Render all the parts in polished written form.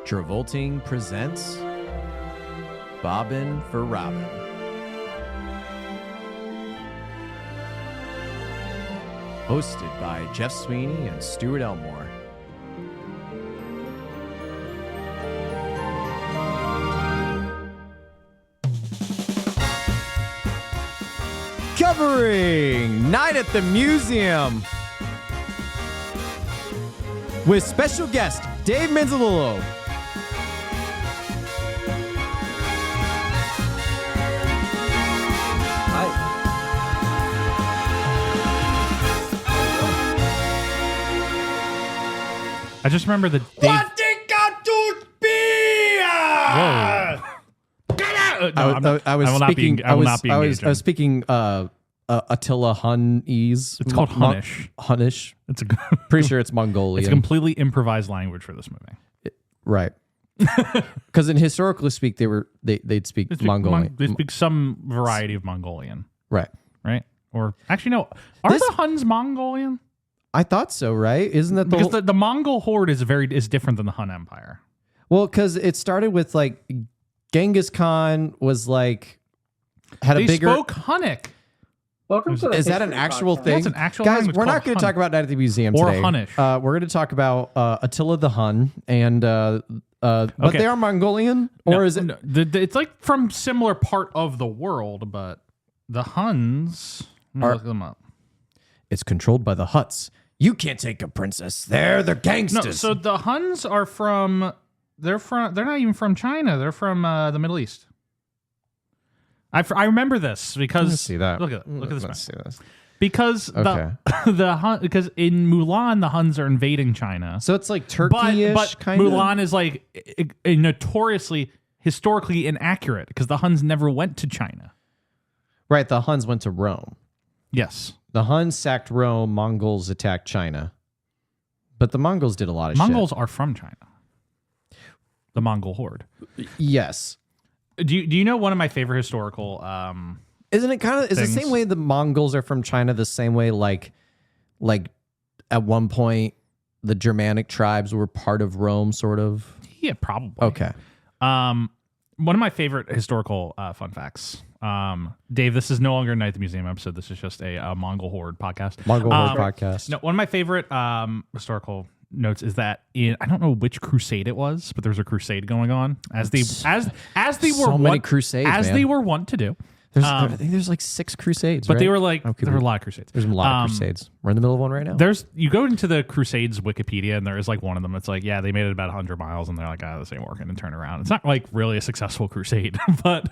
Travolting presents Bobbin for Robin. Hosted by Jeff Sweeney and Stuart Elmore. Covering Night at the Museum with special guest Dave Manzolillo. I just remember the Dave... What it got to be? Whoa. I will not be engaging. I was speaking Attila Hun-ese. It's called Hunnish. Hunnish. It's a Pretty sure it's Mongolian. It's a completely improvised language for this movie. Right. Because in historical speak, they'd speak Mongolian. They speak some variety of Mongolian. Right. Right? Or actually, no. Are the Huns Mongolian? I thought so, right? Isn't that because the Mongol horde is different than the Hun Empire? Well, because it started with like Genghis Khan was like had a bigger. They spoke Hunnic. Welcome to the Is that an actual thing? That's an actual Guys, language we're not called going to talk about Night at the Museum or today. Hunnish. We're going to talk about Attila the Hun and but they are Mongolian, or is it? No, it's like from similar part of the world, but the Huns. Look them up. It's controlled by the Huts. You can't take a princess. They're gangsters. No, so the Huns are from. They're not even from China. They're from the Middle East. I remember this because Let's see that. Look at this. Let's see this. Because the Hun, because in Mulan the Huns are invading China. So it's like Turkey-ish but kind of. Mulan is like a notoriously historically inaccurate because the Huns never went to China. Right, the Huns went to Rome. Yes. The Huns sacked Rome, Mongols attacked China. But the Mongols did a lot of Mongols shit. are from China. The Mongol horde. Yes. Do you know one of my favorite historical Isn't it kind of is the things? same way the Mongols are from China, the same way like at one point the Germanic tribes were part of Rome, sort of? Yeah, probably. Okay. One of my favorite historical fun facts. Dave, this is no longer a Night at the Museum episode. This is just a Mongol Horde podcast. Mongol Horde podcast. No, one of my favorite historical notes is that I don't know which crusade it was, but there was a crusade going on as they were many crusades, as man. they were wont to do. I think there's like 6 crusades, But right? they were like Okay, there were a lot of crusades. There's a lot of crusades. We're in the middle of one right now. You go into the Crusades Wikipedia, and there is like one of them. It's like, yeah, they made it about 100 miles, and they're like, this ain't working, and turn around. It's not like really a successful crusade, but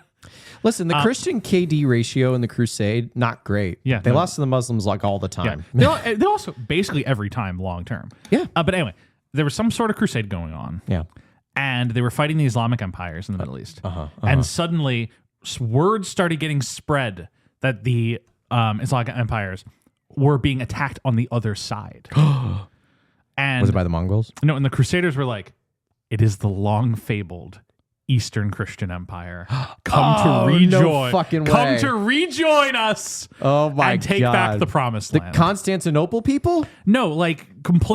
Listen, the Christian KD ratio in the crusade, not great. Yeah, they lost to the Muslims like all the time. they also basically every time long term. Yeah. But anyway, there was some sort of crusade going on. Yeah. And they were fighting the Islamic empires in the Middle East. And suddenly words started getting spread that the Islamic empires were being attacked on the other side. And Was it by the Mongols? no, and the Crusaders were like, it is the long fabled Eastern Christian Empire. Come to rejoin. no fucking Come way. to rejoin us. Oh my and take God. back the promised The land. Constantinople people? No, like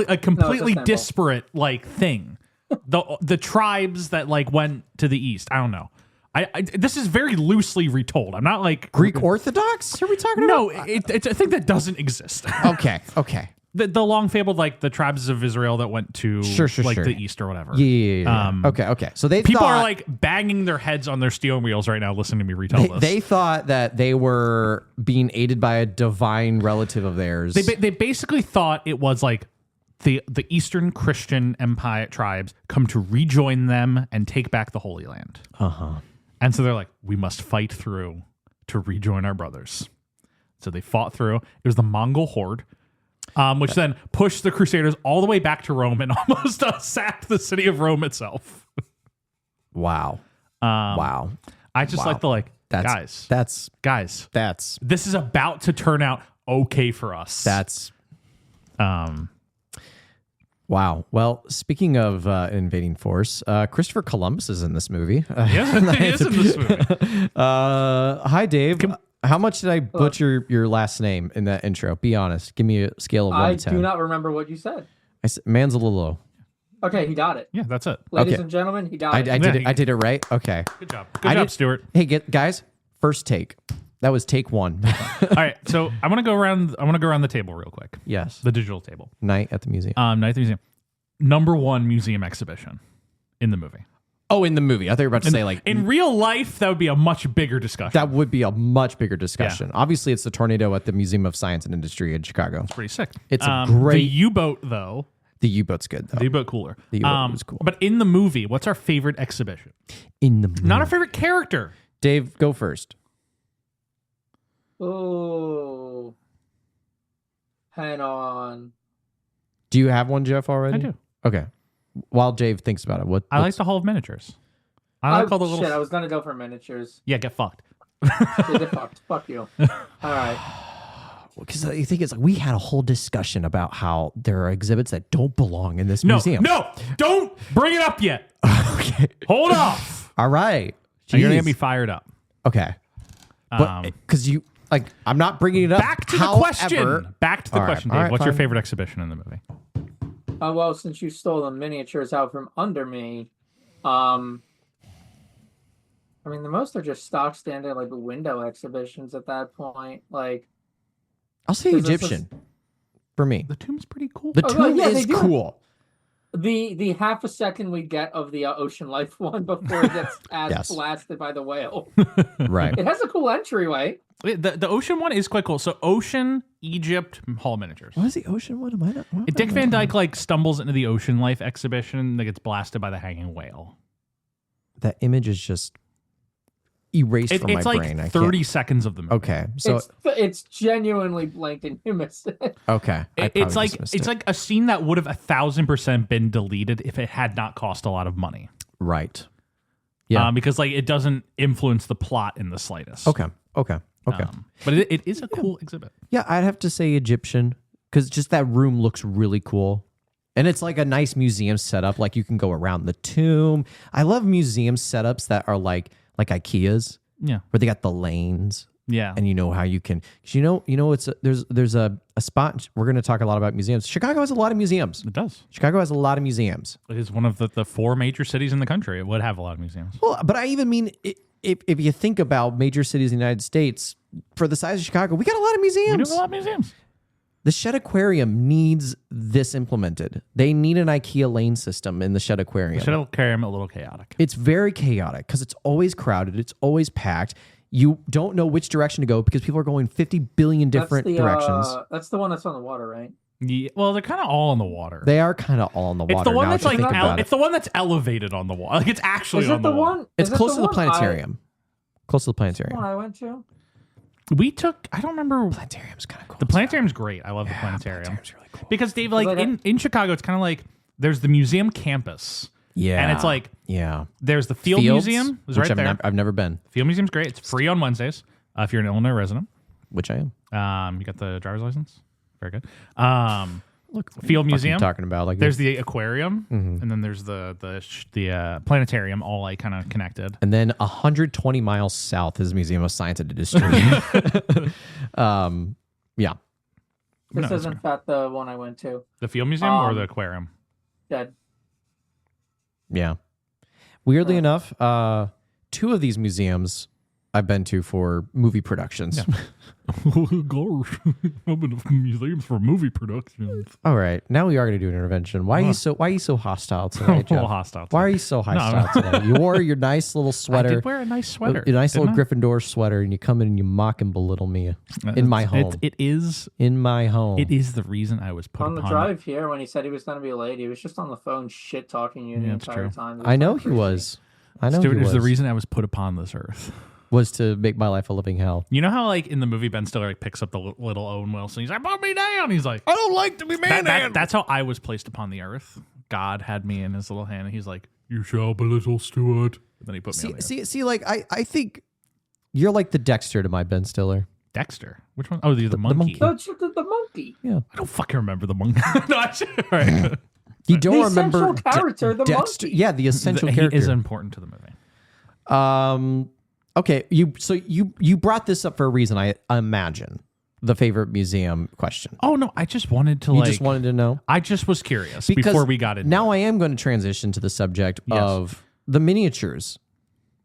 a completely Istanbul. disparate like thing. The tribes that like went to the east. I don't know. I this is very loosely retold. I'm not like Greek Orthodox? Are we talking about? No, it's a thing that doesn't exist. Okay. The long fabled like the tribes of Israel that went to Sure. the east or whatever. Yeah. Okay. So they People thought, are like banging their heads on their steering wheels right now listening to me retell this. they thought that they were being aided by a divine relative of theirs. They basically thought it was like the Eastern Christian Empire tribes come to rejoin them and take back the Holy Land. And so they're like, we must fight through to rejoin our brothers. So they fought through. It was the Mongol horde, which then pushed the Crusaders all the way back to Rome and almost sacked the city of Rome itself. Wow. Wow. I just like the guys. That's This is about to turn out okay for us. Wow. Well, speaking of invading force, Christopher Columbus is in this movie. Yes, he is in this movie. Hi, Dave. How much did I butcher your last name in that intro? Be honest. Give me a scale of 1 to 10. I do not remember what you said. I said Manzolillo. Okay, he got it. Yeah, that's it. Ladies Okay. and gentlemen, he got I it. did Yeah, it. I did it right. Okay. Good job. I Good job, did- Stuart. Hey, guys. First take. That was take one. All right, so I want to go around. I want to go around the table real quick. Yes. The digital table. Night at the museum. Night at the museum. Number one museum exhibition in the movie. Oh, in the movie. I thought you were about to say like In real life, that would be a much bigger discussion. that would be a much bigger discussion. Obviously, it's the tornado at the Museum of Science and Industry in Chicago. Pretty sick. It's a The great. U-boat though. The U-boat's good though. The U-boat cooler. The U-boat was cool. But in the movie, what's our favorite exhibition? In the movie. Not our favorite character. Dave, go first. Oh. Hang on. Do you have one, Jeff, already? I do. Okay. While Dave thinks about it, I like the Hall of Miniatures. I like all the little. Shit, I was gonna go for miniatures. Yeah, get fucked. Get fucked. Fuck you. All right. because you think it's like we had a whole discussion about how there are exhibits that don't belong in this No, museum. no, don't bring it up yet. Okay. Hold off. All right. You're gonna Jeez. get me fired up. Okay. But because you like, I'm not bringing it up. Back to However, the question. Back to the All right, question, all Dave. right, What's your fine. favorite exhibition in the movie? Well, since you stole the miniatures out from under me, I mean, the most are just stock standard like window exhibitions at that point. Like, I'll say Is this Egyptian for me. The tomb's pretty cool. The Oh, tomb yeah, they is do. cool. the half a second we get of the ocean life one before it gets Yes. blasted by the whale. Right. It has a cool entryway. The ocean one is quite cool. So ocean, Egypt, Hall of Miniatures. What is the ocean one? Am I not? what am I Dick not- Van Dyke like stumbles into the ocean life exhibition that gets blasted by the hanging whale. That image is just erased from It's my like brain. 30 seconds of the movie. Okay. So It's genuinely blanked and you missed it. okay. I It's probably like just missed it's it. like a scene that would have 1,000% been deleted if it had not cost a lot of money. right. Yeah. Because like it doesn't influence the plot in the slightest. Okay. Okay. Okay. But it is a cool exhibit. Yeah, I'd have to say Egyptian because just that room looks really cool. And it's like a nice museum setup. Like you can go around the tomb. I love museum setups that are like IKEA's Yeah. where they got the lanes Yeah. and you know how you can. 'Cause it's there's a spot. We're going to talk a lot about museums. Chicago has a lot of museums. It does. Chicago has a lot of museums. It is one of the four major cities in the country. It would have a lot of museums. Well, but I even mean if you think about major cities in the United States, for the size of Chicago, we got a lot of We museums. do have a lot of museums. The Shed Aquarium needs this implemented. They need an IKEA lane system in the Shed Aquarium. Should have carry them a little chaotic. It's very chaotic because it's always crowded. It's always packed. You don't know which direction to go because people are going 50 billion different directions. That's the one that's on the water, right? Yeah, well, they're kind of all in the water. They are kind of all in the water. It's the one now that's that you like think about it's the one that's elevated on the wall. Like it's actually Is on it the the wall. one? It's is it close to the one planetarium. Close to the One planetarium. I went to. We took. I don't remember. Planetarium's kind of cool. The planetarium's great. I love the planetarium Planetarium's really cool. because Dave, like Like in Chicago, it's kind of like there's the museum campus. Yeah. And it's like yeah. there's the Field Fields, Museum. It's which right there. I've never been, Field Museum's great. It's free on Wednesdays if you're an Illinois resident. which I am. You got the driver's license. Very good. Look, Field Museum. talking about like There's this. the aquarium, and then there's the planetarium, all like kind of connected. And then 120 miles south is Museum of Science and Industry. Yeah. This No, is it's in fact the one I went to. The Field Museum or the aquarium? Dead. Yeah. Weirdly enough, two of these museums I've been to for movie productions. Gosh, I've been to museums for movie productions. All right. Now we are going to do an intervention. Why are you so hostile today, Jeff? Hostile. Why are you so hostile today? You wore your nice little I sweater. did wear a nice sweater. Your nice little didn't I? Gryffindor sweater, and you come in and you mock and belittle me in my home. It is. In my home. It is the reason I was put On the upon. drive here, when he said he was going to be late, he was just on the phone shit talking you the that's entire true. time. I know he was. I know Stuart he is was. the reason I was put upon this earth. Was to make my life a living hell. You know how like in the movie Ben Stiller like picks up the little Owen Wilson. He's like, "Put me down." He's like, "I don't like to be manhandled." That's how I was placed upon the earth. God had me in his little hand, and he's like, "You shall belittle Stuart." And then he put me on the earth. See, like I think you're like the Dexter to my Ben Stiller. Dexter. Which one? Oh, the monkey. monkey. The monkey. Yeah. I don't fucking remember the monkey. No, actually, all right. You don't The remember essential character, the Dexter? monkey. Yeah, the essential He character. is important to the movie. Okay, you brought this up for a reason, I imagine. the favorite museum question. Oh no, I just wanted to You just wanted to know? I just was curious Because before we got into now I am going to transition to the subject of the miniatures.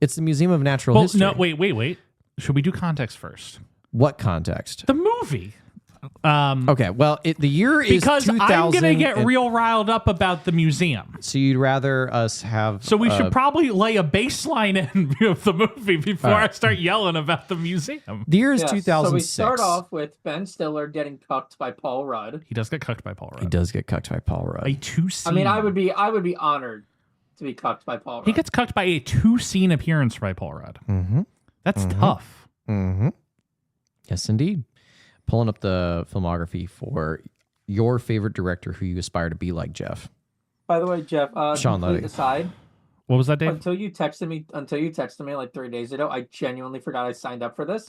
It's the Museum of Natural History. No, wait. Should we do context first? What context? The movie. Okay, well, the year is Because 2000. I'm going to get real riled up about the museum. So you'd rather us have... So we should probably lay a baseline in of the movie before I start yelling about the museum. The year is 2006. So we start off with Ben Stiller getting cucked by Paul Rudd. He does get cucked by Paul Rudd. He does get cucked by Paul Rudd. A 2-scene. I mean, I would be honored to be cucked by Paul Rudd. He gets cucked by a 2-scene appearance by Paul Rudd. Mm-hmm. That's tough. Mm-hmm. Yes, indeed. Pulling up the filmography for your favorite director who you aspire to be like, Jeff. By the way, Jeff, Sean Levy. aside, What was that, Dave? until you texted me like 3 days ago, I genuinely forgot I signed up for this.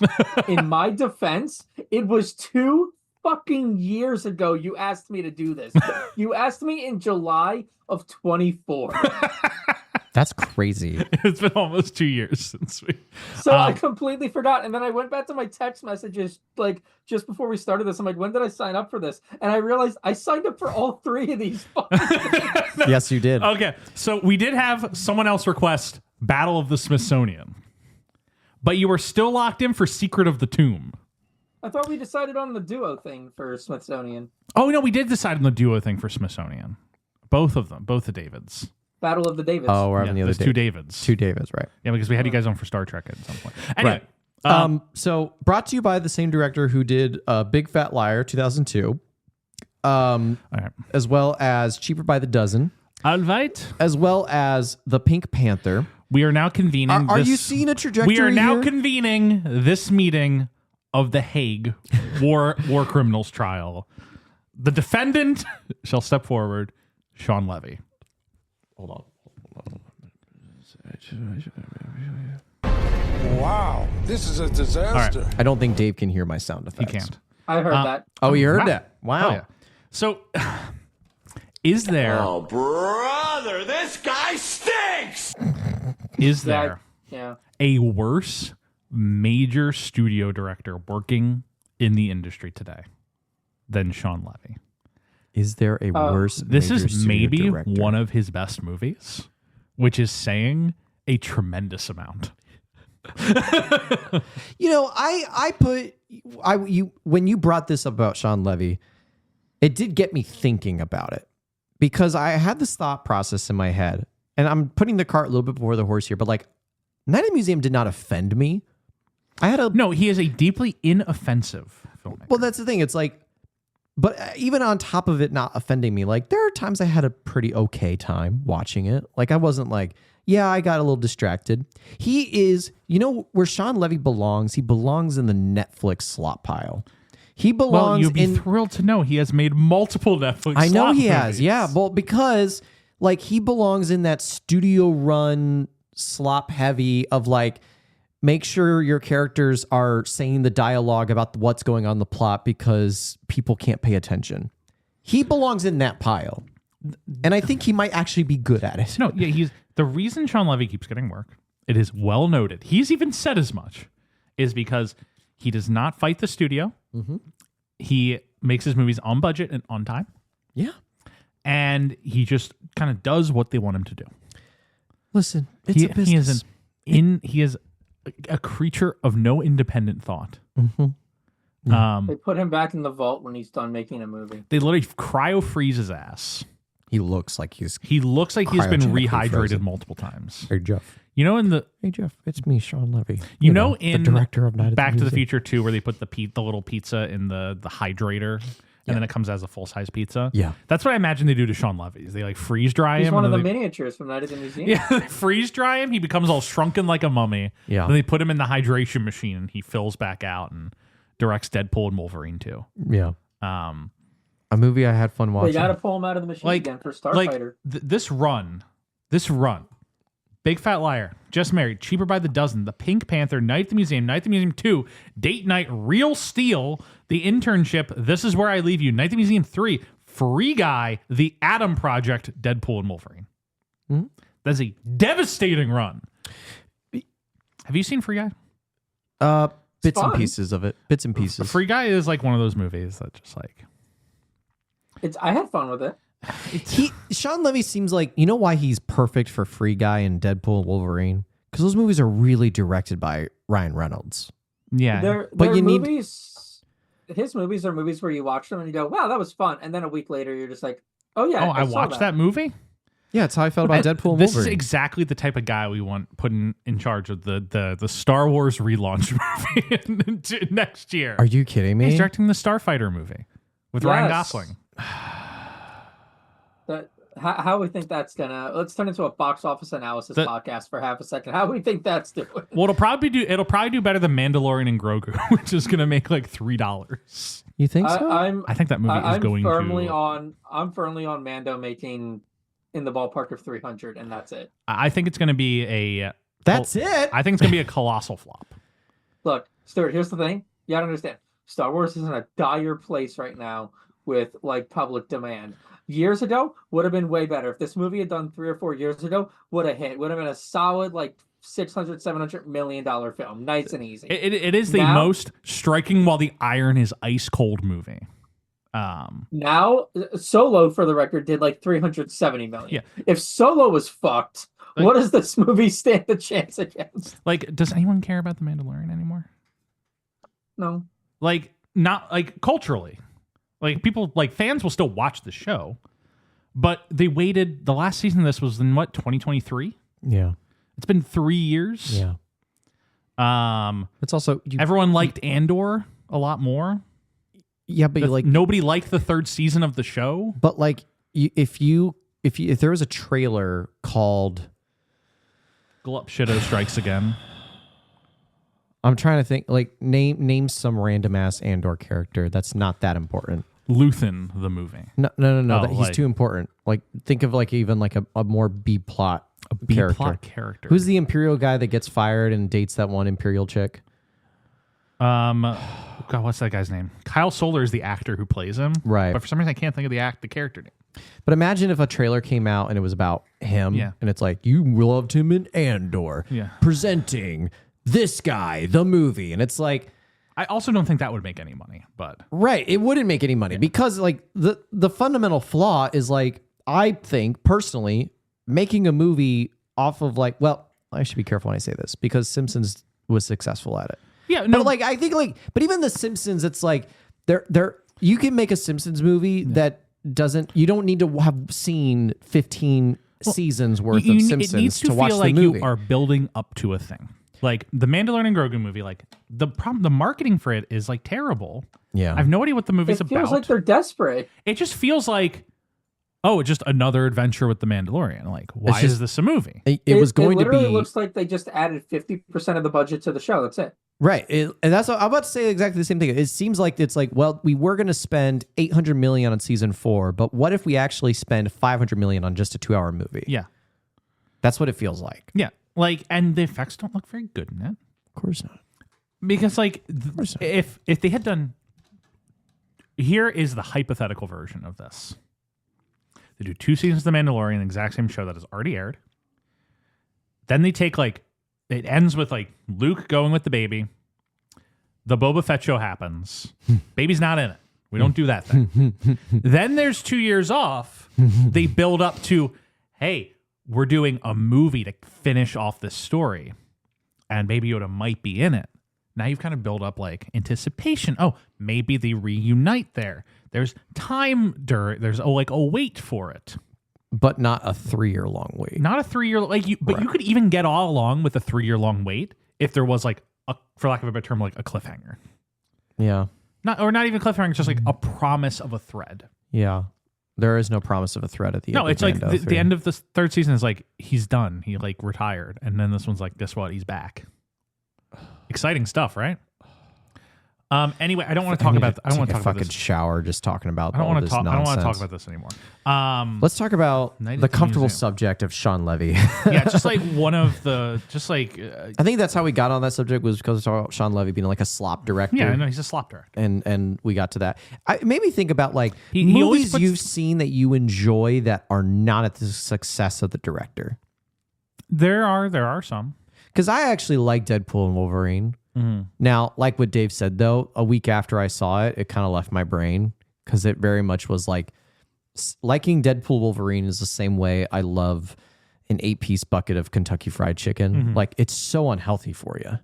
In my defense, it was 2 fucking years ago you asked me to do this. You asked me in July of 24. That's crazy. It's been almost 2 years since we... So I completely forgot. And then I went back to my text messages like just before we started this. I'm like, when did I sign up for this? And I realized I signed up for all 3 of these fucking things. Yes, you did. Okay, so we did have someone else request Battle of the Smithsonian. But you were still locked in for Secret of the Tomb. I thought we decided on the duo thing for Smithsonian. Oh, no, we did decide on the duo thing for Smithsonian. Both of them, both the Davids. Battle of the Davids. Oh, we're having the other there's 2 Davids. 2 Davids, right. Yeah, because we had you guys on for Star Trek at some point. Anyway, So brought to you by the same director who did Big Fat Liar 2002, all right. as well as Cheaper by the Dozen, All right. as well as The Pink Panther. We are now convening. Are you seeing a trajectory We are now here? convening this meeting of the Hague war criminals trial. The defendant shall step forward, Sean Levy. Hold on. Wow, this is a disaster. I don't think Dave can hear my sound effects. He can't. I heard that. Oh, you heard Wow. that? Wow. Oh, yeah. So, is there? Oh, brother, this guy stinks! Is there Yeah. a worse major studio director working in the industry today than Sean Levy? Is there a worse? This major is studio maybe director? one of his best movies, which is saying a tremendous amount. You know, when you brought this up about Sean Levy, it did get me thinking about it because I had this thought process in my head, and I'm putting the cart a little bit before the horse here, but like, Night at the Museum did not offend me. No, he is a deeply inoffensive filmmaker. Well, that's the thing. It's like, but even on top of it not offending me, like there are times I had a pretty okay time watching it. Like I wasn't like, yeah, I got a little distracted. He is, you know, where Sean Levy belongs. He belongs in the Netflix slot pile. He belongs Well, you'd be in. thrilled to know he has made multiple Netflix. I know slot he has. movies. Yeah. Well, because like he belongs in that studio run slop heavy of like, make sure your characters are saying the dialogue about what's going on in the plot because people can't pay attention. He belongs in that pile. And I think he might actually be good at it. No, yeah, he's the reason Sean Levy keeps getting work. It is well noted. He's even said as much, is because he does not fight the studio. Mm-hmm. He makes his movies on budget and on time, Yeah. and he just kind of does what they want him to do. Listen, it's a business. He is a creature of no independent thought. Mm-hmm. They put him back in the vault when he's done making a movie. They literally cryo freeze his ass. He looks like he's. He looks like he's been Cryogenically rehydrated frozen. multiple times. Hey, Jeff. You know, in the Hey, Jeff. It's me, Sean Levy. in the director of Night at Back to the Museum. Future 2, where they put the little pizza in the hydrator, and then it comes as a full size pizza. Yeah. That's what I imagine they do to Sean Levy. They like freeze dry He's him. one of and the then miniatures from Night at the Museum. yeah, they freeze dry him. He becomes all shrunken like a mummy. Yeah. Then they put him in the hydration machine, and he fills back out and directs Deadpool and Wolverine too. Yeah. Um, A movie I had fun They watching. got to pull him out of the machine again for Starfighter. this run, Big Fat Liar, Just Married, Cheaper by the Dozen, The Pink Panther, Night at the Museum 2, Date Night, Real Steel, The Internship, This Is Where I Leave You, Night at the Museum 3, Free Guy, The Atom Project, Deadpool and Wolverine. Mhm. That's a devastating run. Have you seen Free Guy? bits and fun. pieces of it. Bits and pieces. Free Guy is like one of those movies that just like I had fun with it. Sean Levy seems like, you know why he's perfect for Free Guy and Deadpool and Wolverine? Because those movies are really directed by Ryan Reynolds. yeah. But They're you need- movies. His movies are movies where you watch them and you go, "Wow, that was fun," and then a week later you're just like, "Oh yeah, Oh, I saw watched that movie. Yeah, that's how I felt about Deadpool and This is Wolverine. exactly the type of guy we want put in charge of the Star Wars relaunch movie next year. Are you kidding me? He's directing the Starfighter movie with Ryan Yes. Gosling. How we think that's gonna? Let's turn into a box office analysis podcast for half a second. How we think that's doing? Well, it'll probably do better than Mandalorian and Grogu, which is gonna make like $3. You think so? I think that movie is going to. I'm firmly on Mando making in the ballpark of 300, and that's it. I think it's gonna be a. That's it. I think it's gonna be a colossal flop. Look, Stuart, here's the thing. You gotta understand. Star Wars is in a dire place right now with like public demand. Years ago would have been way better. If this movie had done 3 or 4 years ago, would have been a solid like $600-700 million film. Nice and easy. It is the Now- most striking while the iron is ice cold movie. Now, Solo, for the record, did like 370 million. Yeah. If Solo was fucked, Like- what does this movie stand a chance against? Like, does anyone care about the Mandalorian anymore? No. Like, not like culturally. Like people, like fans will still watch the show, but they waited. The last season of this was in what 2023. Yeah. It's been 3 years. Yeah. It's also Everyone liked Andor a lot more. Yeah, but Nobody liked the third season of the show. But like, if there was a trailer called Glup Shido Strikes Again. I'm trying to think, like name some random ass Andor character that's not that important. Luthen, the movie. No, Oh, he's like- too important. Like think of like even like a more B plot character. B-plot character. Who's the Imperial guy that gets fired and dates that one Imperial chick? God, what's that guy's name? Kyle Soller is the actor who plays him. Right. But for some reason I can't think of the character name. But imagine if a trailer came out and it was about him, Yeah. and it's like, you loved him in Andor, Yeah. presenting this guy, the movie, and it's like, I also don't think that would make any money, but right, it wouldn't make any money because like the fundamental flaw is like, I think personally making a movie off of like, well, I should be careful when I say this because Simpsons was successful at it. yeah, no, But like I think like, but even the Simpsons, it's like they're you can make a Simpsons movie that you don't need to have seen 15 seasons worth of Simpsons it needs to watch feel the like movie. you are building up to a thing. Like the Mandalorian and Grogu movie, like the marketing for it is like terrible. Yeah. I have no idea what the movie's It feels about. like they're desperate. It just feels like, oh, it's just another adventure with the Mandalorian. Like, why just- is this a movie? It was going to literally be looks like they just added 50% of the budget to the show. That's it. right, and that's what, I'm about to say exactly the same thing. It seems like it's like, well, we were going to spend $800 million on season 4, but what if we actually spend $500 million on just a 2-hour movie? Yeah, That's what it feels like. yeah. Like, and the effects don't look very good in it Of course not. because, like, course not. if they had done, here is the hypothetical version of this. They do 2 seasons of The Mandalorian, the exact same show that has already aired. Then they take like, it ends with like Luke going with the baby. The Boba Fett show happens. Baby's not in it. We don't do that thing. Then there's 2 years off. They build up to, hey, we're doing a movie to finish off this story. And Baby Yoda might be in it. Now you've kind of built up like anticipation. Oh, maybe they reunite there. There's time there's a wait for it. But not a 3-year long wait. Not a 3 year like you, but you could even get all along with a 3-year long wait if there was like a, for lack of a better term, like a cliffhanger. Yeah. Not even a cliffhanger, just like a promise of a thread. Yeah. There is no promise of a threat at the end. No, of it's like Mando the 3. end of the third season is like he's done. He like retired, and then this one's like, guess what? He's back. Exciting stuff, right? Anyway, I don't want to talk about. I don't want to talk about fucking this. shower just talking about I don't all want this to talk. I nonsense. don't want to talk about this anymore. Let's talk about Night at the the comfortable Museum. subject of Sean Levy. Yeah, just like one of the, just like I think that's how we got on that subject was because of Sean Levy being like a slop director. yeah, I know he's a slop director. And we got to that. It made me think about like He always movies puts- you've seen that you enjoy that are not at the success of the director. There are some. Because I actually like Deadpool and Wolverine. Now, like what Dave said, though, a week after I saw it, it kind of left my brain because it very much was like liking Deadpool Wolverine is the same way I love an 8-piece bucket of Kentucky Fried Chicken. Like, it's so unhealthy for you.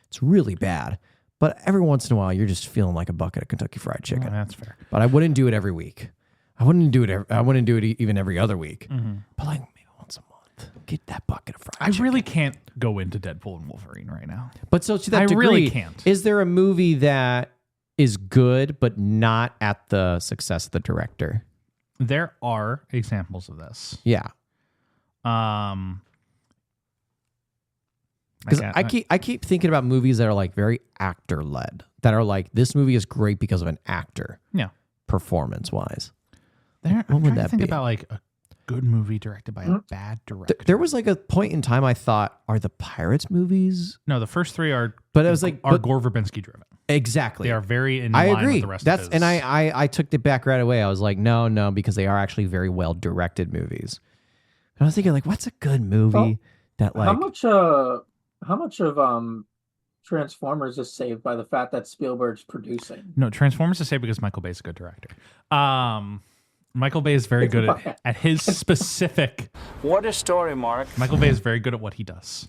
It's really bad. But every once in a while, you're just feeling like a bucket of Kentucky Fried Chicken. Oh, that's fair. But I wouldn't do it every week. I wouldn't do it even every other week. But like maybe once a month. Get that bucket of fried chicken. I really can't go into Deadpool and Wolverine right now. But so to that I degree, really can't. Is there a movie that is good but not at the success of the director? There are examples of this. Yeah. Because I keep thinking about movies that are like very actor led. That are like, this movie is great because of an actor. Yeah. Performance wise. I'm would trying that to think be? about like a good movie directed by a bad director. There was like a point in time I thought, are the Pirates movies? No, the first three are But it was like, Gore Verbinski driven. exactly. They are very in I line agree. with the rest That's of his. and I took it back right away. I was like, no, because they are actually very well directed movies. And I was thinking, like, what's a good movie that like How much of Transformers is saved by the fact that Spielberg's producing? No, Transformers is saved because Michael Bay is a good director. Michael Bay is very good at his specific. What a story, Mark. Michael Bay is very good at what he does.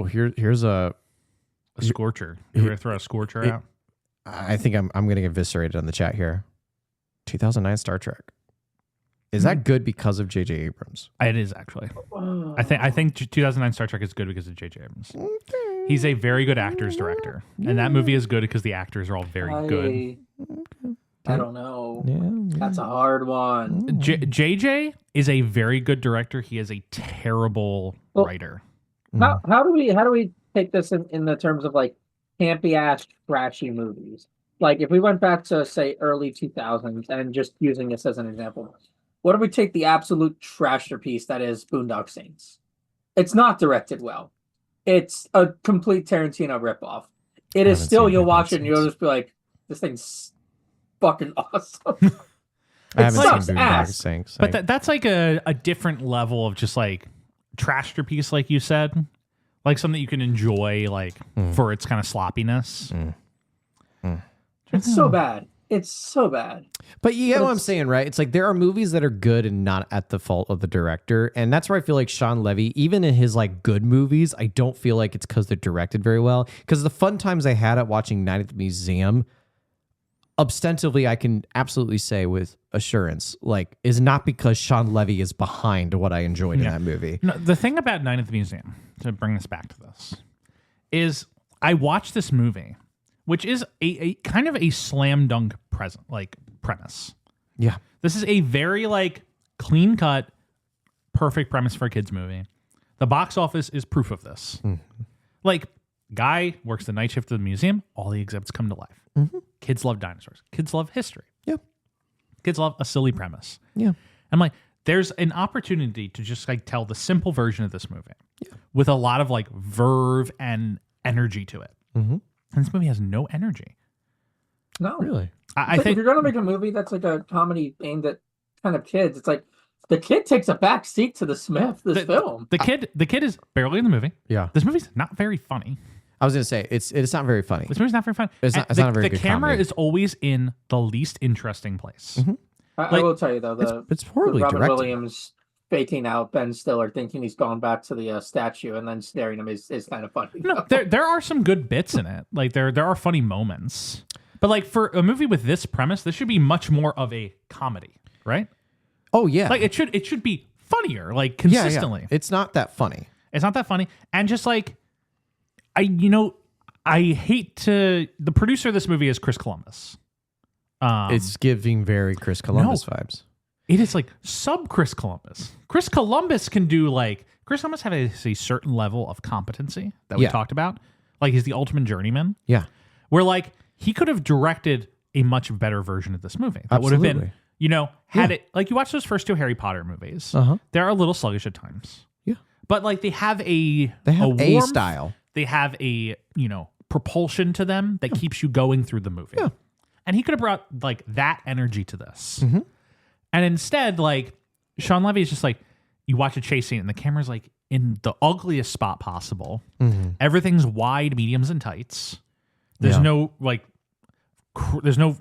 here's a Scorcher. You're gonna throw a Scorcher out? I think I'm gonna get eviscerated on the chat here. 2009 Star Trek. Is that good because of J.J. Abrams? It is actually. I think 2009 Star Trek is good because of J.J. Abrams. He's a very good actors director, and that movie is good because the actors are all very good. I don't know. Yeah. That's a hard one. JJ is a very good director. He is a terrible writer. How do we take this in the terms of like campy ass trashy movies? Like if we went back to say early 2000s and just using this as an example, what if we take the absolute trasherpiece that is Boondock Saints? It's not directed well. It's a complete Tarantino ripoff. It is still, you'll watch it and you'll just be like, this thing's fucking awesome. I haven't sucks seen ass. Saints. But that's like a different level of just like trasherpiece, like you said, like something you can enjoy, like for its kind of sloppiness. It's so bad. It's so bad. But you get what I'm saying, right? It's like there are movies that are good and not at the fault of the director. And that's where I feel like Sean Levy, even in his like good movies, I don't feel like it's because they're directed very well. Because the fun times I had at watching Night at the Museum, ostensibly, I can absolutely say with assurance, like, is not because Sean Levy is behind what I enjoyed in that movie. No, the thing about Night at the Museum, to bring us back to this, is I watched this movie, which is a kind of a slam dunk premise. Yeah. This is a very like clean cut, perfect premise for a kids movie. The box office is proof of this. Like, guy works the night shift at the museum. All the exhibits come to life. Kids love dinosaurs. Kids love history. Yeah. Kids love a silly premise. Yeah. I'm like, there's an opportunity to just like tell the simple version of this movie with a lot of like verve and energy to it. And this movie has no energy. No. Really? I Like, think if you're gonna make a movie that's like a comedy aimed at kind of kids, it's like the kid takes a back seat to this film. the kid is barely in the movie. Yeah. This movie's not very funny. I was going to say, it's not very funny. This movie's not very funny. It's not a very the good camera comedy. is always in the least interesting place. I will tell you though, It's horribly the Robin directed. Williams faking out Ben Stiller, thinking he's going back to the statue and then staring at him is kind of funny. No, there are some good bits in it. Like there are funny moments. But like for a movie with this premise, this should be much more of a comedy, right? Oh, yeah. Like it should be funnier, like Yeah, yeah. consistently. It's not that funny. It's not that funny. And just like I hate to the producer of this movie is Chris Columbus. It's giving very Chris Columbus vibes. It is like sub Chris Columbus. Chris Columbus can do like Chris Columbus has a certain level of competency that we talked about. Like he's the ultimate journeyman. Yeah. Where like he could have directed a much better version of this movie. That would have been, had it like you watch those first two Harry Potter movies. They're a little sluggish at times. Yeah. But like they have a a style. They have a, propulsion to them that keeps you going through the movie. Yeah. And he could have brought like that energy to this. And instead, like Sean Levy is just like, you watch a chase scene and the camera's like in the ugliest spot possible. Mm-hmm. Everything's wide, mediums, and tights. There's Yeah. no like, there's no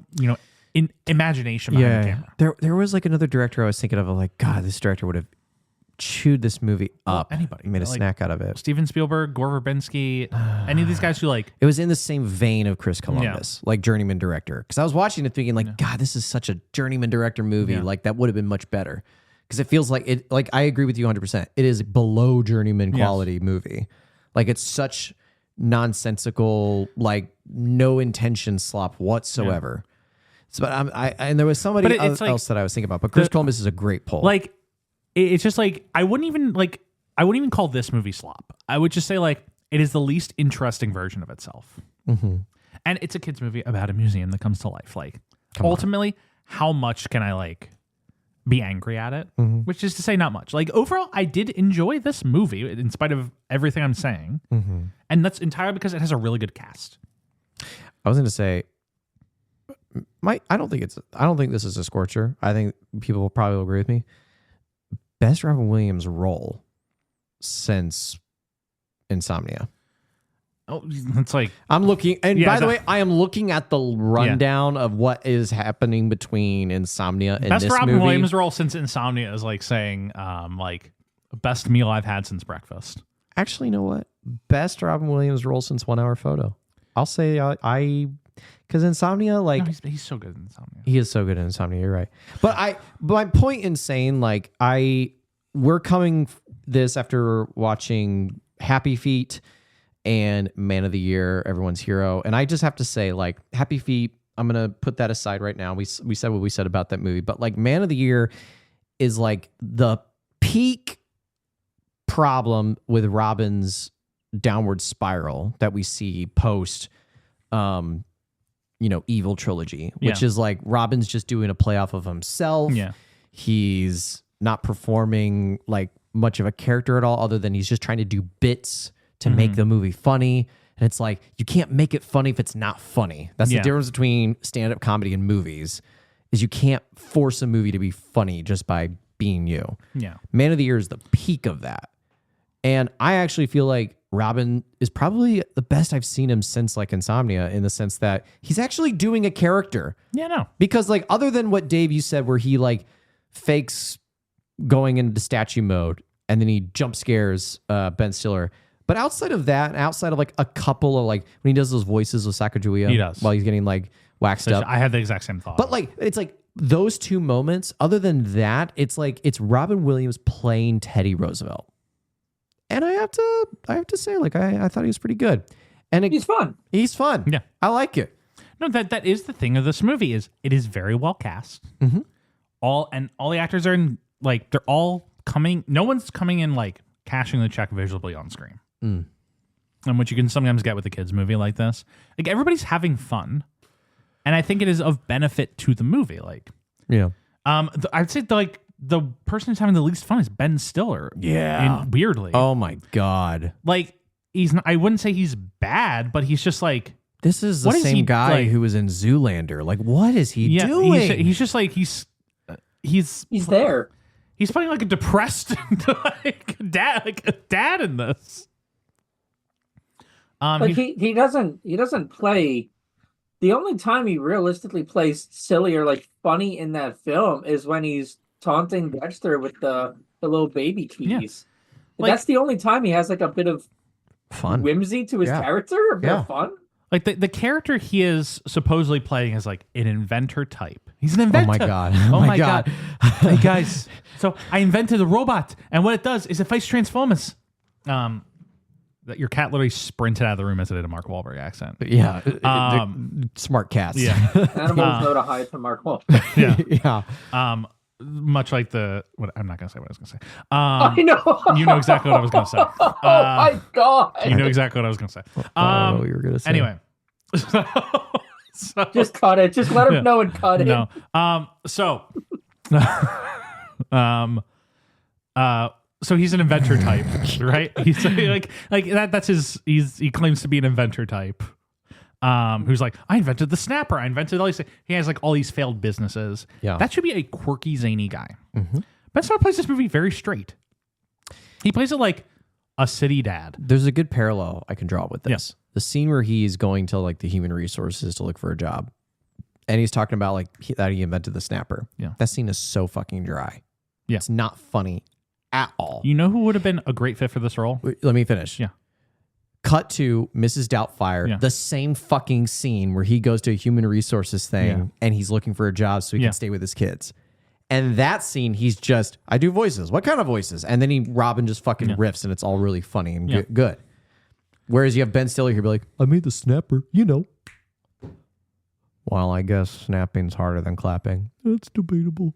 imagination behind the camera. There was like another director I was thinking of. Like, God, this director would have chewed this movie up. Anybody. Made a Like, snack out of it. Steven Spielberg, Gore Verbinski, any of these guys who like. It was in the same vein of Chris Columbus, like journeyman director. Because I was watching it thinking, like, God, this is such a journeyman director movie. Yeah. Like that would have been much better. Because it feels like it. Like I agree with you 100%. It is below journeyman quality movie. Like it's such nonsensical, like no intention slop whatsoever. So, but and there was somebody else that I was thinking about. But Chris Columbus is a great pull. Like it's just like I wouldn't even call this movie slop. I would just say like it is the least interesting version of itself. Mm-hmm. And it's a kids movie about a museum that comes to life. Like ultimately, how much can I like be angry at it? Mm-hmm. Which is to say, not much. Like overall, I did enjoy this movie in spite of everything I'm saying, and that's entirely because it has a really good cast. I was going to say, I don't think this is a scorcher. I think people will probably agree with me. Best Robin Williams role since Insomnia. Oh, it's like I'm looking, and Yeah, by the way, I am looking at the rundown of what is happening between Insomnia and best this Robin movie. Williams role since Insomnia is like saying, like best meal I've had since breakfast. Actually, you know what? Best Robin Williams role since 1 Hour Photo. I'll say because Insomnia, like No, he's so good in Insomnia. he is so good in Insomnia. You're right, but my point in saying like we're coming this after watching Happy Feet and Man of the Year, Everyone's Hero, and I just have to say like Happy Feet. I'm gonna put that aside right now. We said what we said about that movie, but like Man of the Year is like the peak problem with Robin's downward spiral that we see post Evil trilogy, which is like Robin's just doing a playoff of himself. Yeah. He's not performing like much of a character at all, other than he's just trying to do bits to make the movie funny. And it's like, you can't make it funny if it's not funny. That's the difference between stand-up comedy and movies, is you can't force a movie to be funny just by being you. Yeah. Man of the Year is the peak of that. And I actually feel like Robin is probably the best I've seen him since like Insomnia, in the sense that he's actually doing a character. Yeah, no. Because like other than what Dave, you said, where he like fakes going into statue mode and then he jump scares Ben Stiller. But outside of that, outside of like a couple of like when he does those voices with Sacagawea, He does. while he's getting like waxed up. I had the exact same thought. But like it's like those two moments, other than that, it's like it's Robin Williams playing Teddy Roosevelt. And I have to say, like I thought he was pretty good. And He's fun. He's fun. Yeah. I like it. No, that is the thing of this movie, is it is very well cast. Mm-hmm. All the actors are in, like, they're all coming. No one's coming in like cashing the check visibly on screen, and which you can sometimes get with a kids movie like this. Like everybody's having fun, and I think it is of benefit to the movie. Like, Yeah. I'd say the person who's having the least fun is Ben Stiller. Yeah. And weirdly, Oh my God. like he's not, I wouldn't say he's bad, but he's just like. This is the What is same he, guy like- who was in Zoolander. Like, what is he doing? He's just like he's there. He's playing like a depressed dad in this. Like he doesn't play. The only time he realistically plays silly or like funny in that film is when he's taunting Dexter with the little baby keys. Like- That's the only time he has like a bit of Fun. whimsy to his Yeah. character, a bit Yeah. of fun. Like the character he is supposedly playing is like an inventor type. He's an inventor. Oh my God. Oh my God. Hey guys, so I invented a robot, and what it does is it fights Transformers. That your cat literally sprinted out of the room as it did a Mark Wahlberg accent. Yeah. Smart cats. Yeah. Animals know to hide from Mark Wahlberg. Yeah. Yeah. Much like I'm not gonna say what I was gonna say. I know. You know exactly what I was gonna say. Oh my God. You know exactly what I was gonna say. I don't know what you were going to say. Anyway. Just cut it. Just let him know and cut it. No. So he's an inventor type, right? He's like that. That's his. He claims to be an inventor type. Who's like, I invented the snapper. I invented all these. He has like all these failed businesses. Yeah. That should be a quirky, zany guy. Ben Stiller plays this movie very straight. He plays it like a city dad. There's a good parallel I can draw with this. Yes. The scene where he's going to like the human resources to look for a job, and he's talking about like that he invented the snapper. Yeah. That scene is so fucking dry. Yeah. It's not funny at all. You know who would have been a great fit for this role? Wait, let me finish. Yeah. Cut to Mrs. Doubtfire, Yeah. the same fucking scene where he goes to a human resources thing and he's looking for a job so he Yeah. can stay with his kids. And that scene, he's just, I do voices. What kind of voices? And then Robin just fucking riffs and it's all really funny and good. Whereas you have Ben Stiller here be like, I made the snapper, you know. Well, I guess snapping's harder than clapping. That's debatable.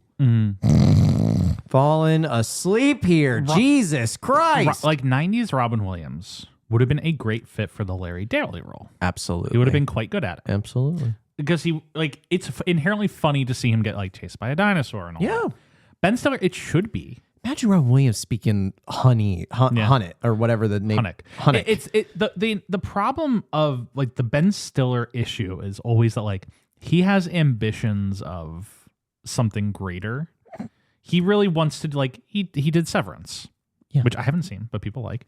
Falling asleep here. Jesus Christ. Like 90s Robin Williams would have been a great fit for the Larry Daly role. Absolutely. He would have been quite good at it. Absolutely. Because he, like, it's inherently funny to see him get, like, chased by a dinosaur and all Yeah. that. Ben Stiller, it should be. Imagine Robin Williams speaking Hunnet or whatever the name. Hunnick. The problem of like the Ben Stiller issue is always that like he has ambitions of something greater. He really wants to like he did Severance, which I haven't seen, but people like.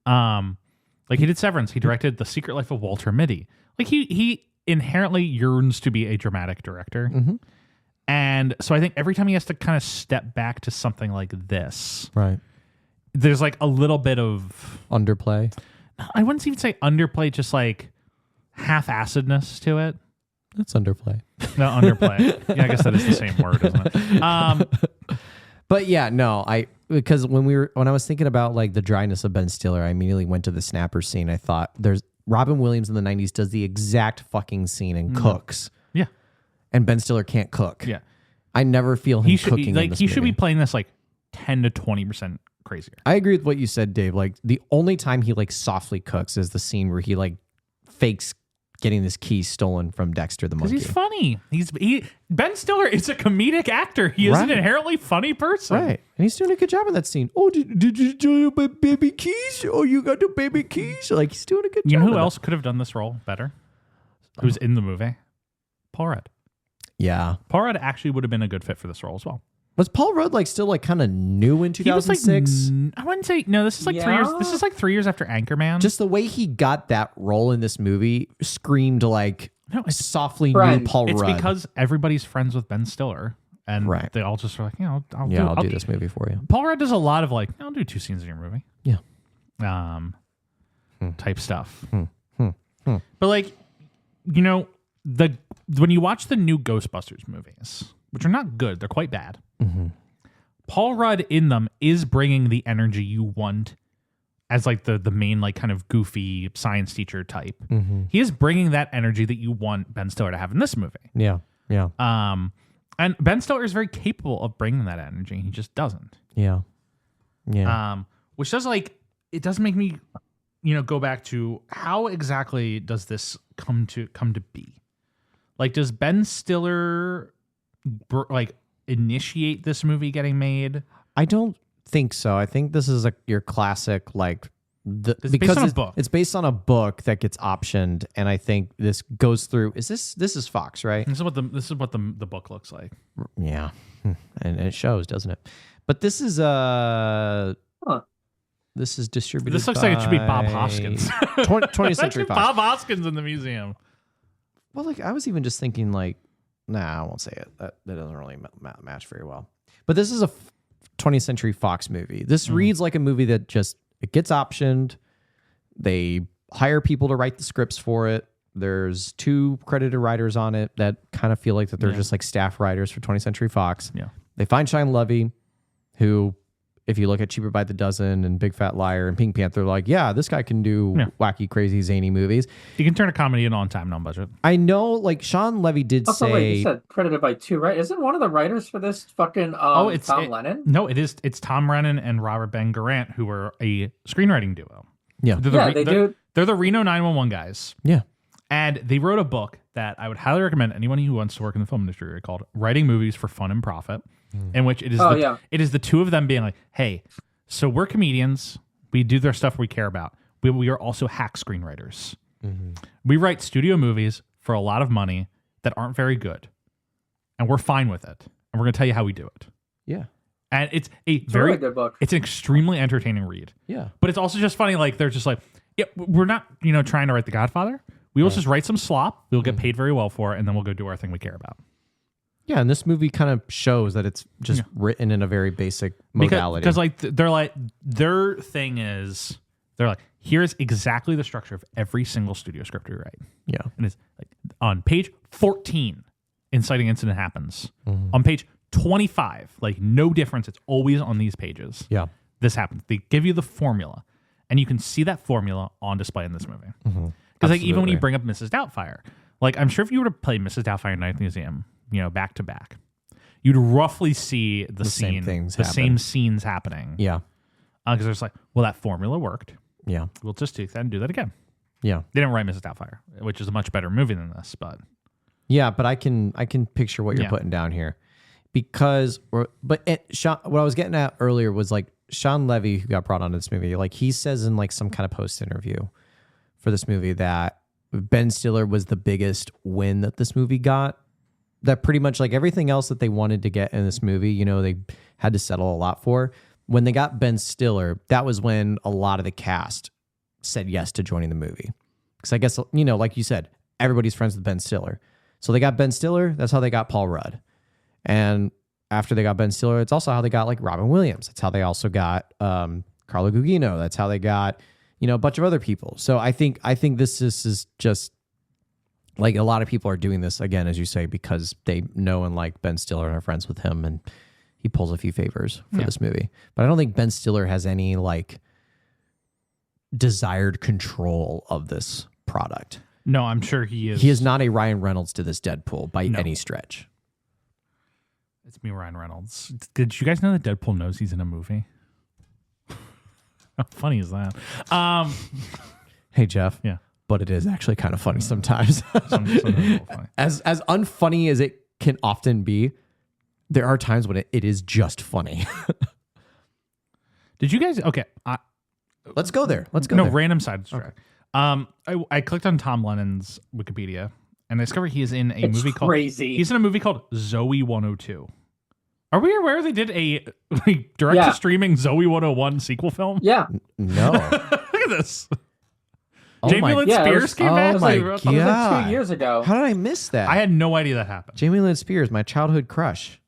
Like he did Severance. He directed The Secret Life of Walter Mitty. Like he inherently yearns to be a dramatic director. Mm-hmm. And so I think every time he has to kind of step back to something like this, Right. there's like a little bit of, Underplay. I wouldn't even say underplay, just like half-assedness to it. That's underplay. No, underplay. Yeah, I guess that is the same word, isn't it? But yeah, no, because when I was thinking about like the dryness of Ben Stiller, I immediately went to the snapper scene. I thought there's Robin Williams in the 90s does the exact fucking scene and cooks. Yeah. And Ben Stiller can't cook. Yeah. I never feel him He should cooking like in this he should be movie. playing this like 10 to 20% crazier. I agree with what you said, Dave. Like the only time he like softly cooks is the scene where he like fakes getting this key stolen from Dexter the Because monkey. he's funny. Ben Stiller is a comedic actor. He is an Right. inherently funny person. Right. And he's doing a good job in that scene. Oh, did you do my baby keys? Oh, you got the baby keys? Like he's doing a good job. You know who in else could have done this role better? Who's in the movie? Paul Rudd. that. Yeah. Paul Rudd actually would have been a good fit for this role as well. Was Paul Rudd like still like kind of new in He was like 2006? I wouldn't say no. This is like 3 years. Yeah. This is like 3 years after Anchorman. Just the way he got that role in this movie screamed like no, it's softly Friends. new Paul it's Rudd. because everybody's friends with Ben Stiller, and Right. they all just are like, I'll I'll do this movie for you. Paul Rudd does a lot of like, I'll do 2 scenes in your movie, Yeah. type stuff. But like, you know, when you watch the new Ghostbusters movies, which are not good, they're quite bad. Paul Rudd in them is bringing the energy you want as like the main like kind of goofy science teacher type. He is bringing that energy that you want Ben Stiller to have in this movie. Yeah. Yeah. And Ben Stiller is very capable of bringing that energy. He just doesn't. Yeah. Yeah. Which does like it does make me, go back to how exactly does this come to be? Like, does Ben Stiller initiate this movie getting made? I don't think so. I think this is your classic like It's based on a book. It's based on a book that gets optioned, and I think this goes through. This is Fox, right? This is what the book looks like. Yeah, and it shows, doesn't it? But this is this is distributed. This looks like it should be Bob by Hoskins. 20th Century Fox. Bob Hoskins in the museum. Well, like I was even just thinking, like, nah, I won't say it. That doesn't really match very well. But this is a 20th Century Fox movie. This reads like a movie that just it gets optioned. They hire people to write the scripts for it. There's 2 credited writers on it that kind of feel like that they're just like staff writers for 20th Century Fox. Yeah. They find Shine Levy, who, if you look at Cheaper by the Dozen and Big Fat Liar and Pink Panther, like, yeah, this guy can do wacky, crazy, zany movies. You can turn a comedy in on time, no budget. I know, like, Sean Levy did Also, say... wait, you said credited by 2, right? Isn't one of the writers for this fucking Tom Lennon? No, it's Tom Rennan and Robert Ben Garant, who were a screenwriting duo. Yeah. They do. They're the Reno 911 guys. Yeah. And they wrote a book that I would highly recommend anyone who wants to work in the film industry called Writing Movies for Fun and Profit, in which it is it is the 2 of them being like, hey, so we're comedians. We do their stuff we care about. We are also hack screenwriters. We write studio movies for a lot of money that aren't very good. And we're fine with it. And we're going to tell you how we do it. Yeah. And it's a It's a really very good book. It's an extremely entertaining read. Yeah. But it's also just funny. Like they're just like, yeah, we're not trying to write The Godfather. We will just write some slop. We'll get paid very well for it, and then we'll go do our thing we care about. Yeah, and this movie kind of shows that it's just written in a very basic modality. Because like they're like their thing is they're like, here's exactly the structure of every single studio script we write. Yeah. And it's like on page 14, inciting incident happens. On page 25, like no difference. It's always on these pages. Yeah. This happens. They give you the formula, and you can see that formula on display in this movie. Because like even when you bring up Mrs. Doubtfire, like I'm sure if you were to play Mrs. Doubtfire Night at the Museum, back to back, you'd roughly see the same things happen. same scenes happening. Yeah. Because there's like, well, that formula worked. Yeah. We'll just take that and do that again. Yeah. They didn't write Mrs. Doubtfire, which is a much better movie than this, but Yeah, but I can picture what you're putting down here. Because what I was getting at earlier was like Sean Levy, who got brought onto this movie, like he says in like some kind of post interview for this movie that Ben Stiller was the biggest win that this movie got. That pretty much like everything else that they wanted to get in this movie, they had to settle a lot for. When they got Ben Stiller, that was when a lot of the cast said yes to joining the movie. Because I guess, like you said, everybody's friends with Ben Stiller. So they got Ben Stiller. That's how they got Paul Rudd. And after they got Ben Stiller, it's also how they got like Robin Williams. That's how they also got Carlo Gugino. That's how they got, a bunch of other people. So I think this is just like a lot of people are doing this again, as you say, because they know and like Ben Stiller and are friends with him, and he pulls a few favors for this movie. But I don't think Ben Stiller has any like desired control of this product. no, I'm sure he is. He is not a Ryan Reynolds to this Deadpool by any stretch. It's me, Ryan Reynolds. Did you guys know that Deadpool knows he's in a movie? How funny is that? Hey, Jeff. Yeah. But it is actually kind of funny sometimes. Sometimes a little funny. As unfunny as it can often be, there are times when it is just funny. Did you guys? Okay. Let's go there. Let's go No, there. random side track. I clicked on Tom Lennon's Wikipedia and I discovered he is in a movie called. Crazy. He's in a movie called Zoe 102. Are we aware they did a direct to streaming Zoe 101 sequel film? Yeah. No. Look at this. Oh Jamie my- Lynn Yeah, it Spears was- came oh back. my It was like God. 2 years ago. How did I miss that? I had no idea that happened. Jamie Lynn Spears, my childhood crush.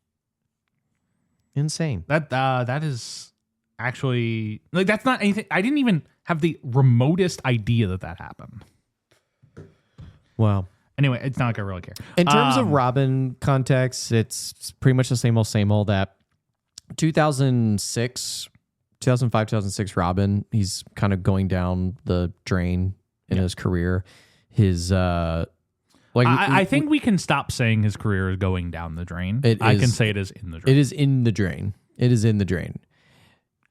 Insane. That is actually like that's not anything. I didn't even have the remotest idea that happened. Wow. Anyway, it's not like I really care. In terms of Robin context, it's pretty much the same old. That 2005, 2006 Robin, he's kind of going down the drain in his career. His I think we can stop saying his career is going down the drain. I can say it is in the drain. It is in the drain. It is in the drain.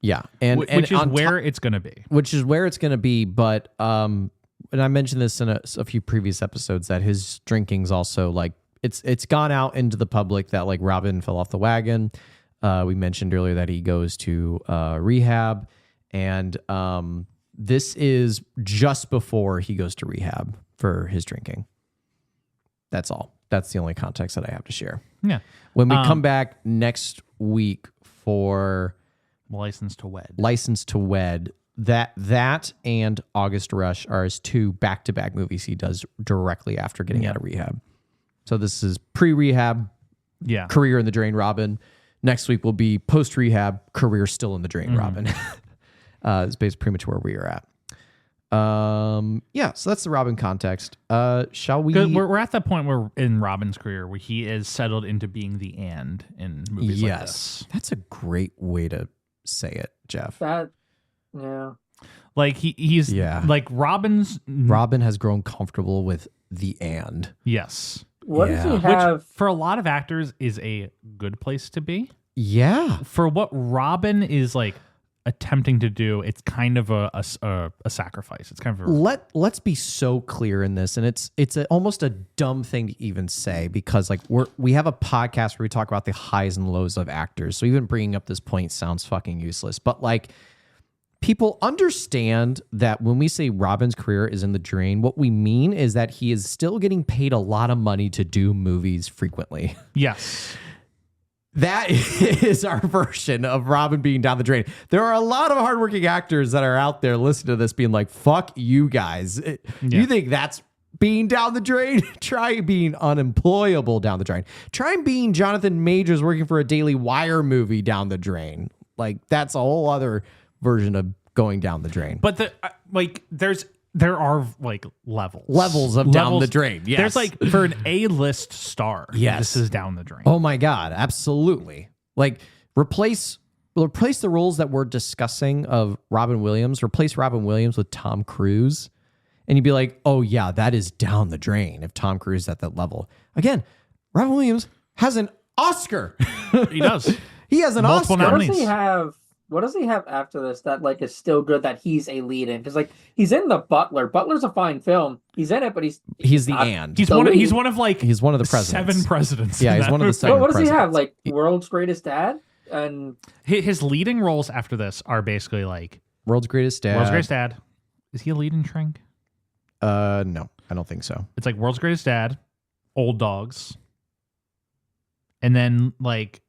Yeah, and Which is on where it's going to be. which is where it's going to be. But and I mentioned this in a few previous episodes that his drinking's also like it's gone out into the public that like Robin fell off the wagon. We mentioned earlier that he goes to rehab, and this is just before he goes to rehab for his drinking. That's all. That's the only context that I have to share. Yeah. When we come back next week for License to Wed. License to Wed, that and August Rush are his two back-to-back movies he does directly after getting out of rehab. So this is pre-rehab, Yeah. career in the drain, Robin. Next week will be post-rehab, career still in the drain, Robin. It's basically pretty much where we are at. So that's the Robin context. Shall we? We're at that point where in Robin's career where he is settled into being the and in movies like this. That's a great way to say it, Jeff. Yeah. Like he's like Robin has grown comfortable with the and. Yes. What does he Yeah. have? Which for a lot of actors is a good place to be. Yeah. For what Robin is like attempting to do, it's kind of a sacrifice. It's kind of a, Let's be so clear in this, and it's almost a dumb thing to even say because like we have a podcast where we talk about the highs and lows of actors. So even bringing up this point sounds fucking useless. But like people understand that when we say Robin's career is in the drain, what we mean is that he is still getting paid a lot of money to do movies frequently. yes. that is our version of Robin being down the drain. There are a lot of hardworking actors that are out there listening to this being like, fuck you guys. You think that's being down the drain? Try being unemployable down the drain. Try being Jonathan Majors working for a Daily Wire movie down the drain. Like, that's a whole other version of going down the drain. But there are like levels of down the drain. Yes. There's like for an A-list star. Yes. This is down the drain. Oh my God. Absolutely. Like replace the roles that we're discussing of Robin Williams, replace Robin Williams with Tom Cruise. And you'd be like, oh yeah, that is down the drain if Tom Cruise is at that level. Again, Robin Williams has an Oscar. He does. He has an Multiple Oscar. nominees. What does he have after this that like is still good that he's a lead in? Because like he's in The Butler. Butler's a fine film. He's in it, but he's the He's the one. lead. He's one of like He's one of the presidents. 7 presidents. Yeah, in he's that one of the movie. 7 What does he have? presidents. Like World's Greatest Dad and His leading roles after this are basically like World's Greatest Dad. World's Greatest Dad. Is he a lead in Shrink? No, I don't think so. It's like World's Greatest Dad, Old Dogs, and then like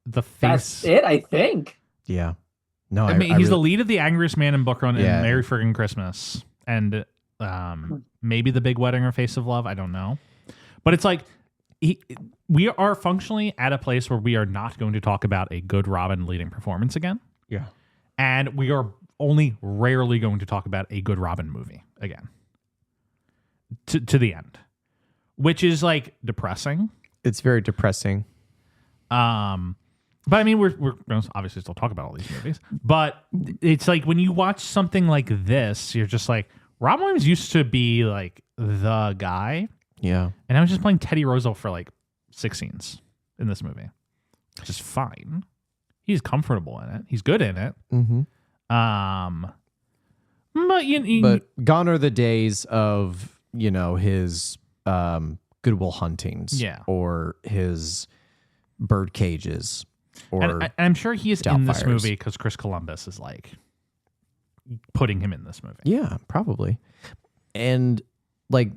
the face. that's it. I think. Yeah. No, I mean, he's the really- lead of The Angriest Man in Book Run Yeah. and Merry Friggin' Christmas, and maybe The Big Wedding or Face of Love. I don't know, but it's like we are functionally at a place where we are not going to talk about a good Robin leading performance again. Yeah. And we are only rarely going to talk about a good Robin movie again. To the end, which is like depressing. It's very depressing. But I mean, we're going to obviously still talk about all these movies. But it's like when you watch something like this, you're just like, Robin Williams used to be like the guy, Yeah. and I was just playing Teddy Roosevelt for like 6 scenes in this movie, which is fine. He's comfortable in it. He's good in it. Mm-hmm. But gone are the days of, his Goodwill Huntings. Yeah. Or his bird cages. Or and I'm sure he is in this Doubtfires. movie because Chris Columbus is like putting him in this movie. yeah, probably. And like,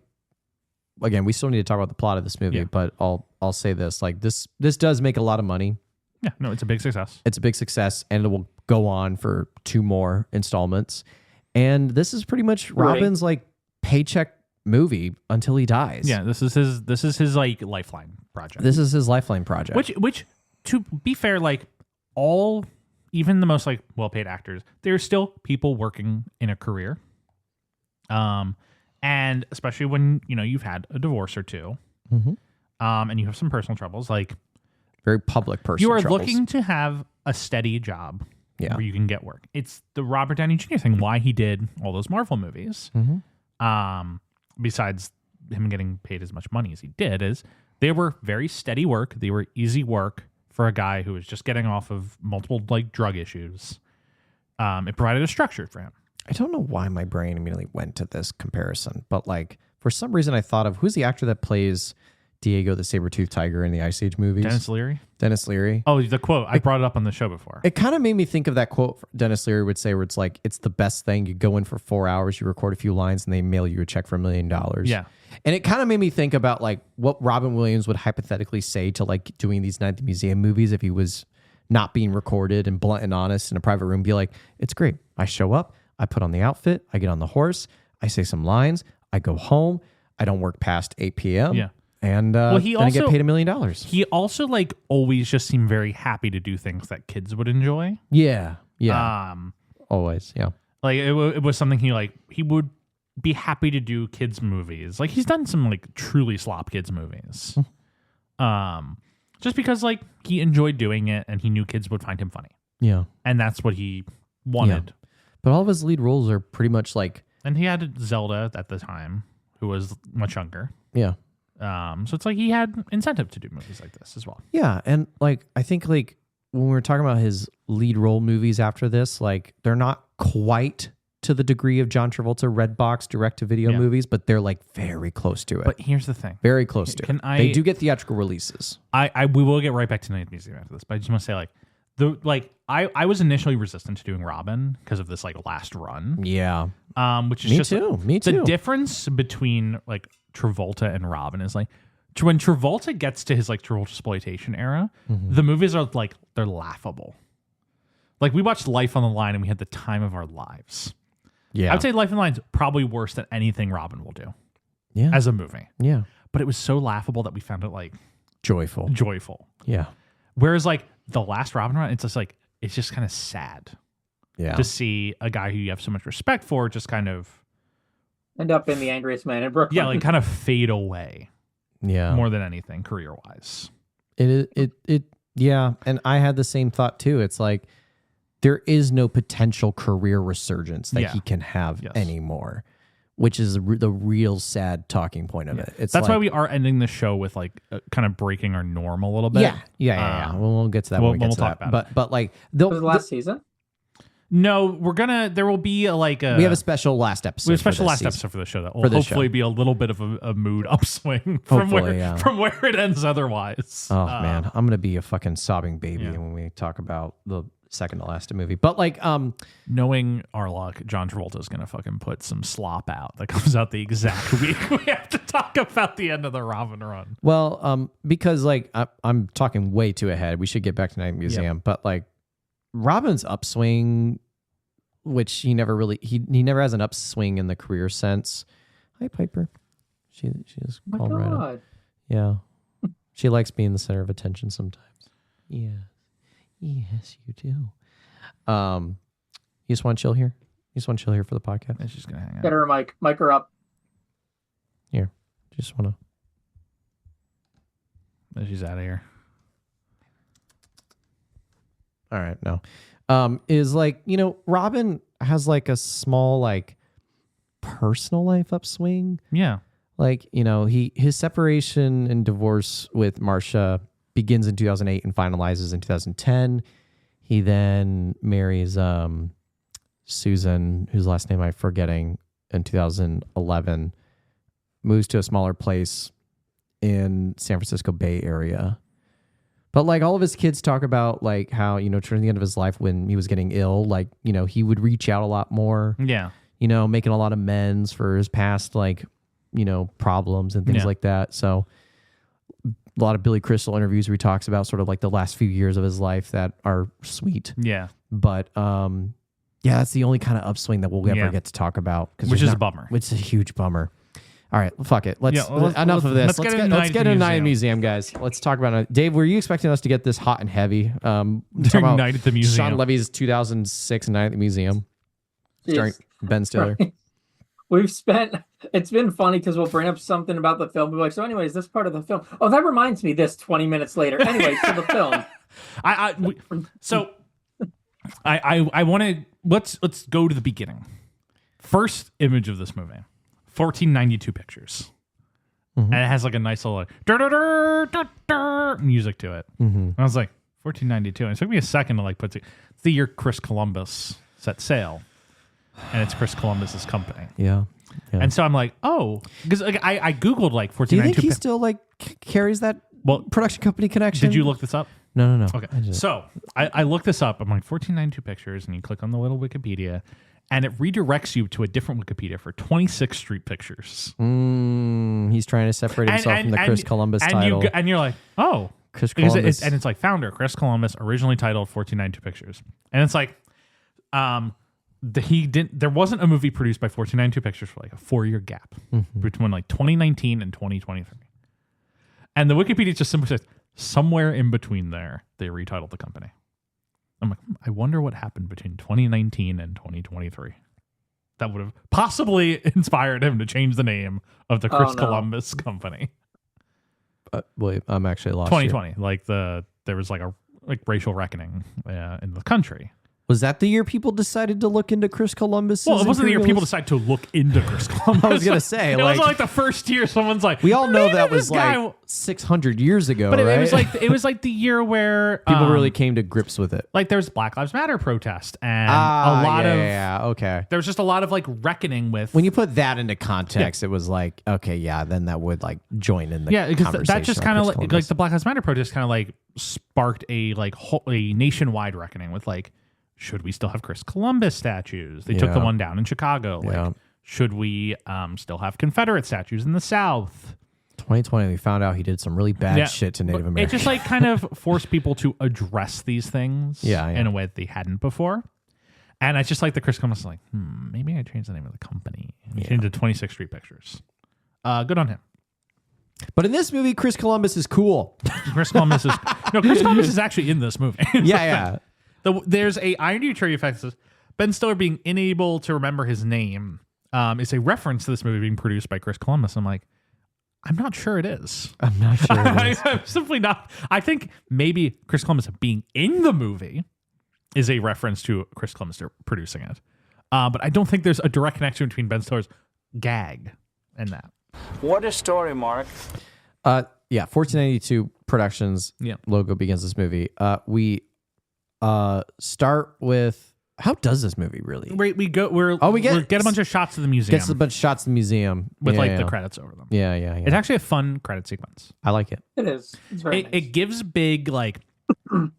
again, we still need to talk about the plot of this movie, Yeah. but I'll say this. Like this does make a lot of money. Yeah, no, it's a big success. It's a big success, and it will go on for 2 more installments. And this is pretty much Right. Robin's like paycheck movie until he dies. Yeah, this is his like lifeline project. This is his lifeline project. Which to be fair, like even the most like well-paid actors, there's still people working in a career. And especially when, you've had a divorce or 2, and you have some personal troubles, like very public person. you are troubles. looking to have a steady job Yeah. where you can get work. It's the Robert Downey Jr. thing, why he did all those Marvel movies. Besides him getting paid as much money as he did, is they were very steady work. They were easy work for a guy who was just getting off of multiple like drug issues. It provided a structure for him. I don't know why my brain immediately went to this comparison, but like for some reason I thought of who's the actor that plays Diego the Saber-Toothed Tiger in the Ice Age movies? Dennis Leary. Oh, the quote. I brought it up on the show before. It kind of made me think of that quote Dennis Leary would say where it's like, it's the best thing. You go in for 4 hours, you record a few lines, and they mail you a check for $1 million. Yeah. And it kind of made me think about like what Robin Williams would hypothetically say to like doing these Night at the Museum movies if he was not being recorded and blunt and honest in a private room. Be like, it's great. I show up, I put on the outfit, I get on the horse, I say some lines, I go home, I don't work past 8 p.m. Yeah. And Well, then he I get also- paid $1 million. He also like always just seemed very happy to do things that kids would enjoy. Yeah. Yeah. Always. Yeah. Like it was something he would be happy to do kids movies. Like he's done some like truly slop kids movies. Just because like he enjoyed doing it and he knew kids would find him funny. Yeah. And that's what he wanted. But all of his lead roles are pretty much like, And he had Zelda at the time, who was much younger. yeah. So it's like he had incentive to do movies like this as well. Yeah. And like, I think like when we were talking about his lead role movies after this, like they're not quite to the degree of John Travolta Redbox direct-to-video Yeah. movies, but they're like very close to it. But here's the thing. Very close to Can it. I- They do get theatrical releases. We will get right back to Night at the Museum after this, but I just want to say like I was initially resistant to doing Robin because of this like last run. Yeah. Which is Me just too. Me the too. difference between like Travolta and Robin is like when Travolta gets to his like Travolta exploitation era, the movies are like they're laughable. Like we watched Life on the Line and we had the time of our lives. Yeah. I would say Life on the Line is probably worse than anything Robin will do. Yeah. As a movie. Yeah. But it was so laughable that we found it like Joyful. Yeah. Whereas like the last Robin run, it's just like it's just kind of sad. Yeah. To see a guy who you have so much respect for just kind of end up in The Angriest Man in Brooklyn. yeah, like kind of fade away. Yeah. More than anything, career wise. It yeah. And I had the same thought too. It's like there is no potential career resurgence that he can have anymore, which is the real sad talking point of it. It's that's like, why we are ending the show with like kind of breaking our norm a little bit. Yeah. We'll get to that. When we talk about it. But like was it last season? No, there will be we have a special last episode. We have a special last episode for the show that will hopefully be a little bit of a mood upswing from where it ends otherwise. Oh man, I'm gonna be a fucking sobbing baby when we talk about the second to last movie. But like, knowing our luck, John Travolta is gonna fucking put some slop out that comes out the exact week we have to talk about the end of the Robin run. Well, because like I'm talking way too ahead. We should get back to Night Museum, but like. Robin's upswing, which he never has an upswing in the career sense. Hi, Piper. She is called right up. Yeah, she likes being the center of attention sometimes. Yes, you do. You just want to chill here. You just want to chill here for the podcast. She's just gonna hang out. Get her a mic. Mic her up. Here, just want to. She's out of here. All right, no. Is like, Robin has like a small like personal life upswing. Yeah. Like, his separation and divorce with Marcia begins in 2008 and finalizes in 2010. He then marries Susan, whose last name I'm forgetting, in 2011. Moves to a smaller place in San Francisco Bay Area. But like all of his kids talk about like how, towards the end of his life when he was getting ill, like, he would reach out a lot more. Yeah. Making a lot of amends for his past, like, problems and things like that. So a lot of Billy Crystal interviews where he talks about sort of like the last few years of his life that are sweet. Yeah. But that's the only kind of upswing that we'll ever get to talk about. Which is a bummer. Which is a huge bummer. All right, fuck it. Enough of this. Let's get into Night at the Museum, guys. Let's talk about it. Dave, were you expecting us to get this hot and heavy? During Night at the Museum. Sean Levy's 2006 Night at the Museum. Starring Ben Stiller. It's been funny because we'll bring up something about the film. We're like, so anyways, this part of the film. Oh, that reminds me this 20 minutes later. Anyway, so the film. I want to, let's go to the beginning. First image of this movie. 1492 pictures. And it has like a nice little like, music to it. And I was like, 1492. And it took me a second to like it's the year Chris Columbus set sail. And it's Chris Columbus's company. Yeah. And so I'm like, oh, because like, I Googled like 1492. Do you think he still like carries that production company connection? Did you look this up? No. Okay. So I looked this up. I'm like 1492 pictures and you click on the little Wikipedia. And it redirects you to a different Wikipedia for 26th Street Pictures. He's trying to separate himself from the Chris Columbus title. And you're like, oh. Chris Columbus. And it's like founder, Chris Columbus, originally titled 1492 Pictures. And it's like, there wasn't a movie produced by 1492 Pictures for like a 4-year gap between like 2019 and 2023. And the Wikipedia just simply says, somewhere in between there, they retitled the company. I'm like, I wonder what happened between 2019 and 2023. That would have possibly inspired him to change the name of the Chris Columbus company. Wait, I'm actually lost. 2020, like there was like a racial reckoning in the country. Was that the year people decided to look into Chris Columbus? Well, it wasn't the year people decided to look into Chris Columbus. I was going to say. It wasn't like the first year someone's like, we all know that was like 600 years ago, but right? it was like the year where people really came to grips with it. Like there's Black Lives Matter protest and a lot of... okay. There was just a lot of like reckoning with... When you put that into context, it was like, okay, then that would like join in the because that just kind of like the Black Lives Matter protest kind of like sparked a nationwide reckoning with like, should we still have Chris Columbus statues? They took the one down in Chicago. Like, should we still have Confederate statues in the South? 2020, we found out he did some really bad shit to Native It Americans. just like kind of forced people to address these things in a way that they hadn't before. And I just like the Chris Columbus like, maybe I changed the name of the company. He changed it to 26th Street Pictures. Good on him. But in this movie, Chris Columbus is cool. Chris Columbus is actually in this movie. Yeah. There's a IMDb trivia fact that says Ben Stiller being unable to remember his name is a reference to this movie being produced by Chris Columbus. I'm like, I'm not sure it is. I'm not sure it is. I'm simply not. I think maybe Chris Columbus being in the movie is a reference to Chris Columbus producing it. But I don't think there's a direct connection between Ben Stiller's gag and that. What a story, Mark. 1492 Productions logo begins this movie. We start with, how does this movie really? We get a bunch of shots of the museum. Gets a bunch of shots of the museum with the credits over them. Yeah. It's actually a fun credit sequence. I like it. It is. It's very nice. It gives big like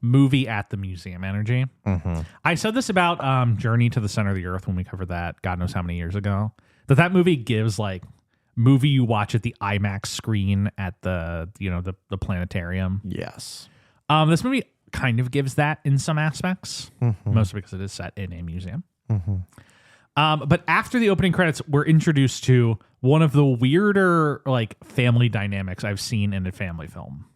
movie at the museum energy. Mm-hmm. I said this about Journey to the Center of the Earth when we covered that God knows how many years ago. That movie gives like movie you watch at the IMAX screen at the planetarium. Yes. This movie kind of gives that in some aspects, mostly because it is set in a museum. But after the opening credits, we're introduced to one of the weirder like family dynamics I've seen in a family film.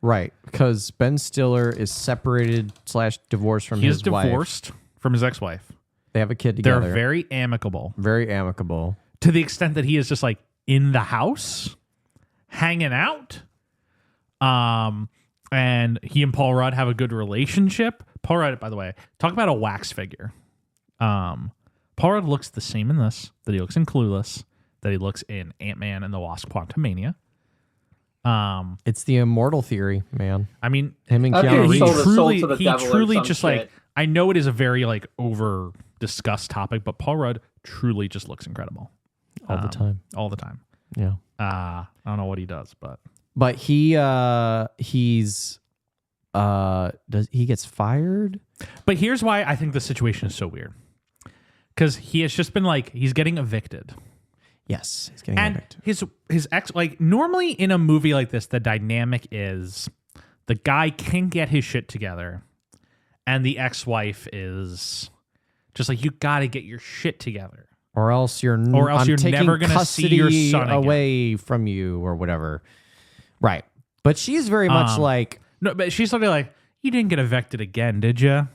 Right, because Ben Stiller is separated / divorced from his wife. He's divorced from his ex-wife. They have a kid together. They're very amicable. Very amicable. To the extent that he is just like in the house, hanging out. And he and Paul Rudd have a good relationship. Paul Rudd, by the way, talk about a wax figure. Paul Rudd looks the same in this that he looks in Clueless, that he looks in Ant-Man and the Wasp: Quantumania. It's the immortal theory, man. I mean, him and I Keanu think Reeves. he truly just like, I know it is a very like over discussed topic, but Paul Rudd truly just looks incredible All the time. All the time. Yeah. I don't know what he does, but he gets fired? But here's why I think the situation is so weird. Because he has just been like, he's getting evicted. Yes, he's getting And evicted. his ex, like normally in a movie like this, the dynamic is the guy can get his shit together and the ex-wife is just like, you got to get your shit together. Or else you're taking never going to see your son again. away from you or whatever. Right. But she's very much like... No, but she's sort of like, you didn't get evicted again, did you?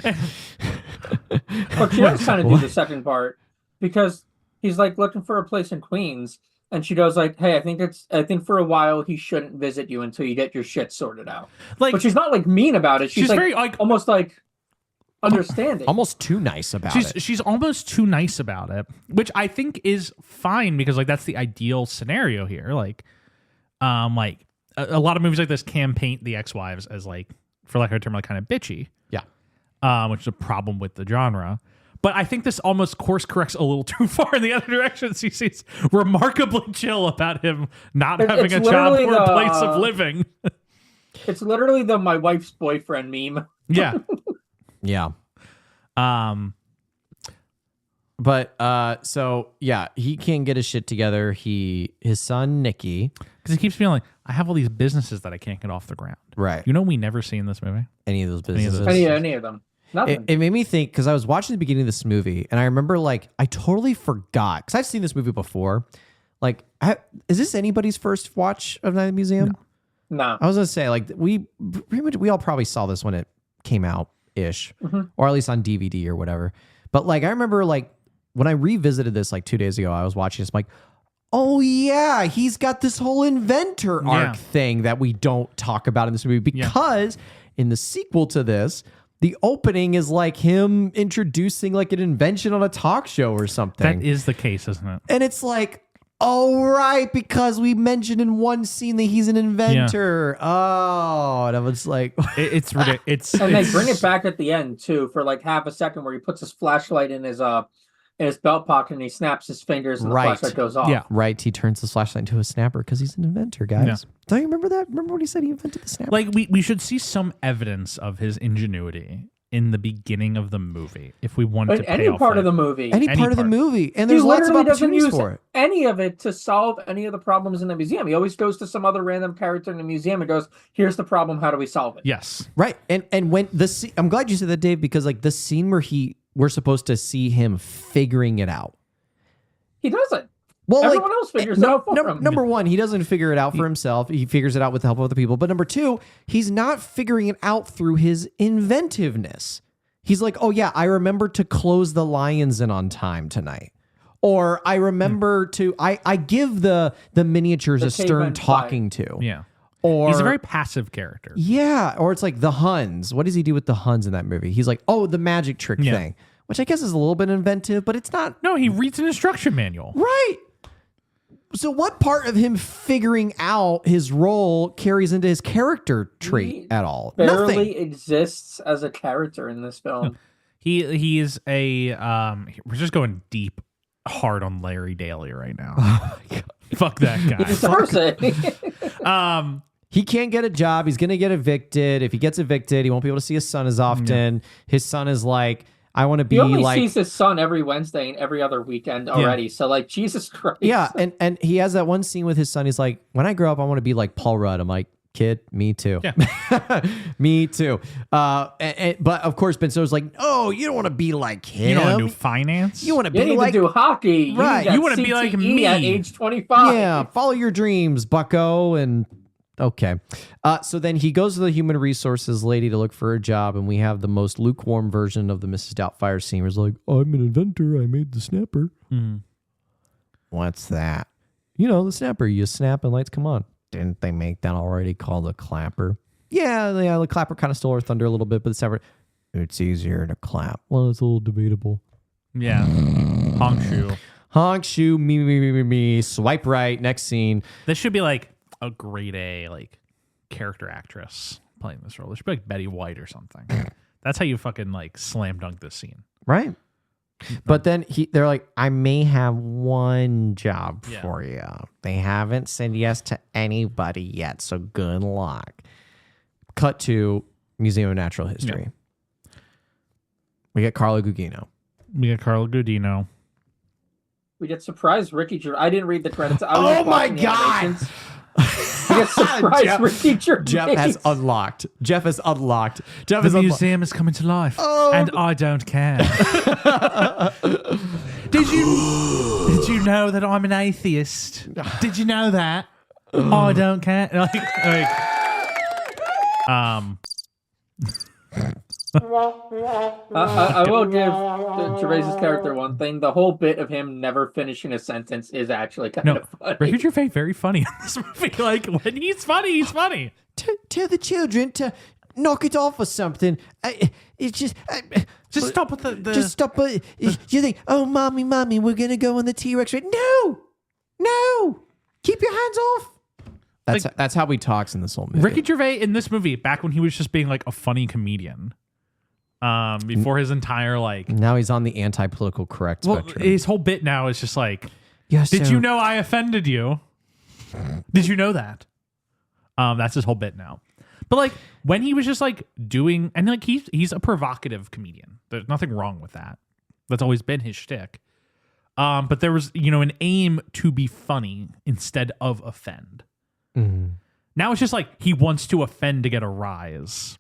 But she does kind of do the second part because he's like looking for a place in Queens, and she goes like, "Hey, I think for a while he shouldn't visit you until you get your shit sorted out." Like, but she's not like mean about it. She's like, very like almost like understanding, almost too nice about it. She's almost too nice about it, which I think is fine because like that's the ideal scenario here. Like a lot of movies like this can paint the ex-wives as like, for lack of a term, like kind of bitchy. Yeah. Which is a problem with the genre. But I think this almost course corrects a little too far in the other direction. So he's remarkably chill about him not having a job or a place of living. It's literally the my wife's boyfriend meme. Yeah. Yeah. But so yeah, he can't get his shit together. His son Nicky, because he keeps feeling like, I have all these businesses that I can't get off the ground. Right. You know, we never see in this movie Any of those businesses. Any of them. Nothing. It made me think, because I was watching the beginning of this movie, and I remember like I totally forgot because I've seen this movie before. Like, is this anybody's first watch of Night at the Museum? No. I was gonna say like we all probably saw this when it came out ish, or at least on DVD or whatever. But like I remember like when I revisited this like 2 days ago, I was watching this. I'm like, oh yeah, he's got this whole inventor arc thing that we don't talk about in this movie because in the sequel to this, the opening is like him introducing like an invention on a talk show or something. That is the case, isn't it? And it's like, oh, right, because we mentioned in one scene that he's an inventor. Yeah. Oh, and I was like... it's ridiculous. And they bring it back at the end, too, for like half a second where he puts his flashlight in his belt pocket and he snaps his fingers and the flashlight goes off. Yeah, right. He turns his flashlight into a snapper because he's an inventor, guys. Yeah. Don't you remember that? Remember when he said he invented the snapper? Like, we should see some evidence of his ingenuity in the beginning of the movie if we wanted But to any pay off part of like- the movie. Any part of the part. movie, and He there's lots of literally doesn't opportunities use for it. any of it to solve any of the problems in the museum. He always goes to some other random character in the museum and goes, "Here's the problem. How do we solve it?" Yes. Right. And when I'm glad you said that, Dave, because like the scene where we're supposed to see him figuring it out. He doesn't. Well, Everyone else figures it out for him. Number one, he doesn't figure it out for himself. He figures it out with the help of other people. But number two, he's not figuring it out through his inventiveness. He's like, oh yeah, I remember to close the Lions In on time tonight. Or I remember to I give the miniatures The a stern cavemen talking to. Yeah. Or He's a very passive character. yeah, or it's like the Huns. What does he do with the Huns in that movie? He's like, oh, the magic trick Yeah. thing, which I guess is a little bit inventive, but it's not No, he reads an instruction manual. right. So what part of him figuring out his role carries into his character trait He at all? Barely Nothing. exists as a character in this film. He is a we're just going deep hard on Larry Daly right now. Fuck that guy. He's a person. He can't get a job. He's going to get evicted. If he gets evicted, he won't be able to see his son as often. His son is like, I want to be He only like sees his son every Wednesday and every other weekend already. So, like, Jesus Christ. yeah, and he has that one scene with his son. He's like, when I grow up, I want to be like Paul Rudd. I'm like, kid, me too. Yeah. Me too. But of course, Ben Stiller's like, oh, you don't want to be like him. You don't want to do finance? You want to You be need like to do hockey. Right. You wanna be like me. at age 25. yeah, follow your dreams, bucko. And okay. So then he goes to the human resources lady to look for a job, and we have the most lukewarm version of the Mrs. Doubtfire scene. Where it's like, I'm an inventor. I made the snapper. What's that? You know, the snapper. You snap and lights come on. Didn't they make that already called a clapper? Yeah, the clapper kind of stole our thunder a little bit, but the snapper, it's easier to clap. Well, it's a little debatable. Yeah. Honk shoe. Honk, shoe, me, swipe right, next scene. This should be like a grade A like character actress playing this role. It should be like Betty White or something. That's how you fucking like slam dunk this scene. Right. But then they're like, I may have one job Yeah. for you. They haven't said yes to anybody yet, so good luck. Cut to Museum of Natural History. We get Carlo Gugino. We got Carlo Gudino. We get surprised Ricky Gervais. I didn't read the credits. I was Oh just my watching the God. animations. We get surprised Ricky Gervais. Jeff has unlocked. Jeff is unlocked. The museum is coming to life, and I don't care. Did you know that I'm an atheist? Did you know that? I don't care. I will give Gervais' character one thing. The whole bit of him never finishing a sentence is actually kind of funny. Ricky Gervais very funny in this movie. Like when he's funny, he's funny. Tell the children to knock it off or something. It's just... Just stop with the Just stop. You think, oh, mommy, we're going to go on the T-Rex ride. No. Keep your hands off. That's how he talks in this whole movie. Ricky Gervais in this movie, back when he was just being like a funny comedian, before his entire like. Now he's on the anti-political correct spectrum. His whole bit now is just like, Yes, did sir. you know I offended you? Did you know that? That's his whole bit now. But like when he was just like doing, and like he's a provocative comedian. There's nothing wrong with that. That's always been his shtick. But there was, an aim to be funny instead of offend. Mm-hmm. Now it's just like he wants to offend to get a rise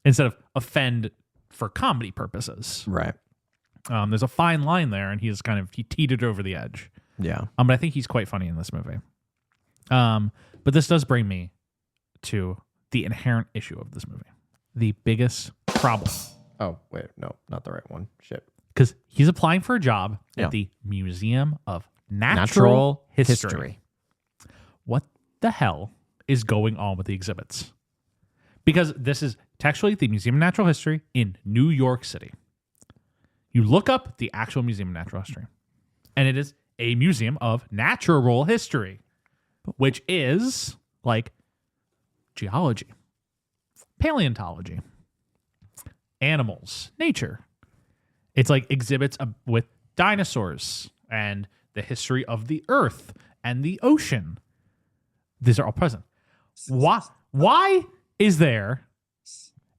instead of offend for comedy purposes. Right. There's a fine line there, and he teetered it over the edge. Yeah. But I think he's quite funny in this movie. But this does bring me to the inherent issue of this movie. The biggest problem. Oh, wait. No, not the right one. Shit. Because he's applying for a job Yeah. at the Museum of Natural History. What the hell is going on with the exhibits? Because this is textually the Museum of Natural History in New York City. You look up the actual Museum of Natural History, and it is a museum of natural history, which is like geology, paleontology, animals, nature. It's like exhibits with dinosaurs and the history of the earth and the ocean. These are all present. Why is there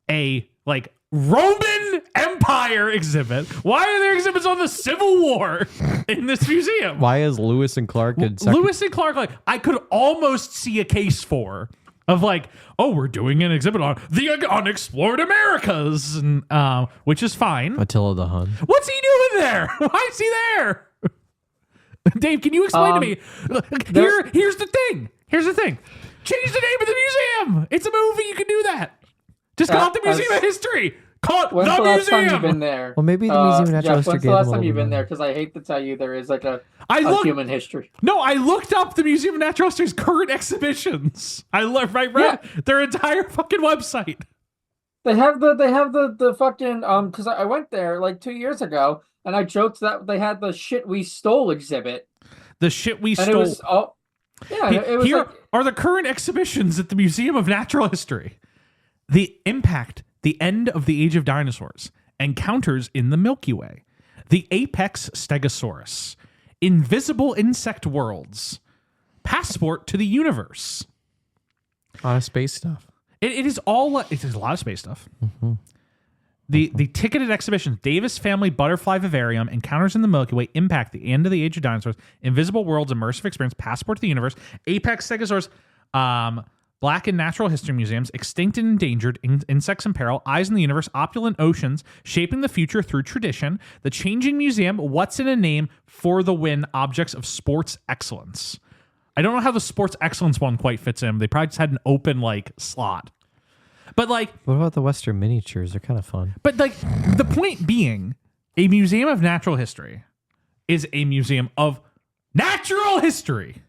a like Roman Empire exhibit. Why are there exhibits on the Civil War in this museum? Why is Lewis and Clark and Lewis and Clark, like, I could almost see a case for of like, oh, we're doing an exhibit on the unexplored Americas, and, which is fine. Attila the Hun? What's he doing there? Why is he there? Dave, can you explain to me? Here's the thing. Here's the thing. Change the name of the museum. It's a movie. You can do that. Just call it the Museum of History. Call it When's the the last time you've museum. been there? Well, maybe the Museum of Natural History. When's the last time you've been there? Because I hate to tell you, there is like a human history. No, I looked up the Museum of Natural History's current exhibitions. I read their entire fucking website. They have the fucking because I went there like 2 years ago and I joked that they had the shit we stole exhibit. The shit we And stole. it was it was Here like, are the current exhibitions at the Museum of Natural History. The impact, the end of the age of dinosaurs, encounters in the Milky Way, the apex stegosaurus, invisible insect worlds, passport to the universe. A lot of space stuff. It is all. It is a lot of space stuff. Mm-hmm. The ticketed exhibitions: Davis Family Butterfly Vivarium, Encounters in the Milky Way, Impact, the End of the Age of Dinosaurs, Invisible Worlds, Immersive Experience, Passport to the Universe, Apex Stegosaurus, Black and Natural History Museums, Extinct and Endangered, Insects in Peril, Eyes in the Universe, Opulent Oceans, Shaping the Future Through Tradition, The Changing Museum, What's in a Name, For the Win, Objects of Sports Excellence. I don't know how the Sports Excellence one quite fits in. They probably just had an open slot. But what about the Western miniatures? They're kind of fun. But the point being, a museum of natural history is a museum of natural history.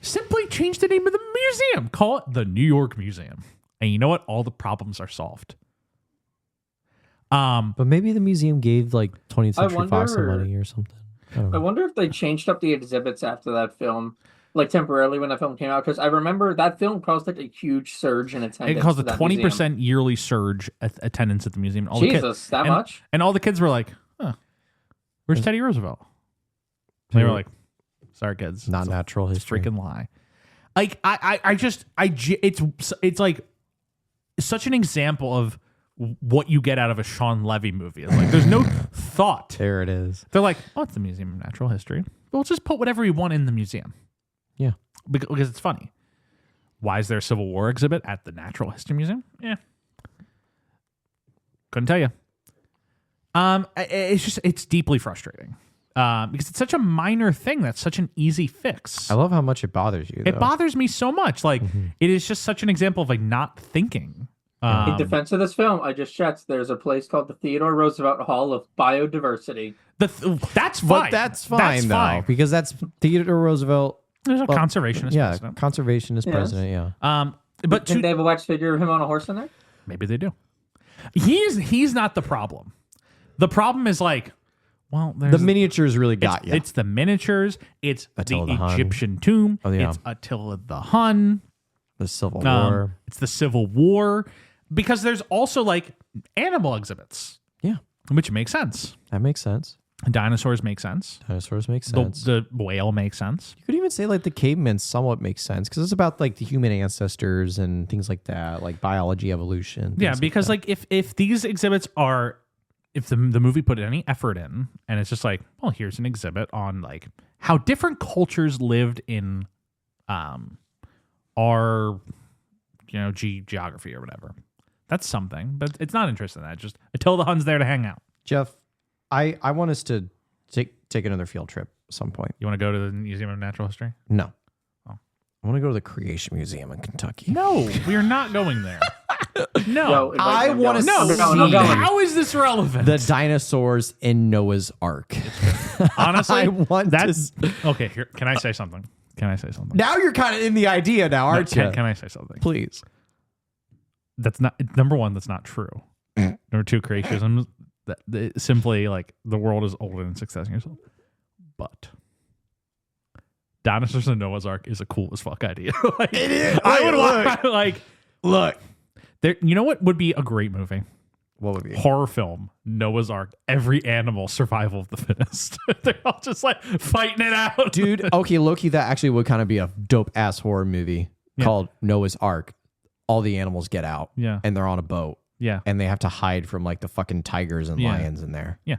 Simply change the name of the museum. Call it the New York Museum. And you know what? All the problems are solved. But maybe the museum gave 20th Century Fox some money or something. I wonder if they changed up the exhibits after that film, temporarily when that film came out, because I remember that film caused a huge surge in attendance. It caused a 20% yearly surge attendance at the museum. That much? And all the kids were like, huh, where's Teddy Roosevelt? And they were like, sorry, kids. Not natural history. Freaking lie. It's like such an example of what you get out of a Sean Levy movie. It's there's no thought. There it is. They're like, oh, it's the Museum of Natural History. We'll just put whatever we want in the museum. Yeah. Because it's funny. Why is there a Civil War exhibit at the Natural History Museum? Yeah. Couldn't tell you. It's deeply frustrating. Because it's such a minor thing that's such an easy fix. I love how much it bothers you, though. It bothers me so much. It is just such an example of not thinking. In defense of this film, I just checked. There's a place called the Theodore Roosevelt Hall of Biodiversity. That's fine. But that's fine, though, because that's Theodore Roosevelt. There's a conservationist president. Conservationist president, yeah. But Did they have a wax figure of him on a horse in there? Maybe they do. He's not the problem. The problem is the miniatures really got you. It's the miniatures. It's Attila the the Hun. Egyptian tomb. Oh, yeah. It's Attila the Hun. The Civil War. It's the Civil War. Because there's also animal exhibits. Yeah. Which makes sense. That makes sense. Dinosaurs make sense. Dinosaurs make sense. The whale makes sense. You could even say the cavemen somewhat makes sense because it's about the human ancestors and things like that, biology, evolution. Yeah, because if these exhibits are, if the movie put any effort in, and it's just well, here's an exhibit on how different cultures lived in, our, geography or whatever. That's something, but it's not interested in that. Just Attila the Hun's there to hang out. Jeff, I want us to take another field trip at some point. You want to go to the Museum of Natural History? No. Oh. I want to go to the Creation Museum in Kentucky. No, we are not going there. No. I want to see how is this relevant? the dinosaurs in Noah's Ark. Honestly, I want that's okay. Here, can I say something? Now you're kind of in the idea now, aren't you? Can I say something? Please. That's not number one. That's not true. Number two, creationism. Simply the world is older than 6,000 years old. But dinosaurs in Noah's Ark is a cool as fuck idea. It is. I would look. There. You know what would be a great movie? What would be horror film? Noah's Ark. Every animal, survival of the fittest. They're all just fighting it out, dude. Okay, Loki. That actually would kind of be a dope ass horror movie called Noah's Ark. All the animals get out, and they're on a boat, Yeah. and they have to hide from like the fucking tigers and Yeah. lions in there. Yeah.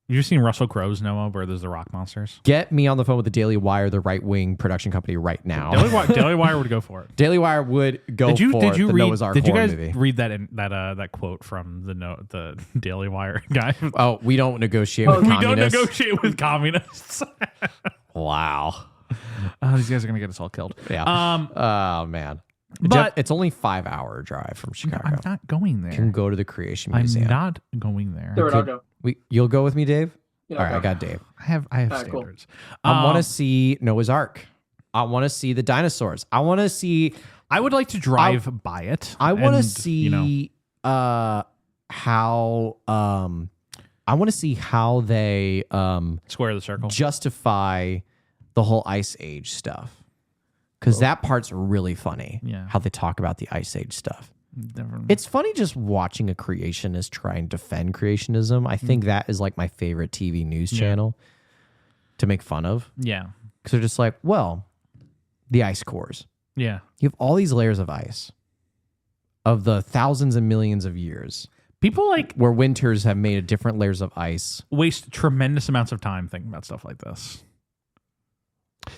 You've seen Russell Crowe's Noah, where there's the rock monsters? Get me on the phone with the Daily Wire, the right-wing production company, right now. Daily Wire would go for it. Daily Wire would go for the Noah's Ark Did you horror guys movie. read that quote from the Daily Wire guy? Oh, we don't negotiate with We communists. don't negotiate with communists. Wow. Oh, these guys are gonna get us all killed. Yeah. Oh man. but- Jeff, it's only 5-hour drive from Chicago. I'm not going there. You can go to the Creation I'm Museum. not going there. Do it, I'll go. You'll go with me, Dave? Yeah, All I'll right, I go. got Dave. I have Alright, cool. standards. I want to see Noah's Ark. I want to see the dinosaurs. I want to see. I would like to drive by it. I want to and, see you know, how. I want to see how they square the circle. justify the whole Ice Age stuff, because that part's really funny. Yeah. How they talk about the Ice Age stuff. Never- It's funny just watching a creationist try and defend creationism. I think that is like my favorite TV news channel to make fun of, yeah. because they're just like, well, the ice cores. Yeah. You have all these layers of ice of the thousands and millions of years People like where winters have made different layers of ice. waste tremendous amounts of time thinking about stuff like this.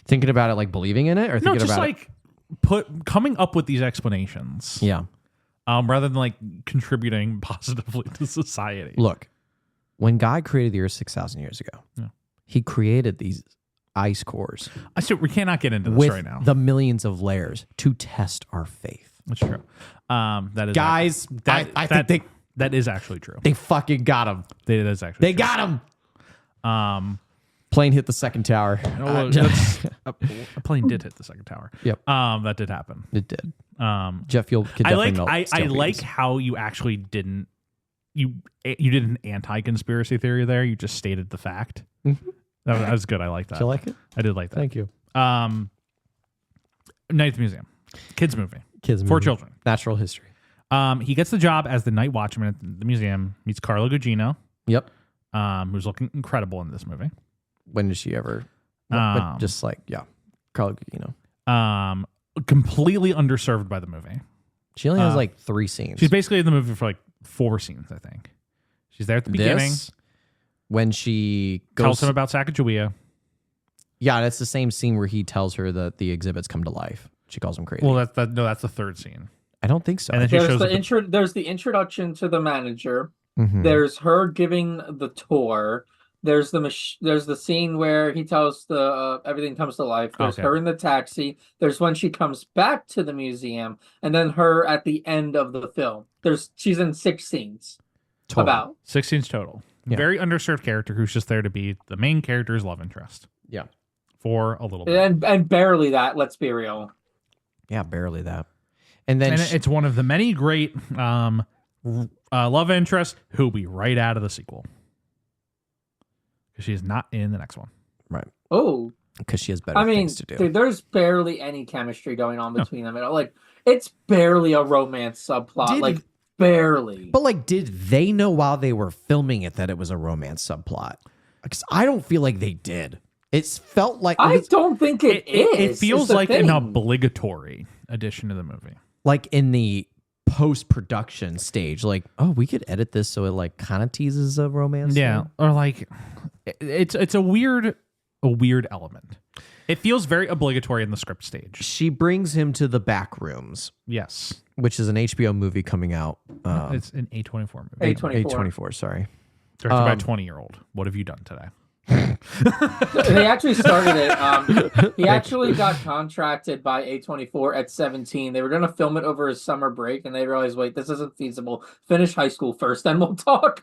Thinking about it, like believing in it, or No, thinking just about like coming up with these explanations. it. Yeah. Rather than like contributing positively to society. Look, when God created the earth 6,000 years ago, he created these ice cores So we cannot get into this with right now. the millions of layers to test our faith. That's true. That is Guys, I think that is actually true. they fucking got him. That is actually They true. got him. Plane hit the second tower. A plane did hit the second tower. Yep. That did happen. It did. Jeff, you could I definitely like melt I steel like beams. how you actually didn't you did an anti-conspiracy theory there. You just stated the fact. That was good. I like that. Did you like it? I did like that. Thank you. Night at the Museum. Kids movie. Kids For movie. children. Natural history. He gets the job as the night watchman at the museum, meets Carla Gugino, Yep. who's looking incredible in this movie. When did she ever? Just like, yeah. Carla Gugino. Completely underserved by the movie. She only has like 3 scenes. She's basically in the movie for like 4 scenes, I think. She's there at the beginning. When she goes, Tells him about Sacagawea. yeah, that's the same scene where he tells her that the exhibits come to life. She calls him crazy. Well, that's the third scene. I don't think so. And then she There's shows the up there's the introduction to the manager. Mhm. There's her giving the tour. There's the scene where he tells the everything comes to life. There's Okay. her in the taxi. There's when she comes back to the museum, and then her at the end of the film. She's in 6 scenes. Total. About 6 scenes total. Yeah. Very underserved character who's just there to be the main character's love interest Yeah. for a little bit. and barely that. Let's be real. Yeah, barely that. And then And it's one of the many great love interests who'll be right out of the sequel. Because she's not in the next one. right, Oh, because she has better I mean, things to do. dude, there's barely any chemistry going on between them at all. Like, it's barely a romance subplot. Did- like, barely. But like, did they know while they were filming it that it was a romance subplot? Because I don't feel like they did. It's felt like I don't think it is. It feels is the like an thing. obligatory addition to the movie. like in the post-production stage. Like, oh, we could edit this so it like kind of teases a romance. Yeah, thing. or like it's a weird element. It feels very obligatory in the script stage. She brings him to the back rooms, Yes, which is an HBO movie coming out. it's an A24 movie A24. A24, sorry. directed by a 20-year-old. What have you done today? They actually started it. He actually got contracted by A24 at 17. They were going to film it over his summer break, and they realized, wait, this isn't feasible. Finish high school first, then we'll talk.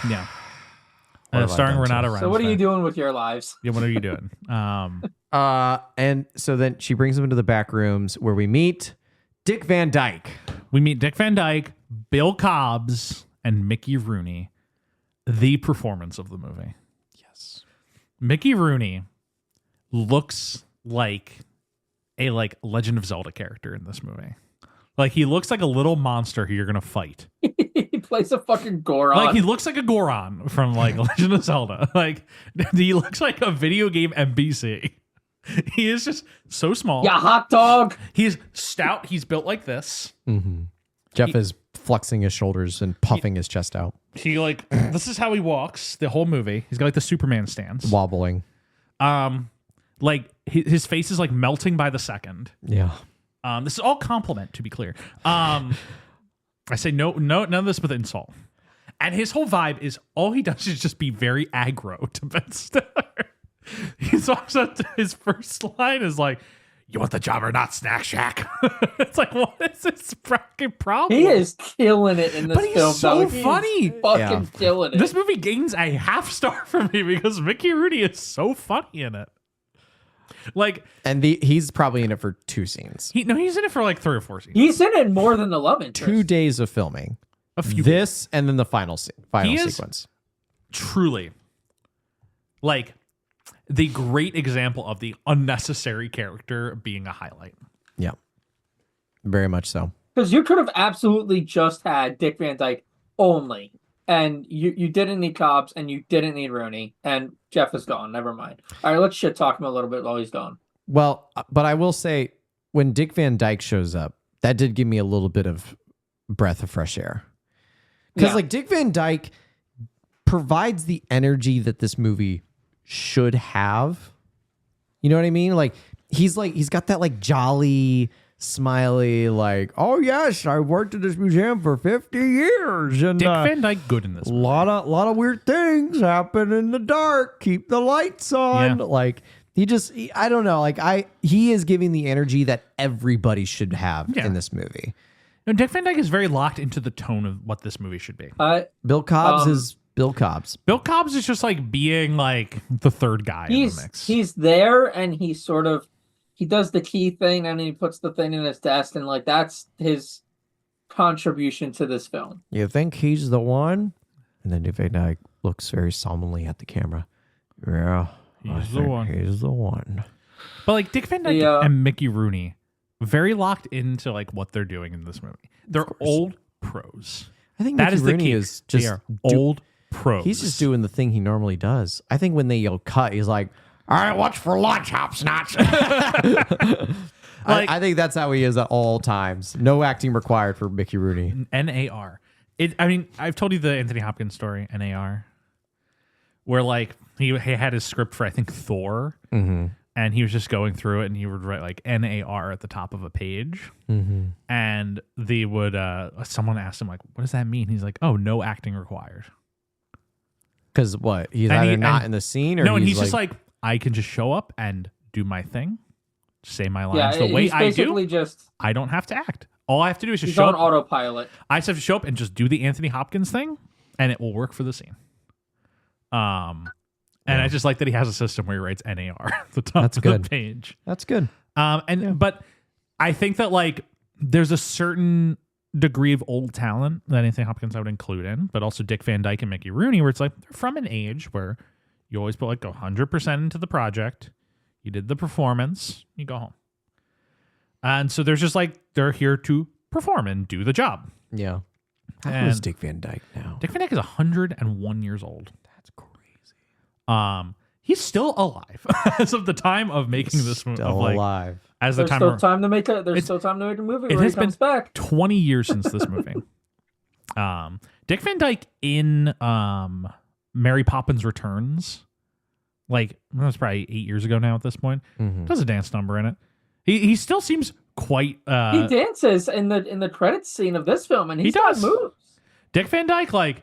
Yeah, What have I starring done to Renata us? Reinsve. So what are you doing with your lives? Yeah, what are you doing? And so then she brings him into the back rooms where we meet Dick Van Dyke. We meet Dick Van Dyke, Bill Cobbs, and Mickey Rooney. The performance of the movie. Yes. Mickey Rooney looks like a Legend of Zelda character in this movie. Like, he looks like a little monster who you're gonna fight. He plays a fucking Goron. Like, he looks like a Goron from like Legend of Zelda. Like, he looks like a video game NPC. He is just so small. yeah, hot dog. He's stout. He's built like this. Mm-hmm. Jeff is flexing his shoulders and puffing his chest out, He like this is how he walks the whole movie. He's got like the Superman stance. wobbling. Like his face is like melting by the second. Yeah. This is all compliment, to be clear. I say no, none of this with insult. And his whole vibe is all he does is just be very aggro to Ben Stiller. He's also his first line is like, "You want the job or not, Snack Shack?" It's like, what is this fucking problem? He is killing it in this But he's film. so though. He is funny. fucking killing it. This movie gains a half star for me because Mickey Rooney is so funny in it. Like, And he's probably in it for 2 scenes. he's in it for like 3 or 4 scenes. He's in it more than the love interest. 2 days of filming. A few This and then the final He is- sequence. truly like the great example of the unnecessary character being a highlight. Yeah. Very much so. Because you could have absolutely just had Dick Van Dyke only. And you didn't need Cobbs and you didn't need Rooney. And Jeff is gone. Never mind. All right, let's shit talk him a little bit while he's gone. Well, but I will say when Dick Van Dyke shows up, that did give me a little bit of breath of fresh air. Because Yeah. like Dick Van Dyke provides the energy that this movie should have. You know what I mean? Like he's got that like jolly, smiley, like, oh yes, I worked at this museum for 50 years. And Dick Van Dyke good in this a movie. lot of weird things happen in the dark. Keep the lights on. Yeah. Like I don't know. Like he is giving the energy that everybody should have Yeah. in this movie. No, Dick Van Dyke is very locked into the tone of what this movie should be. Bill Cobbs is Bill Cobbs. Bill Cobbs is just like being like the third guy in the mix. He's there and he does the key thing and he puts the thing in his desk and like that's his contribution to this film. You think he's the one? And then Dick Van Dyke looks very solemnly at the camera. Yeah, I He's the think one. He's the one. But like Dick Van Dyke Yeah. and Mickey Rooney, very locked into like what they're doing in this movie. They're old pros. I think That Mickey is the Rooney key. is They just are old pros. He's just doing the thing he normally does. I think when they yell cut, he's like, all right, what's for lunch, Hopsnotch? Like- I think that's how he is at all times. No acting required for Mickey Rooney. NAR. I mean, I've told you the Anthony Hopkins story, NAR, where like he had his script for I think Thor, and he was just going through it, and he would write like NAR at the top of a page, and they would someone asked him like, "What does that mean?" He's like, "Oh, no acting required." Because what? He's And either he- not and- in the scene or No, and he's just like, I can just show up and do my thing, say my lines the way he's I basically do. just I don't have to act. All I have to do is just he's show on up. autopilot. I just have to show up and just do the Anthony Hopkins thing, and it will work for the scene. And I just like that he has a system where he writes NAR at the top That's of good. the page. that's good. But I think that like there's a certain degree of old talent that Anthony Hopkins I would include in, but also Dick Van Dyke and Mickey Rooney, where it's like they're from an age where you always put like 100% into the project. You did the performance, you go home. And so there's just like they're here to perform and do the job. Yeah. How And- old is Dick Van Dyke now? Dick Van Dyke is 101 years old. That's crazy. He's still alive as of the time of making this movie. Still alive. As the There's time still of, time to make a It's- still time to make a movie it where he has been comes back. 20 years since this movie. Dick Van Dyke in Mary Poppins Returns, like that was probably 8 years ago now at this point. Does a dance number in it. He still seems quite. He dances in the credits scene of this film, and he's got does. moves. Dick Van Dyke, like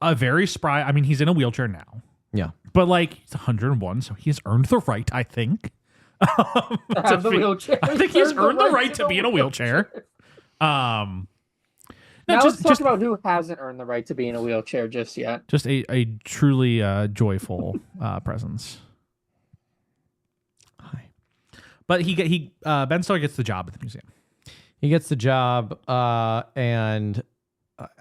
a very spry. I mean, he's in a wheelchair now, Yeah. but like he's 101, so he has earned the right, I think. To have the wheelchair. I think he's earned the right to be in a wheelchair. No, Now let's just talk about who hasn't earned the right to be in a wheelchair just yet. just a truly joyful presence. Hi. But he Ben Stiller gets the job at the museum. He gets the job, and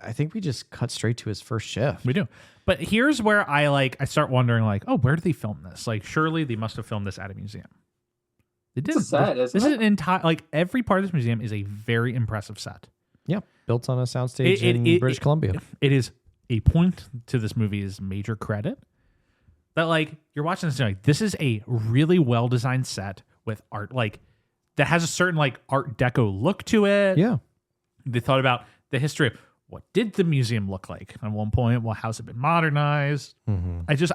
I think we just cut straight to his first shift. We do. But here's where I start wondering like, oh, where did they film this? Like, surely they must have filmed this at a museum. They did. It's a set, isn't This it? is an entire like every part of this museum is a very impressive set. Yeah. Built on a soundstage It- in it- British Columbia. It is a point to this movie's major credit that like you're watching this and you're like, this is a really well designed set with art like that has a certain like Art Deco look to it. Yeah. They thought about the history of what did the museum look like at one point. Well, how's it been modernized?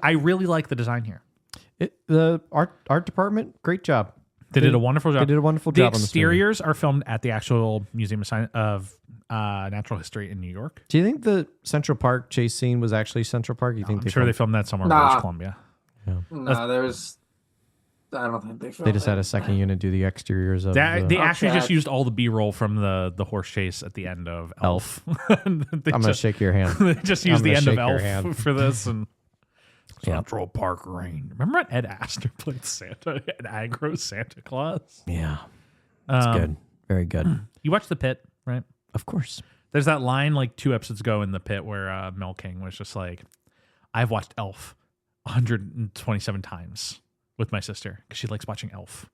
I really like the design here. The art department, great job. They did a wonderful job. They did a wonderful job. The exteriors are filmed at the actual Museum of Natural History in New York. Do you think the Central Park chase scene was actually Central Park? You think I'm sure they filmed that somewhere in Nah. British Columbia. No, there's. I don't think they. They just had a second unit do the exteriors of. They actually just check. used all the B-roll from the horse chase at the end of Elf. I'm gonna shake your hand. They just used I'm the gonna end of shake your Elf hand. for this and Yeah. Central Park Rain. Remember when Ed Asner played Santa, Ed Agro Santa Claus? Yeah, that's good. Very good. You watched The Pit, right? Of course. There's that line like 2 episodes ago in The Pit where Mel King was just like, I've watched Elf 127 times with my sister because she likes watching Elf.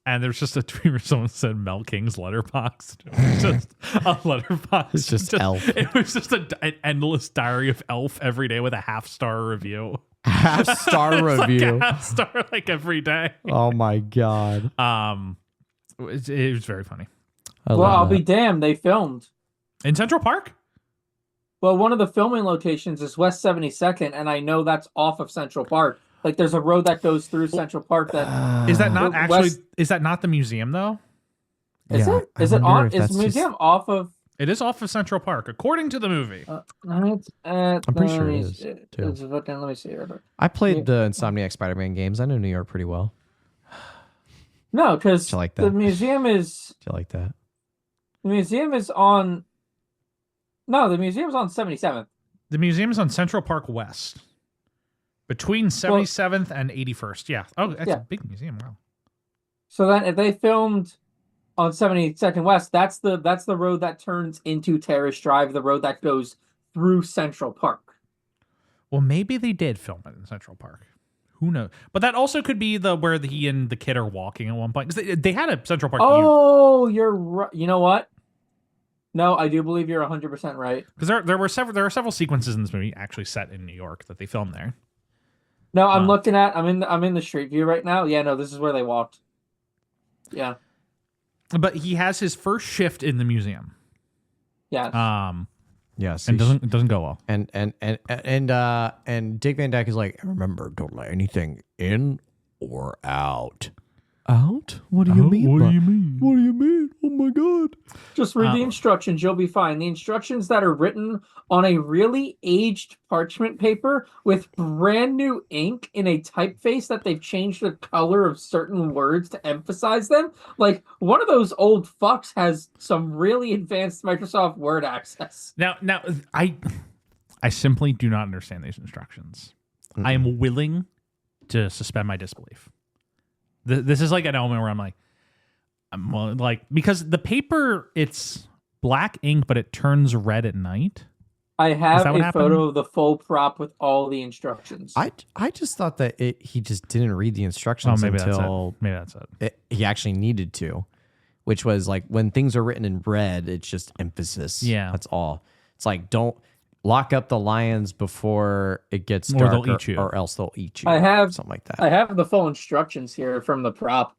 And there's just a tweet where someone said Mel King's letterbox. It was just a letterbox. It's just Elf. It was just an endless diary of Elf every day with a half-star review. Half-star It's review. Like a half-star like every day. Oh my god. It was very funny. Well, I'll be damned. They filmed. In Central Park? Well, one of the filming locations is West 72nd, and I know that's off of Central Park. Like, there's a road that goes through Central Park that Is that not West- actually? Is that not the museum though? is Yeah, it? I Is it wonder on? if Is that's the museum off of? It is off of Central Park, according to the movie. I'm pretty sure it is, too. Let me see. I played the Insomniac Spider-Man games. I know New York pretty well. No, because I like that. the museum is Do you like that? on. No, the museum's on 77th. The museum is on Central Park West, between 77th and 81st. Yeah. Oh, that's Yeah. a big museum. Wow. So then, if they filmed on 72nd West, that's the road that turns into Terrace Drive, the road that goes through Central Park. Well, maybe they did film it in Central Park. Who knows? But that also could be where he and the kid are walking at one point. 'Cause they had a Central Park. Oh, you're right. You know what? No, I do believe you're 100% right. Because there are several sequences in this movie actually set in New York that they filmed there. No, I'm looking at. I'm in the street view right now. Yeah, no, this is where they walked. Yeah. But he has his first shift in the museum. Yeah. Yes. And it doesn't go well. And Dick Van Dyke is like, remember, don't let anything in or out. Out? What do you mean? What do you mean? What do you mean? Oh my god! Just read the instructions. You'll be fine. The instructions that are written on a really aged parchment paper with brand new ink in a typeface that they've changed the color of certain words to emphasize them. Like, one of those old fucks has some really advanced Microsoft Word access. Now, I simply do not understand these instructions. I am willing to suspend my disbelief. This is like an element where I'm like, because the paper, it's black ink, but it turns red at night. I have that what a happened? photo of the full prop with all the instructions. I just thought that he just didn't read the instructions until Maybe that's it. he actually needed to, which was like when things are written in red, it's just emphasis. Yeah. That's all. It's like, don't lock up the lions before it gets Or dark, they'll eat you. or else they'll eat you. I have something like that. I have the full instructions here from the prop.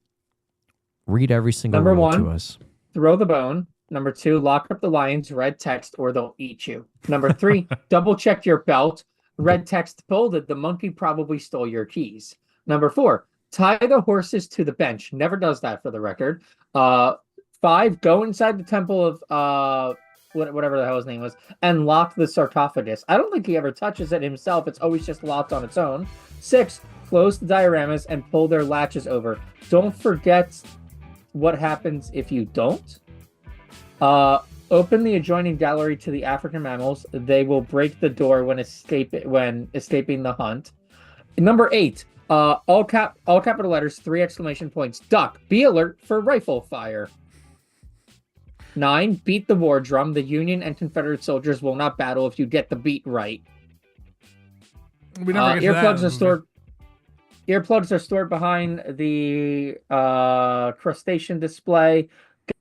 Read every single Number rule one. to us. Throw the bone. Number 2, lock up the lions, red text, or they'll eat you. Number 3, double check your belt. Red text folded, the monkey probably stole your keys. Number 4, tie the horses to the bench. Never does that, for the record. 5, go inside the temple of whatever the hell his name was, and lock the sarcophagus. I don't think he ever touches it himself. It's always just locked on its own. 6, close the dioramas and pull their latches over. Don't forget what happens if you don't. Open the adjoining gallery to the African mammals. They will break the door when escaping the hunt. Number 8, all capital letters, 3 exclamation points. Duck. Be alert for rifle fire. 9, beat the war drum. The Union and Confederate soldiers will not battle if you get the beat right. We never get to Earplugs that. are stored. Earplugs are stored behind the crustacean display.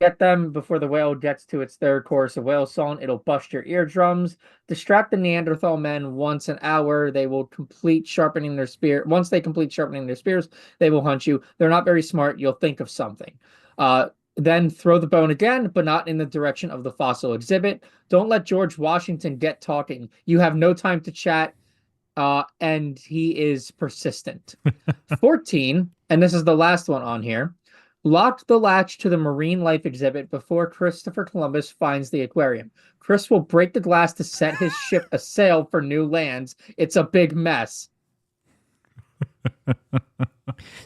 Get them before the whale gets to its third chorus of whale song. It'll bust your eardrums. Distract the Neanderthal men once an hour. They will complete sharpening their spear. Once they complete sharpening their spears, they will hunt you. They're not very smart. You'll think of something. Then throw the bone again, but not in the direction of the fossil exhibit. Don't let George Washington get talking. You have no time to chat, and he is persistent. 14, and this is the last one on here. Lock the latch to the marine life exhibit before Christopher Columbus finds the aquarium. Chris will break the glass to set his ship a sail for new lands. It's a big mess.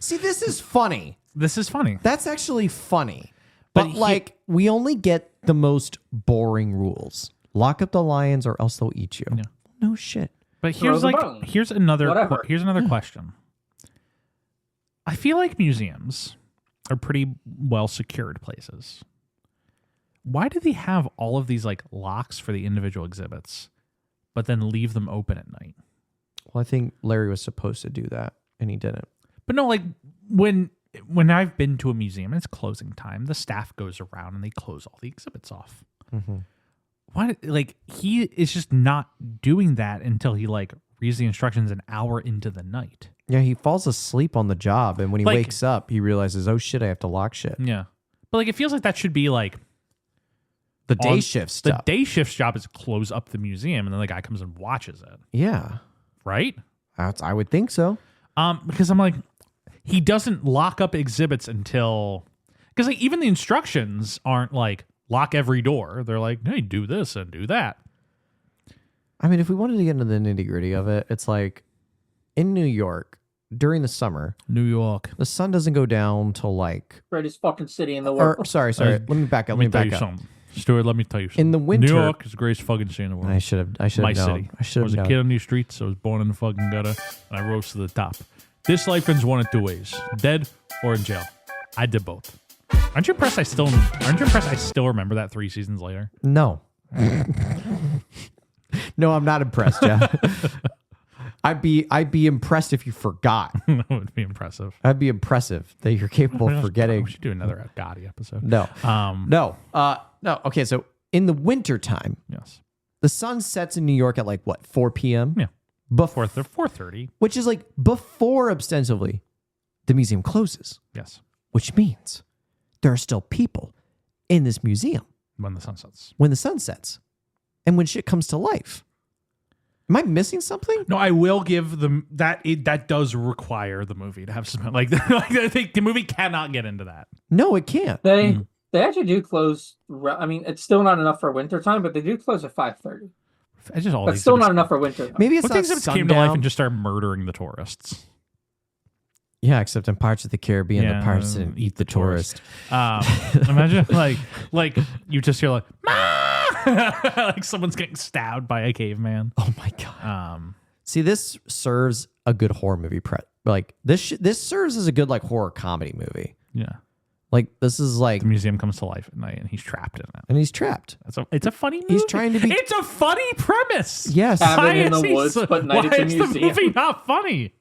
See, this is funny. This is funny. That's actually funny. But But like, we only get the most boring rules. Lock up the lions or else they'll eat you. Yeah. No shit. But Throw here's the like bone. here's another Whatever. question. I feel like museums are pretty well secured places. Why do they have all of these like locks for the individual exhibits, but then leave them open at night? Well, I think Larry was supposed to do that and he didn't. But no, like when I've been to a museum and it's closing time, the staff goes around and they close all the exhibits off. Mm-hmm. Why? Like he is just not doing that until he like reads the instructions an hour into the night. Yeah, he falls asleep on the job, and when he Like- wakes up, he realizes, oh shit, I have to lock shit. Yeah, but like it feels like that should be like The day on- shift The stuff. day shift's job is to close up the museum, and then the guy comes and watches it, Yeah, right? I would think so. Because I'm like, he doesn't lock up exhibits until because like even the instructions aren't like lock every door. They're like, hey, do this and do that. I mean, if we wanted to get into the nitty gritty of it, it's like in New York during the summer, New York. the sun doesn't go down till like. Greatest fucking city in the Or world. sorry. Let me back up. Let me tell back you up. something, Stuart. Let me tell you something. In the winter- New York is the greatest fucking city in the world. I should have My known. city. I should was have a known. kid on these streets. I was born in the fucking gutter, and I rose to the top. This life ends one of two ways: dead or in jail. I did both. Aren't you impressed? I still remember that 3 seasons later. No. No, I'm not impressed, Jeff. I'd be impressed if you forgot. That would be impressive. I'd be impressive that you're capable of forgetting. We should do another Gotti episode. No. No. Okay, so in the wintertime, Yes. the sun sets in New York at like what, 4 p.m.? Yeah. Before, 4:30. which is like before ostensibly the museum closes, Yes. which means there are still people in this museum When the sun sets. when the sun sets and when shit comes to life. Am I missing something? No, I will give them that. That does require the movie to have some like I think the movie cannot get into that. No, it can't. They actually do close. I mean, it's still not enough for winter time, but they do close at 5:30. It's just all But these still exhibits- not enough for winter. Though. Maybe it's What not exhibits sundown. came to life and just started murdering the tourists? Yeah, except in Pirates of the Caribbean, the pirates didn't eat the tourist. Imagine like you just hear like like someone's getting stabbed by a caveman. Oh my god. See, this serves a good horror movie. Like this serves as a good like horror comedy movie. Yeah. Like this is like, The museum comes to life at night and he's trapped in it. and he's trapped. It's a funny movie. He's trying to be- It's a funny premise. Yes, Cabin in the Why is he woods, but night why at the is museum. the movie not funny?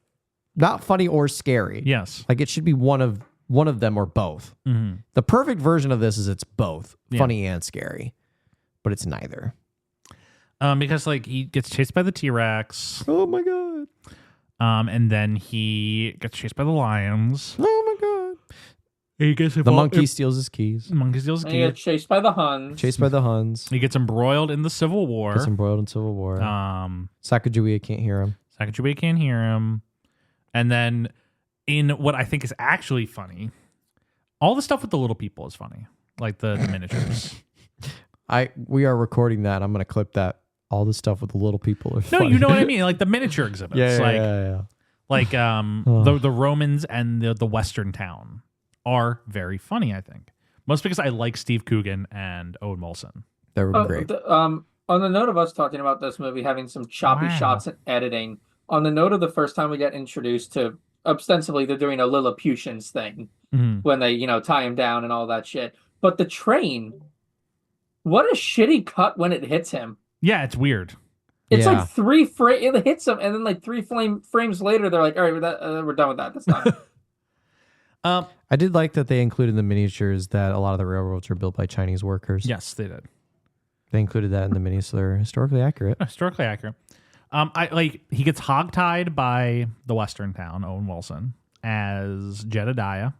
not funny or scary. Yes. Like it should be one of them or both. Mm-hmm. The perfect version of this is it's both Yeah. funny and scary, but it's neither. Because like he gets chased by the T-Rex, Oh my god. and then he gets chased by the lions. Oh my god. He gets The monkey steals his keys. The monkey steals And you get key. chased by the Huns. Chased by the Huns. He gets embroiled in the Civil War. Gets embroiled in Civil War. Sacagawea can't hear him. Sacagawea can't hear him. And then in what I think is actually funny, all the stuff with the little people is funny. Like the miniatures. We are recording that. I'm gonna clip that. All the stuff with the little people are No, funny. you know what I mean? Like the miniature exhibits. Yeah. Like the Romans and the Western town are very funny, I think. Most because I like Steve Coogan and Owen Molson. That would be great. On the note of us talking about this movie having some choppy Wow. shots and editing, on the note of the first time we get introduced to, ostensibly they're doing a Lilliputians thing when they, tie him down and all that shit. But the train, what a shitty cut when it hits him. Yeah, it's weird. It's Yeah. like it hits him, and then like frames later, they're like, all right, we're done with that. That's not. I did like that they included in the miniatures that a lot of the railroads are built by Chinese workers. Yes, they did. They included that in the minis, so they're historically accurate. Historically accurate. He gets hogtied by the Western town, Owen Wilson, as Jedediah,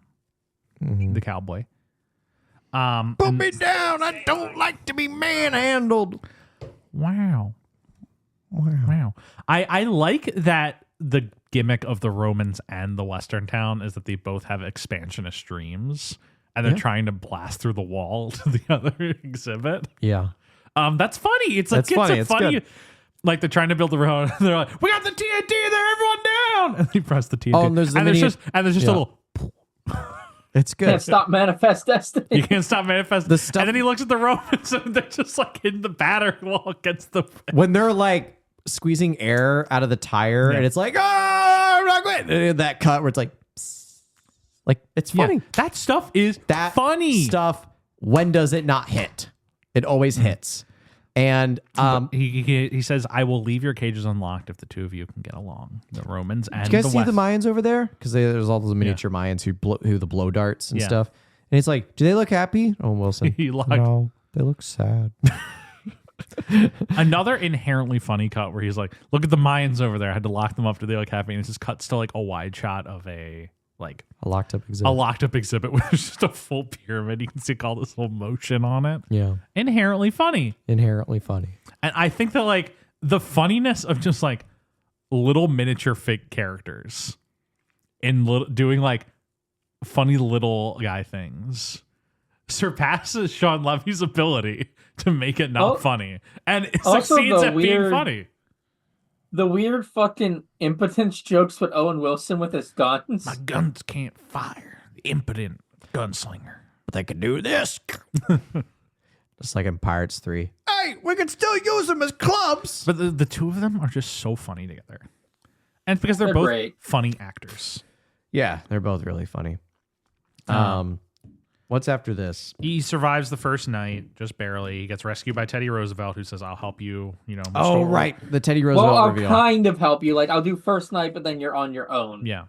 Mhm. the cowboy. Put me down. I don't like to be manhandled. Wow. I like that the gimmick of the Romans and the Western town is that they both have expansionist dreams, and they're trying to blast through the wall to the other exhibit. Yeah. That's funny. It's like It's funny. good. Like they're trying to build the road. They're like, "We got the TNT there, everyone down!" And they press the TNT. Oh, and there's just a little. It's good. Can't stop manifest destiny. You can't stop manifesting. The stuff- And then he looks at the Romans, and they're just like in the batter wall against the. When they're like squeezing air out of the tire, and it's like, oh, I'm not good. And that cut where it's like, psst. Like it's funny. Yeah, that stuff is That funny stuff. When does it not hit? It always hits. And he says, "I will leave your cages unlocked if the two of you can get along." The Romans and do you guys the see West. the Mayans over there? Because there's all those miniature Mayans who the blow darts and Yeah. stuff. And it's like, do they look happy? Oh, Wilson. He looked- No, they look sad. Another inherently funny cut where he's like, "Look at the Mayans over there. I had to lock them up. Do they look happy?" And it just cuts to like a wide shot of a locked up exhibit. a locked up exhibit where there's just a full pyramid. You can see all this little motion on it. Yeah. Inherently funny. Inherently funny. And I think that like the funniness of just like little miniature fake characters and doing like funny little guy things surpasses Sean Levy's ability to make it not funny, and it Also succeeds the at being weird- funny. The weird fucking impotence jokes with Owen Wilson with his guns. My guns can't fire. The impotent gunslinger. But they can do this. Just like in Pirates 3. Hey, we can still use them as clubs. But the two of them are just so funny together, and it's because they're They're both great. funny actors. Yeah, they're both really funny. What's after this? He survives the first night, just barely. He gets rescued by Teddy Roosevelt, who says, "I'll help you." Mr. Oh, right. The Teddy Roosevelt Well, I'll reveal. kind of help you. Like, I'll do first night, but then you're on your own. Yeah.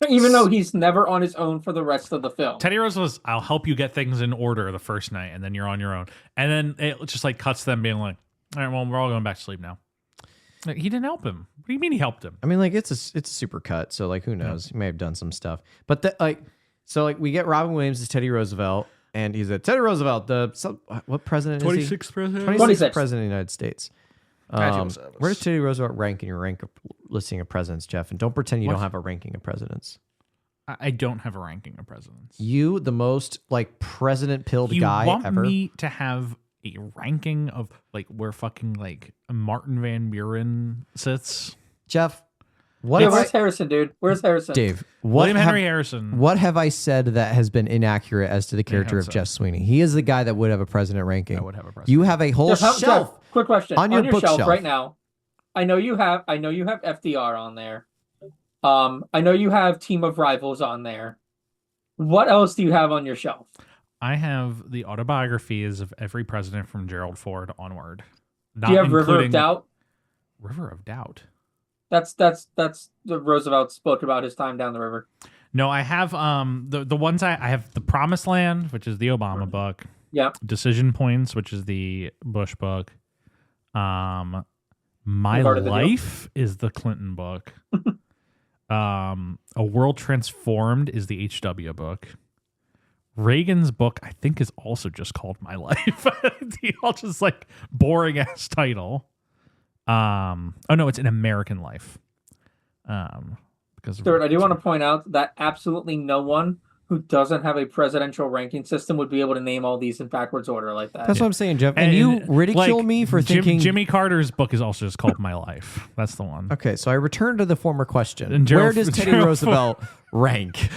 Even though he's never on his own for the rest of the film. Teddy Roosevelt's, "I'll help you get things in order the first night, and then you're on your own." And then it just like cuts them being like, "All right, well, we're all going back to sleep now." Like, he didn't help him. What do you mean he helped him? I mean, like it's a super cut, so like who knows? He may have done some stuff, but so like we get Robin Williams as Teddy Roosevelt, and he's a Teddy Roosevelt. What president is he? 26th president? 26th president of the United States. Fabulous. Where does Teddy Roosevelt rank in your listing of presidents, Jeff? And don't pretend you don't have a ranking of presidents. I don't have a ranking of presidents. You, the most like president pilled You guy want ever. me to have a ranking of like where fucking like Martin Van Buren sits? Jeff, what Yeah, have where's I, Harrison, dude? Where's Harrison? Dave? William Henry Harrison. What have I said that has been inaccurate as to the character what's of that? Jeff Sweeney? He is the guy that would have a president ranking. I would have a president. You have a whole Jeff, shelf. quick question. on your shelf bookshelf. right now. I know you have FDR on there. I know you have Team of Rivals on there. What else do you have on your shelf? I have the autobiographies of every president from Gerald Ford onward. Do you have River of Doubt? River of Doubt. That's the Roosevelt spoke about his time down the river. No, I have the ones I have The Promised Land, which is the Obama book. Yeah. Decision Points, which is the Bush book. My Part of the Life is the Clinton book. A World Transformed is the HW book. Reagan's book, I think, is also just called My Life. He all just like boring ass title. Oh no, it's An American Life. Because Stuart, I do want to point out that absolutely no one who doesn't have a presidential ranking system would be able to name all these in backwards order like that. That's what I'm saying, Jeff. And you ridicule me for thinking. Jimmy Carter's book is also just called My Life. That's the one. Okay, so I return to the former question. And Where Gerald- does Teddy Gerald Roosevelt rank?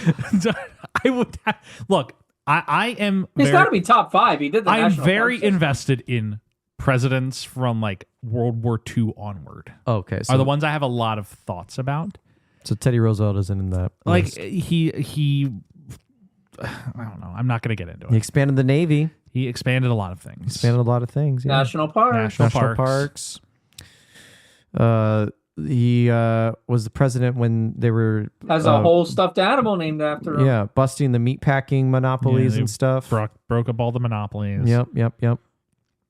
I would look. I am. He's got to be top 5. He did the I'm national very park system. invested in presidents from like World War II onward. Okay, so Are the ones I have a lot of thoughts about. So Teddy Roosevelt isn't in that. Like list. he. I don't know. I'm not going to get into He it. expanded the Navy. He expanded a lot of things. Expanded a lot of things. Yeah. National Park. National parks. He was the president when they were Has a whole stuffed animal named after him. yeah, busting the meatpacking monopolies they and stuff. broke up all the monopolies. Yep.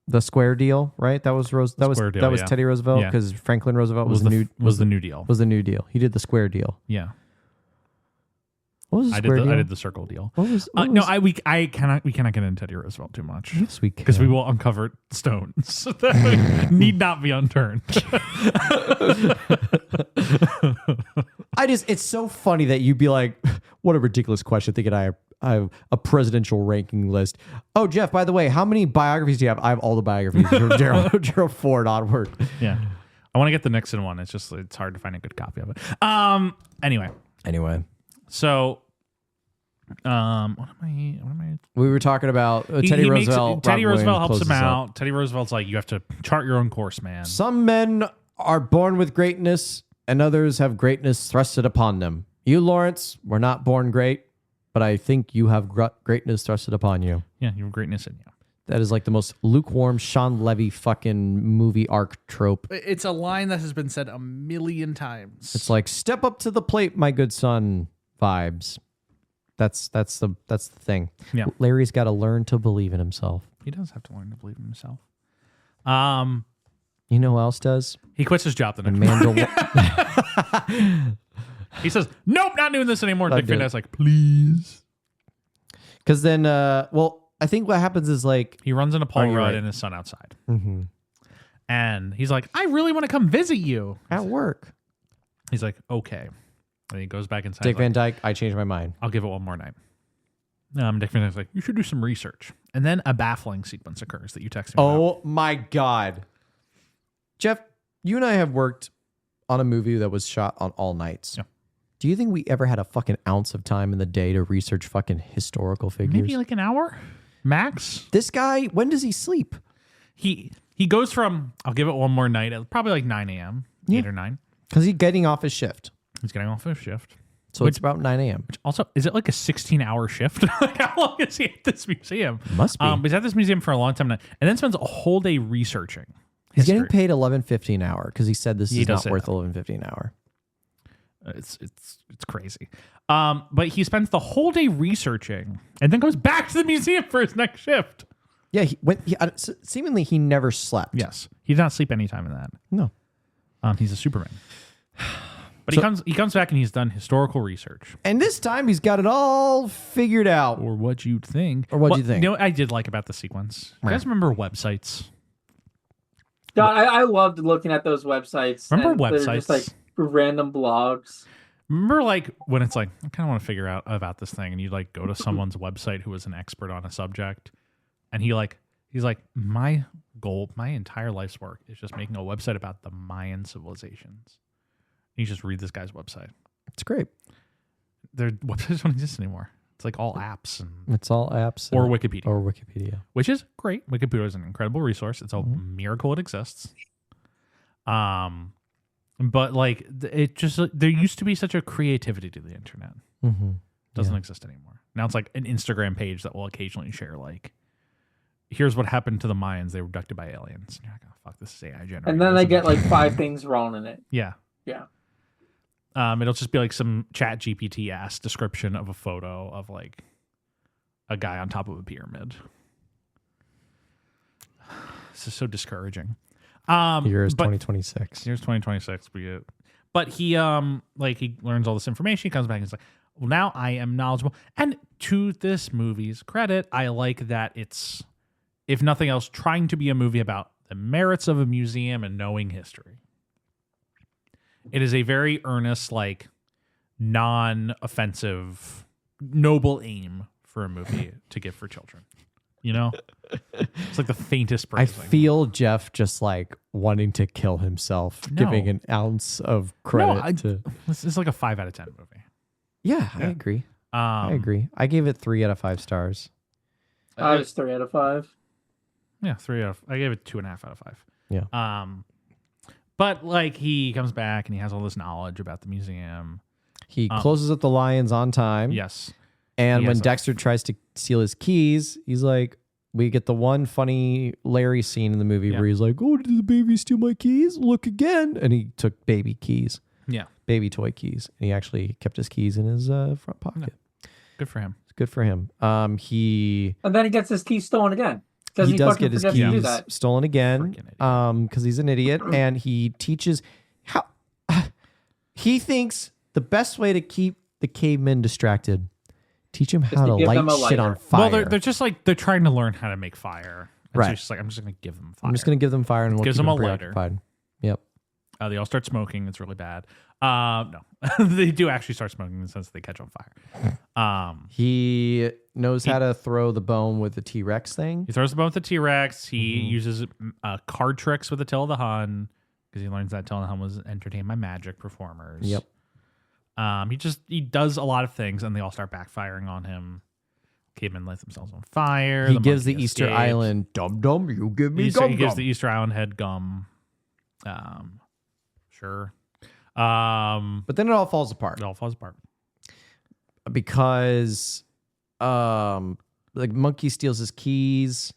The square deal, right? That was Square Deal, yeah. Teddy Roosevelt Yeah. because Franklin Roosevelt Was the New Deal. was the New Deal. He did the square deal. Yeah. What was the I square deal? did the circle deal. What was, what No, was- we cannot get into Teddy Roosevelt too much. Yes, we can. Because we will uncover stones that need not be unturned. it's so funny that you'd be like, what a ridiculous question, thinking I have a presidential ranking list. Oh, Jeff, by the way, how many biographies do you have? I have all the biographies from Gerald Ford onward. Yeah. I want to get the Nixon one. It's hard to find a good copy of it. Anyway. So, what am I? We were talking about Teddy Roosevelt. Teddy Robin Roosevelt Williams helps him closes out. up. Teddy Roosevelt's like, you have to chart your own course, man. Some men are born with greatness, and others have greatness thrusted upon them. You, Lawrence, were not born great, but I think you have greatness thrusted upon you. Yeah, you have greatness in you. That is like the most lukewarm Sean Levy fucking movie arc trope. It's a line that has been said a million times. It's like, step up to the plate, my good son vibes. That's the thing. Yeah. Larry's got to learn to believe in himself. He does have to learn to believe in himself. You know who else does? He quits his job the next morning. Amanda. He says, nope, not doing this anymore. Not Dick Van doing it. Dyke's like, please. Because then, I think what happens is like, He runs into Paul Oh, you're Rudd right. and his son outside. Mm-hmm. And he's like, I really want to come visit you. at work, He's like, okay. And he goes back inside. Dick He's like, Van Dyke, I changed my mind. I'll give it one more night. Dick Van Dyke's like, you should do some research. And then a baffling sequence occurs that you texted me about. Oh my God. Jeff, you and I have worked on a movie that was shot on all nights. Yeah. Do you think we ever had a fucking ounce of time in the day to research fucking historical figures? Maybe like an hour max. This guy, when does he sleep? He goes from, I'll give it one more night, at probably like 9 a.m., 8 or 9. Because he's getting off his shift. He's getting off his shift. So it's about 9 a.m. Also, is it like a 16-hour shift? Like, how long is he at this museum? Must be. He's at this museum for a long time now, and then spends a whole day researching. He's getting history. paid $11.50 an hour because he said this He is does not say worth that. $11.50 an hour. It's crazy. But he spends the whole day researching, and then goes back to the museum for his next shift. Yeah, seemingly he never slept. Yes, he did not sleep any time in that. No. He's a Superman. But So- he comes back and he's done historical research. And this time he's got it all figured out. Or what you'd think. Or what'd Well, you think? You know what I did like about the sequence? You guys remember websites? God, I loved looking at those websites. Remember and they're just like websites? random blogs. Remember, like, when it's like, I kind of want to figure out about this thing, and you like go to someone's website who is an expert on a subject, and he's like, my goal, my entire life's work is just making a website about the Mayan civilizations. You just read this guy's website. It's great. Their websites don't exist anymore. It's like all apps and It's all apps. or and- Wikipedia, Or Wikipedia. which is great. Wikipedia is an incredible resource. It's a miracle it exists. But like it just there used to be such a creativity to the internet. Mm-hmm. Doesn't exist anymore. Now it's like an Instagram page that will occasionally share like, here's what happened to the Mayans. They were abducted by aliens. And you're like, oh fuck, this is AI generated. And then they get like 5 things wrong in it. yeah. Yeah. It'll just be like some Chat GPT ass description of a photo of like a guy on top of a pyramid. This is so discouraging. Here's but 2026. here's 2026. But he he learns all this information. He comes back and he's like, well, now I am knowledgeable. And to this movie's credit, I like that it's, if nothing else, trying to be a movie about the merits of a museum and knowing history. It is a very earnest, like, non-offensive, noble aim for a movie to give for children. You know? It's like the faintest I praise. feel Jeff just like wanting to kill himself, No. giving an ounce of credit to. This is like a 5 out of 10 movie. Yeah, I agree. I agree. I gave it 3 out of 5 stars. I was 3 out of 5. Yeah, 3 out of. I gave it 2.5 out of 5. Yeah. But like he comes back and he has all this knowledge about the museum. He closes up the Lions on time. Yes. And He when has a- Dexter tries to steal his keys, he's like, we get the one funny Larry scene in the movie where he's like, oh, did the baby steal my keys? Look again. And he took baby keys, Yeah. baby toy keys. And he actually kept his keys in his front pocket. Good for him. It's good for him. He And then he gets his keys stolen again. Because he does fucking get his forgets to do keys that. stolen again Freaking idiot. because he's an idiot. And he teaches how he thinks the best way to keep the cavemen distracted. Teach them how to to give light them a shit on lighter. fire. Well, they're just like they're trying to learn how to make fire. And Right. So she's like, I'm just gonna give them fire. I'm just gonna give them fire and we'll Gives keep them them a lighter. preoccupied. Yep. They all start smoking. It's really bad. No, they do actually start smoking in the sense that they catch on fire. He knows how to throw the bone with the T-Rex thing. He throws the bone with the T-Rex. He uses card tricks with Attila the Hun because he learns that Attila the Hun was entertained by magic performers. Yep. He does a lot of things, and they all start backfiring on him. Cavemen light themselves on fire. He gives the monkey Easter escapes. Island dum-dum, you give me He dum-dum. gives the Easter Island head gum. Sure. But then it all falls apart It all falls apart. because the monkey steals his keys,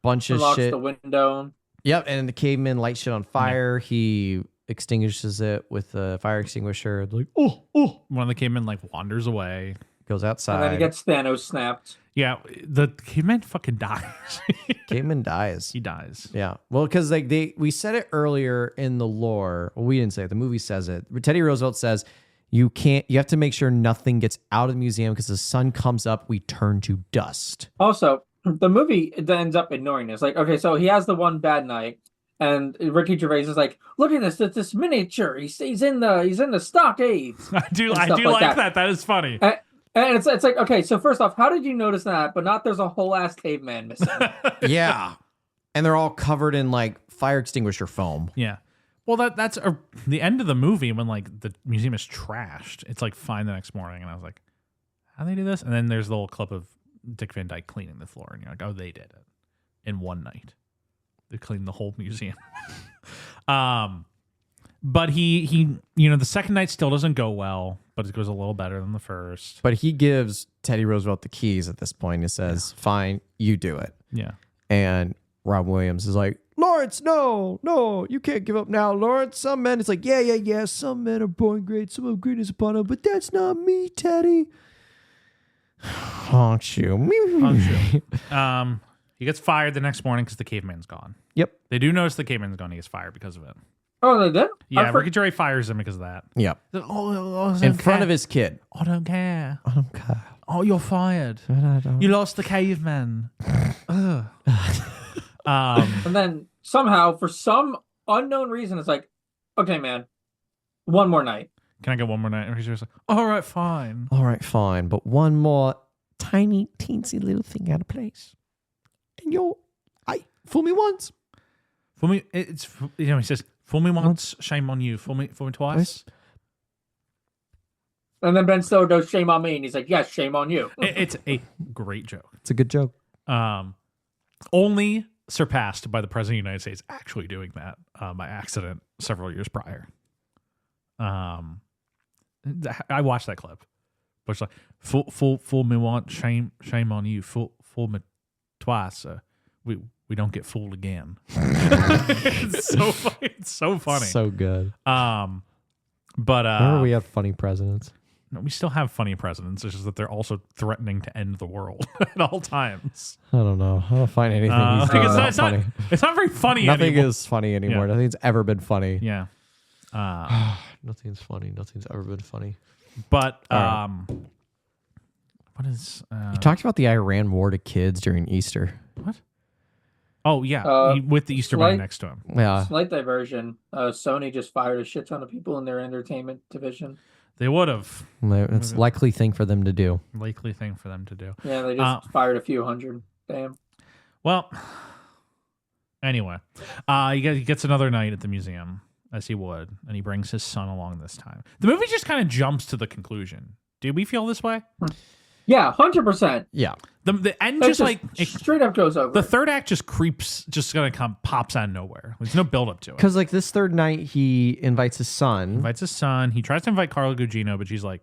bunch of Unlocks shit. the window. Yep, and the caveman light shit on fire. He extinguishes it with a fire extinguisher. Like, oh, One of the cavemen wanders away. goes And outside. then he gets Thanos snapped. Yeah, the caveman fucking dies. Caveman dies. He dies. Yeah. Well, because we said it earlier in the lore. Well, we didn't say it. The movie says it. Teddy Roosevelt says you have to make sure nothing gets out of the museum because the sun comes up, we turn to dust. Also, the movie ends up ignoring this. Like, okay, so he has the one bad night, and Ricky Gervais is like, "Look at this miniature. He's in the stockades." I do and stuff like that. That is funny. And it's like, okay, so first off, how did you notice that? But not there's a whole ass caveman missing. Yeah. And they're all covered in like fire extinguisher foam. Yeah. Well, that's the end of the movie when like the museum is trashed. It's like fine the next morning, and I was like, how do they do this? And then there's the little clip of Dick Van Dyke cleaning the floor, and you're like, oh, they did it in one night. They cleaned the whole museum. But he the second night still doesn't go well, but it goes a little better than the first. But he gives Teddy Roosevelt the keys at this point. He says, fine, you do it. Yeah. And Rob Williams is like, Lawrence, no, you can't give up now, Lawrence. Some men, it's like, yeah. Some men are born great, some have greatness upon them, but that's not me, Teddy. Aren't you? He gets fired the next morning because the caveman's gone. Yep. They do notice the caveman's gone. He gets fired because of it. Oh, they did? Yeah, Ricky Gervais fires him because of that. Yep. In front of his kid. I don't care. I don't care. Oh, you're fired. I don't. You lost the caveman. And then somehow, for some unknown reason, it's like, okay, man, one more night. Can I get one more night? And Ricky Gervais is like, all right, fine. All right, fine. But one more tiny, teensy little thing out of place. And fool me once. For me, he says, fool me once, shame on you. Fool me twice. And then Ben Stiller goes, shame on me. And he's like, yes, shame on you. It's a great joke. It's a good joke. Only surpassed by the President of the United States actually doing that by accident several years prior. I watched that clip. But it's like, fool me once, shame on you. Fool me twice. We don't get fooled again. It's so funny. It's so funny. So good. But Remember we had funny presidents. no, we still have funny presidents. It's just that they're also threatening to end the world at all times. I don't know. I don't find anything he's doing not funny. It's not very funny Nothing anymore. is funny anymore. Yeah. Nothing's ever been funny. Yeah. Nothing's funny. Nothing's ever been funny. But right. what is You talked about the Iran war to kids during Easter. what? Oh yeah, with the Easter bunny next to him. Yeah. Slight diversion. Sony just fired a shit ton of people in their entertainment division. They would have. It's a likely thing for them to do. Likely thing for them to do. Yeah, they just fired a few hundred. Damn. Well, anyway, he gets another night at the museum, as he would, and he brings his son along this time. The movie just kind of jumps to the conclusion. Do we feel this way? Yeah, 100%. Yeah. The end It just like straight up goes over. the third act just pops out of nowhere. There's no build up to it. Because like this third night, he invites his son. Invites his son. He tries to invite Carla Gugino, but she's like,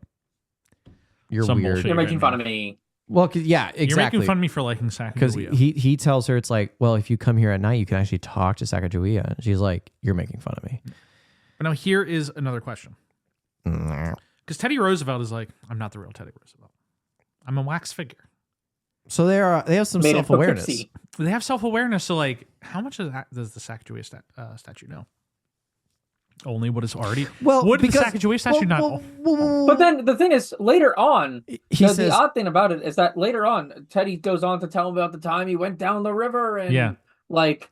You're some weird. bullshit. You're making right fun now. of me. Well, yeah, You're exactly. making fun of me for liking Sacagawea. Because he tells her, it's like, well, if you come here at night, you can actually talk to Sacagawea. And she's like, you're making fun of me. But now here is another question. Because Teddy Roosevelt is like, I'm not the real Teddy Roosevelt. I'm a wax figure. So they have some Made of self-awareness. Poughkeepsie. They have self-awareness. So like, how much does the Sacagawea statue know? Only what is already. Well, would because, the Sacagawea statue not? But then the thing is, later on, he the says, odd thing about it is that later on, Teddy goes on to tell him about the time he went down the river and like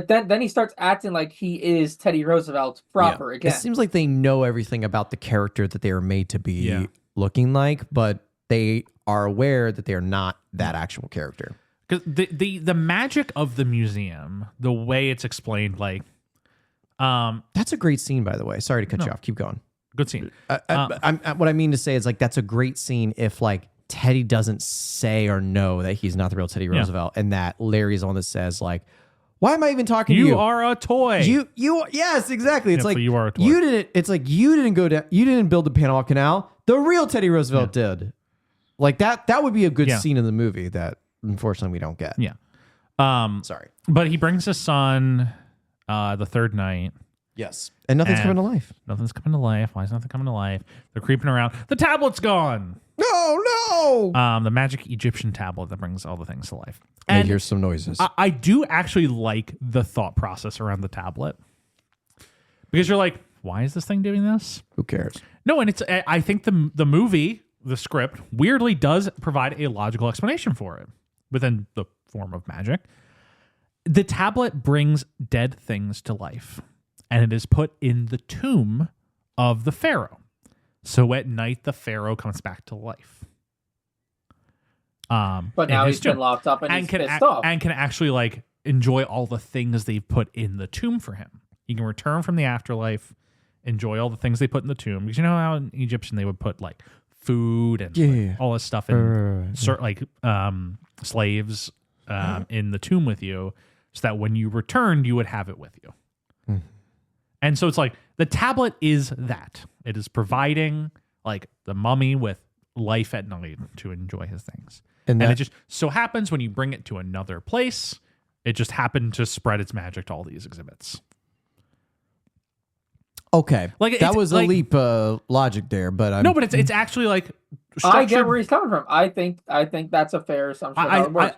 then he starts acting like he is Teddy Roosevelt proper again. It seems like they know everything about the character that they are made to be looking like, but they are aware that they are not that actual character. Because the magic of the museum, the way it's explained, like, that's a great scene, by the way. Sorry to cut you off. Keep going. good scene. What I mean to say is like that's a great scene if like Teddy doesn't say or know that he's not the real Teddy Roosevelt, and that Larry's the one that says like, "Why am I even talking to you? You are a toy. You yes, exactly. It's Yeah, like so you are a toy. you didn't. It's like you didn't go down. You didn't build the Panama Canal. The real Teddy Roosevelt did. Like that. That would be a good scene in the movie that unfortunately we don't get. Yeah. Sorry. But he brings his son the third night. Yes. And nothing's coming to life. Nothing's coming to life. Why is nothing coming to life? They're creeping around. The tablet's gone. No. The magic Egyptian tablet that brings all the things to life. I And hear some noises. I do actually like the thought process around the tablet. Because you're like, why is this thing doing this? Who cares? No, and I think the movie, the script, weirdly does provide a logical explanation for it within the form of magic. The tablet brings dead things to life, and it is put in the tomb of the pharaoh. So at night, the pharaoh comes back to life. But now he's been locked up and he's pissed off. And can actually like enjoy all the things they've put in the tomb for him. He can return from the afterlife, enjoy all the things they put in the tomb. Because you know how in Egyptian they would put like food and like, all this stuff in slaves in the tomb with you, so that when you returned, you would have it with you. Mm. And so it's like the tablet is that. It is providing like the mummy with life at night to enjoy his things. And it just so happens when you bring it to another place, it just happened to spread its magic to all these exhibits. Okay, Like, that it's was a like- leap logic there, but No, but it's actually like I get structured. where he's coming from. I think that's a fair assumption. of how it works.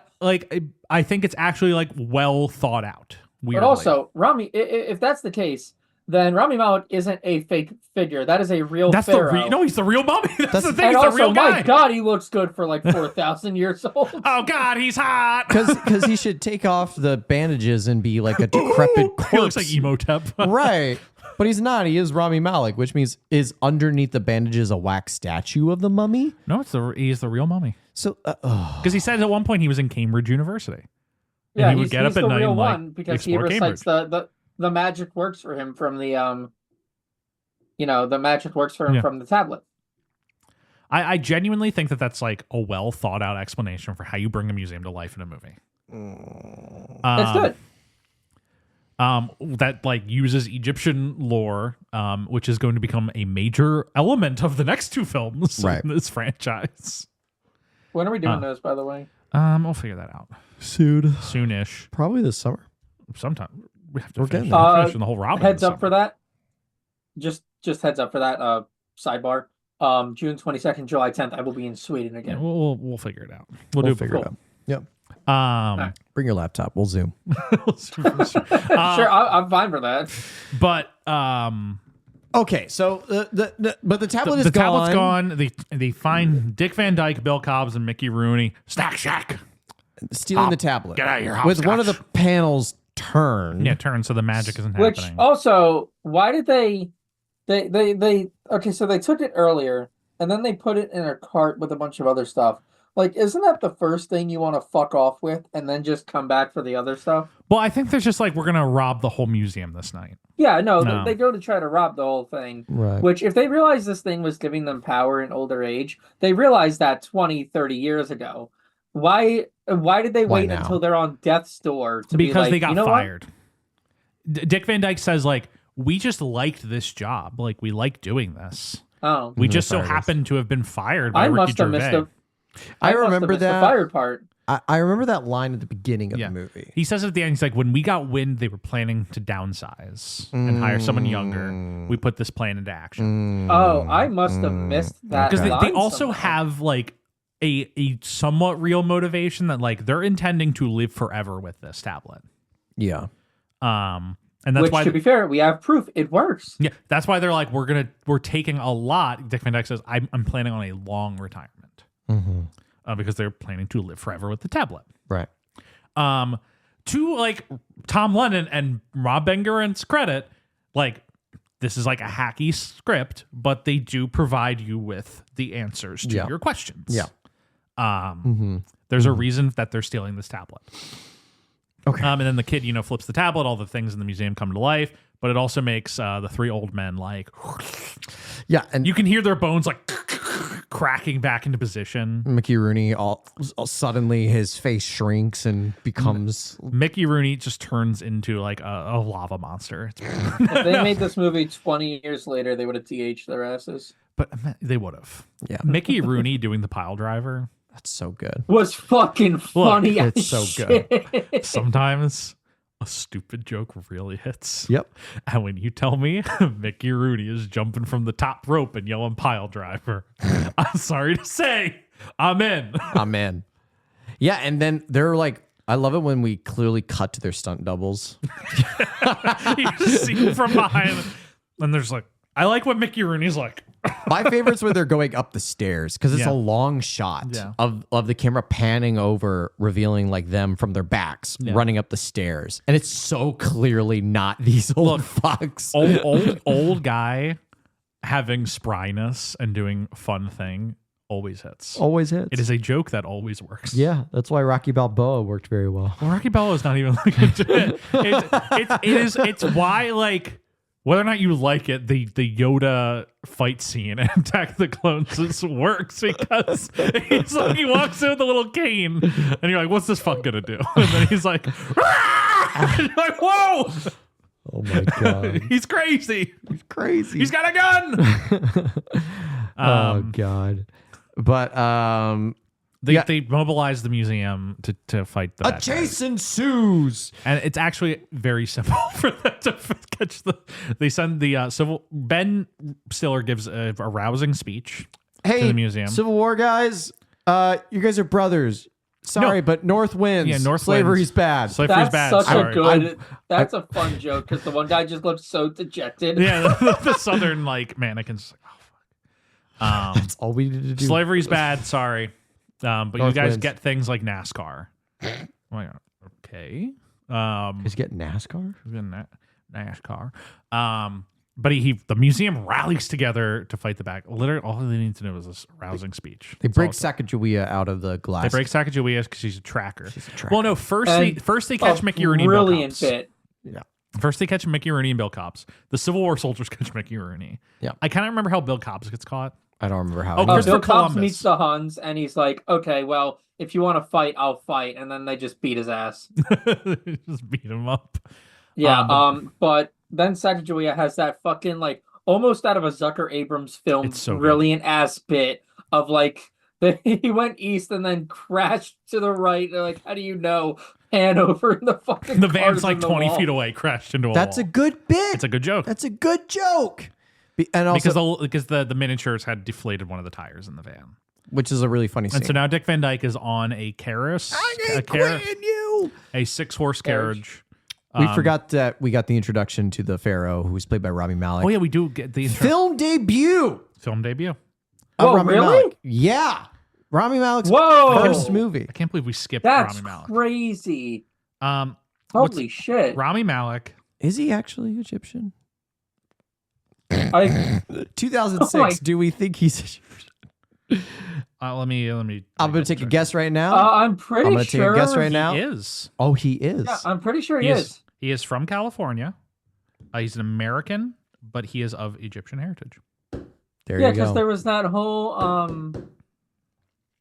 I think it's actually like well thought out. Weirdly. But also, Rami, if that's the case, then Rami Malek isn't a fake figure. That is a real pharaoh. no, he's the real mummy. That's the thing. And He's the also, real guy. my God, he looks good for like 4,000 years old. Oh God, he's hot. because he should take off the bandages and be like a decrepit corpse. He looks like Emotep. Right. But he's not. He is Rami Malek, which means is underneath the bandages a wax statue of the mummy? No, he's the real mummy. So, Because he said at one point he was in Cambridge University. And Yeah, he would he's get up the at night real and like one because he explore recites Cambridge. the magic works for him from the the magic works for him Yeah. from the tablet. I genuinely think that that's like a well thought out explanation for how you bring a museum to life in a movie. It's good. That like uses Egyptian lore, which is going to become a major element of the next two films Right. in this franchise. When are we doing those, by the way? We'll figure that out soonish. probably this summer. Sometime we have to We're finish, getting there. finishing the whole Robin. Heads this up for that. Just heads up for that. Sidebar. June 22nd, July 10th. I will be in Sweden Yeah, again. we'll figure it out. We'll figure it cool. out. Yep. Um, Bring your laptop. We'll Zoom. Sure, I'm fine for that. but Okay, so but the tablet is the gone. tablet's gone. They find Dick Van Dyke, Bill Cobbs, and Mickey Rooney. Snack Shack. Stealing Hop. the tablet. Get out of here, With one of the hopscotch. panels turned. Yeah, turn so the magic isn't Which happening. also, why did they okay, so they took it earlier and then they put it in a cart with a bunch of other stuff. Like, isn't that the first thing you want to fuck off with and then just come back for the other stuff? Well, I think there's just like we're gonna rob the whole museum this night. Yeah, no. No. They go to try to rob the whole thing. Right. Which, if they realized this thing was giving them power in older age, they realized that 20, 30 years ago. Why did they Why wait now? until they're on death's door to Because be like, they got you know what? fired. Dick Van Dyke says like we just liked this job, like we like doing this. Oh, We just so fired us. happened to have been fired by I Ricky must have Gervais. missed the. I must have remember missed that. the fired part. I remember that line at the beginning of Yeah. the movie. He says at the end, he's like, when we got wind they were planning to downsize and hire someone younger, we put this plan into action. Oh, I must have missed that. Because they line also somehow. have like a somewhat real motivation that like they're intending to live forever with this tablet. Yeah. And that's Which, why, to be fair, we have proof it works. yeah, that's why they're like, we're taking a lot. Dick Van Dyke says, I'm planning on a long retirement because they're planning to live forever with the tablet. Right. To like Tom Lennon and Rob Bengaren's credit, like this is like a hacky script, but they do provide you with the answers to your questions. Yeah. There's a reason that they're stealing this tablet. Okay. And then the kid, flips the tablet. All the things in the museum come to life, but it also makes the three old men like, Yeah, and you can hear their bones like cracking back into position. Mickey Rooney all suddenly his face shrinks and becomes Mickey Rooney just turns into like a lava monster. If they made this movie 20 years later, they would have TH'd their asses. But they would have. Yeah. Mickey Rooney doing the pile driver. that's so good. Was fucking funny. it's as so shit. Sometimes a stupid joke really hits. Yep. And when you tell me Mickey Rooney is jumping from the top rope and yelling pile driver, I'm sorry to say, I'm in. I'm in. Yeah, and then they're like, I love it when we clearly cut to their stunt doubles. You just see him from behind. And there's like, I like what Mickey Rooney's like. My favorite's where they're going up the stairs because it's Yeah. a long shot Yeah. of the camera panning over, revealing like them from their backs running up the stairs, and it's so clearly not these old fucks. Old guy having spryness and doing fun thing always hits. Always hits. It is a joke that always works. Yeah, that's why Rocky Balboa worked very well. Well, Rocky Balboa is not even like it's why like whether or not you like it, the Yoda fight scene in Attack of the Clones just works because he's like he walks in with a little cane and you're like, what's this fuck gonna do? And then he's like, "Rah!" And you're like, whoa, Oh my god, he's crazy. he's crazy. He's got a gun. Oh god, but They mobilize the museum to fight the a bad guys. chase ensues. And it's actually very simple for them to catch the. They send the civil. Ben Stiller gives a rousing speech Hey, to the museum. Civil War guys, you guys are brothers. Sorry, No. but North wins. Yeah, North Slavery's wins. bad. Slavery's That's bad. such Sorry. a good. That's a fun joke because the one guy just looked so dejected. Yeah, the southern like mannequins. Like, oh fuck. That's all we needed to do. Slavery's bad. Sorry, but North you guys wins. get things like NASCAR. Oh my God. Okay. Guys get NASCAR. NASCAR. But the museum rallies together to fight the back. Literally, all they need to know is this rousing speech. They That's break all it's- Sacagawea out of the glass. They break Sacagawea because she's a tracker. She's a tracker. Well, no. First And they catch Mickey Rooney and Bill Brilliant Cops. bit. First they catch Mickey Rooney and Bill Cops. The Civil War soldiers catch Mickey Rooney. Yeah. I kind of remember how Bill Cops gets caught. I don't remember how. Oh, it goes. Christopher Bill Cobbs Columbus. meets the Huns and he's like, okay, well, if you want to fight, I'll fight. And then they just beat his ass. Just beat him up. Yeah. But then Sacagawea has that fucking like almost out of a Zucker Abrams film, It's so good. brilliant ass bit of like he went east and then crashed to the right. They're like, how do you know? Pan over in the fucking The cars van's like in the 20 wall. feet away, crashed into a That's wall. a good bit. It's a good joke. That's a good joke. And also, Because the miniatures had deflated one of the tires in the van. which is a really funny scene. And so now Dick Van Dyke is on a carriage, you. a 6-horse carriage. We forgot that we got the introduction to the Pharaoh, who was played by Rami Malek. Oh yeah, we do get the Film debut film debut. of Whoa, Rami really? Malek. Yeah, Rami Malek's Whoa! first movie. I can't believe we skipped That's Rami Malek. crazy. What's- Holy shit. Rami Malek. Is he actually Egyptian? I 2006. Oh my- Do we think he's? Let me. I'm gonna take a guess right now. I'm pretty I'm gonna take sure a guess right now. He is. Oh, he is. Yeah, I'm pretty sure he He is. is. He is from California. He's an American, but he is of Egyptian heritage. There Yeah, you because go. there was that whole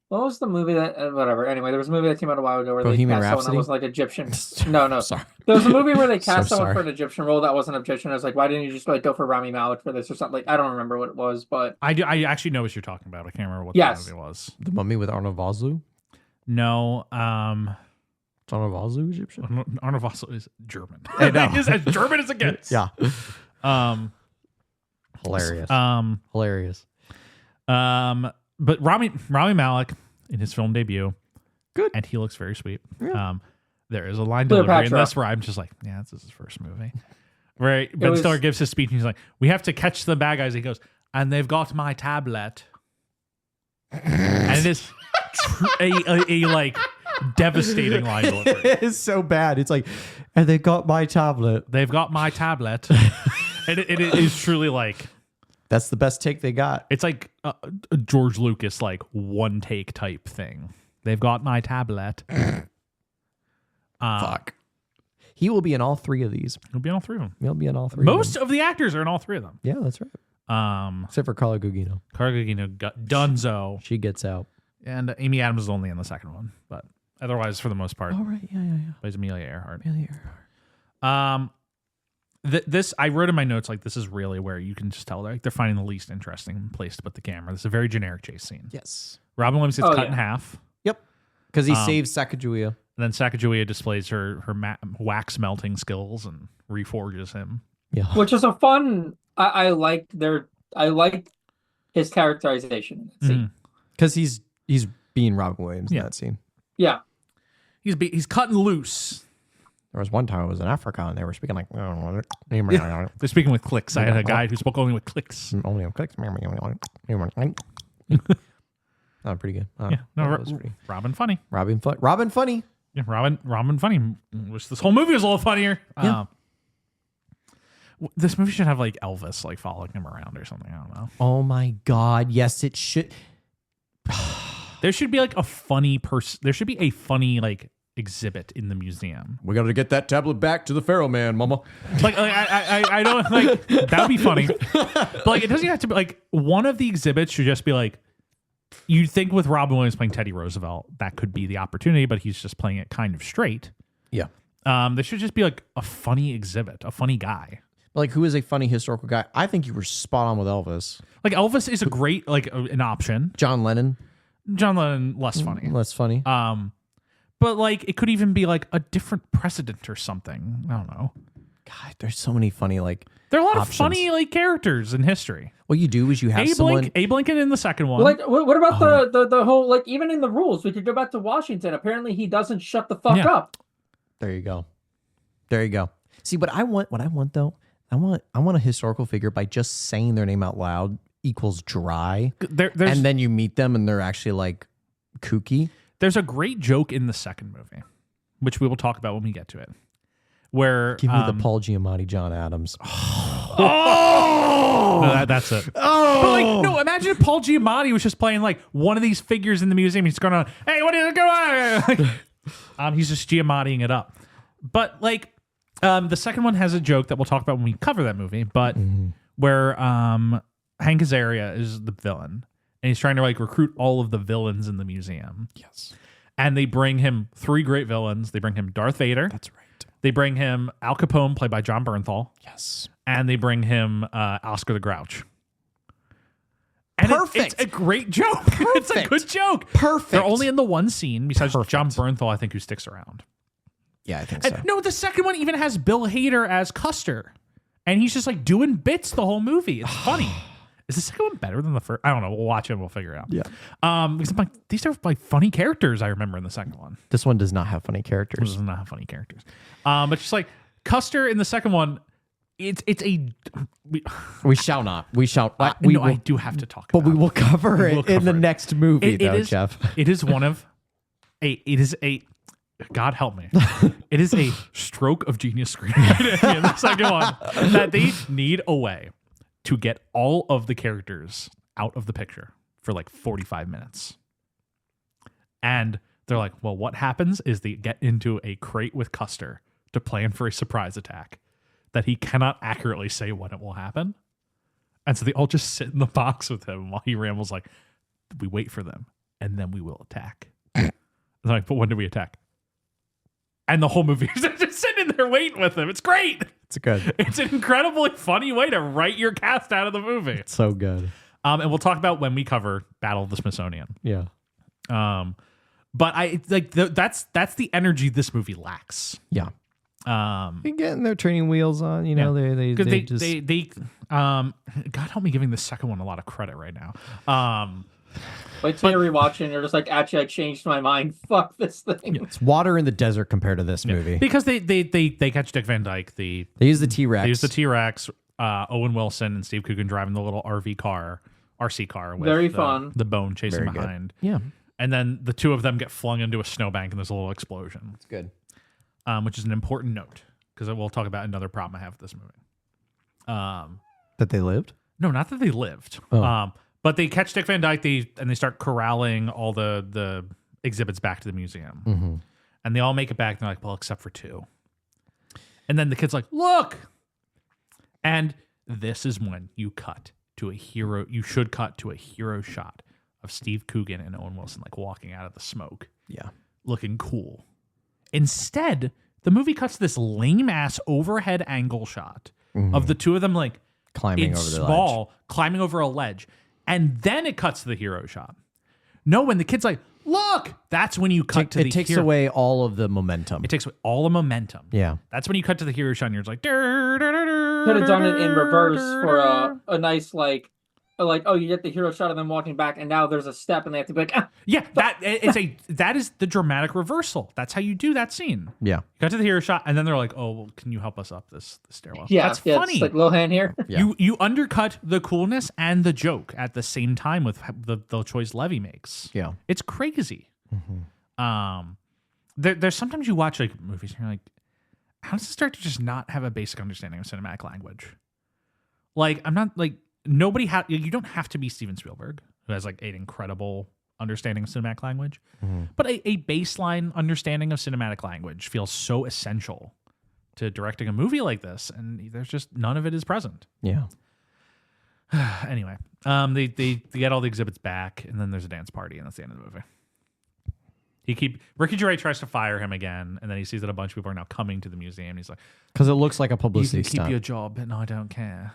what was the movie that whatever. Anyway, there was a movie that came out a while ago where Bohemian they cast someone Rhapsody? that was like Egyptian. No. Sorry. There was a movie where they cast So someone for sorry. an Egyptian role that wasn't Egyptian. I was like, why didn't you just like go for Rami Malek for this or something? Like, I don't remember what it was, but I actually know what you're talking about. I can't remember what Yes. the movie was. The Mummy with Arnold Vosloo. No, Is Arnold Vosloo Egyptian? Arnold Vosloo is German. I know. He's as German as it gets. Yeah. Um, Hilarious. Hilarious. But Rami Malek in his film debut, Good. and he looks very sweet. Yeah. There is a line Cleopatra. delivery in this where I'm just like, yeah, this is his first movie. Right. Ben Stiller gives his speech and he's like, we have to catch the bad guys. He goes, and they've got my tablet. And it is a like devastating line delivery. It is so bad. It's like, and they got my tablet. They've got my tablet. And it is truly like, that's the best take they got. it's like a George Lucas, like one take type thing. They've got my tablet. Fuck. He will be in all 3 of these. He'll be in all 3 of them. He'll be in all 3 Most of the actors are in all 3 of them. Yeah, that's right. Except for Carla Gugino. Dunzo. She gets out. And Amy Adams is only in the second one. But otherwise, for the most part, Oh, right. Yeah. plays Amelia Earhart. Amelia Earhart. This I wrote in my notes, like, this is really where you can just tell they're finding the least interesting place to put the camera. This is a very generic chase scene. Yes. Robin Williams gets cut in half. Yep. Because he saves Sacagawea. And then Sacagawea displays her wax melting skills and reforges him. Yeah. Which is a fun. I liked his characterization in that scene. Because he's being Robin Williams in that scene. Yeah. He's cutting loose. There was one time I was in Africa and they were speaking like, They're speaking with clicks. I had a guy who spoke only with clicks. only on clicks. Oh, pretty good. Yeah, no, Robin funny. Robin funny. Yeah, Robin funny. Wish this whole movie was a little funnier. Yeah. This movie should have like Elvis like following him around or something. I don't know. Oh my God. Yes, it should. There should be like a funny person. There should be a funny like exhibit in the museum. We got to get that tablet back to the Pharaoh man, mama. Like I don't like that would be funny. But like it doesn't have to be like one of the exhibits should just be like, you'd think with Robin Williams playing Teddy Roosevelt, that could be the opportunity, but he's just playing it kind of straight. Yeah. There should just be like a funny exhibit, a funny guy. Like, who is a funny historical guy? I think you were spot on with Elvis. Like Elvis is a great like an option. John Lennon. John Lennon less funny. Less funny. But like it could even be like a different president or something. I don't know. God, there's so many funny like. There are a lot options. of funny like characters in history. What you do is you have someone. Abe Lincoln in the second one. Like, what about the whole, like, even in the rules, we could go back to Washington. Apparently, he doesn't shut the fuck up. There you go. See, what I want though, I want a historical figure by just saying their name out loud equals dry, and then you meet them and they're actually like kooky. There's a great joke in the second movie, which we will talk about when we get to it. Where give me the Paul Giamatti, John Adams. Oh, no, that's it. Oh, but like, no. Imagine if Paul Giamatti was just playing like one of these figures in the museum. He's going on, hey, what is going on? He's just Giamattiing it up. But like, the second one has a joke that we'll talk about when we cover that movie. But where Hank Azaria is the villain, and he's trying to like recruit all of the villains in the museum. Yes, and they bring him 3 great villains. They bring him Darth Vader. That's right. They bring him Al Capone, played by John Bernthal. Yes. And they bring him Oscar the Grouch. And Perfect. It's a great joke. It's a good joke. Perfect. They're only in the one scene, besides John Bernthal, I think, who sticks around. Yeah, I think so. No, the second one even has Bill Hader as Custer. And he's just like doing bits the whole movie. It's funny. Is the second one better than the first? I don't know. We'll watch it and we'll figure it out. Yeah. Because I'm like, these are like funny characters I remember in the second one. This one does not have funny characters. This does not have funny characters. But just like Custer in the second one, it's a we shall not. We shall. I do have to talk but about we will cover it. it in the next movie, Jeff. It is one of it is a God help me. It is a stroke of genius screenwriting in the second one that they need a way to get all of the characters out of the picture for like 45 minutes. And they're like, well, what happens is they get into a crate with Custer to plan for a surprise attack that he cannot accurately say when it will happen. And so they all just sit in the box with him while he rambles like, we wait for them and then we will attack. They're like, but when do we attack? And the whole movie is just sitting there waiting with him. It's great. It's good. It's an incredibly funny way to write your cast out of the movie. It's so good. And we'll talk about when we cover Battle of the Smithsonian. Yeah. But I like that's the energy this movie lacks. Yeah. They're getting their training wheels on, you know. They God help me giving the second one a lot of credit right now. Wait till you're rewatching and you're just like, actually, I changed my mind. Fuck this thing. It's water in the desert compared to this movie. Because they catch Dick Van Dyke. They use the T-Rex. They use the T-Rex. Owen Wilson and Steve Coogan driving the little RC car with Very fun. The bone chasing Very good. behind. Yeah. And then the two of them get flung into a snowbank and there's a little explosion. It's good. Which is an important note because we'll talk about another problem I have with this movie. That they lived? No, not that they lived. Oh. But they catch Dick Van Dyke and they start corralling all the exhibits back to the museum. Mm-hmm. And they all make it back. And they're like, well, except for two. And then the kid's like, look. And this is when you cut to a hero. You should cut to a hero shot of Steve Coogan and Owen Wilson like walking out of the smoke. Yeah. Looking cool. Instead, the movie cuts to this lame ass overhead angle shot of the two of them like Climbing in over the small, ledge. climbing over a ledge. And then it cuts to the hero shot. No, when the kid's like, look, that's when you cut to the It takes hero. away all of the momentum. It takes away all the momentum. Yeah. That's when you cut to the hero shot and you're just like, Could have done it in reverse for a nice like, oh, you get the hero shot of them walking back, and now there's a step, and they have to be like, yeah, that is the dramatic reversal. That's how you do that scene. Yeah. Cut to the hero shot, and then they're like, "Oh, well, can you help us up this stairwell?" yeah, that's yeah, funny. It's like Lohan here. Yeah. You undercut the coolness and the joke at the same time with the choice Levy makes. Yeah. It's crazy. There's sometimes you watch like movies and you're like, how does this director just not have a basic understanding of cinematic language? Like, I'm not like you don't have to be Steven Spielberg, who has like an incredible understanding of cinematic language, but a baseline understanding of cinematic language feels so essential to directing a movie like this, and there's just none of it is present. Yeah. Anyway, they get all the exhibits back, and then there's a dance party, and that's the end of the movie. Ricky Gervais tries to fire him again, and then he sees that a bunch of people are now coming to the museum. And he's like, Because it looks like a "You publicity can keep stunt. your job, and I don't care."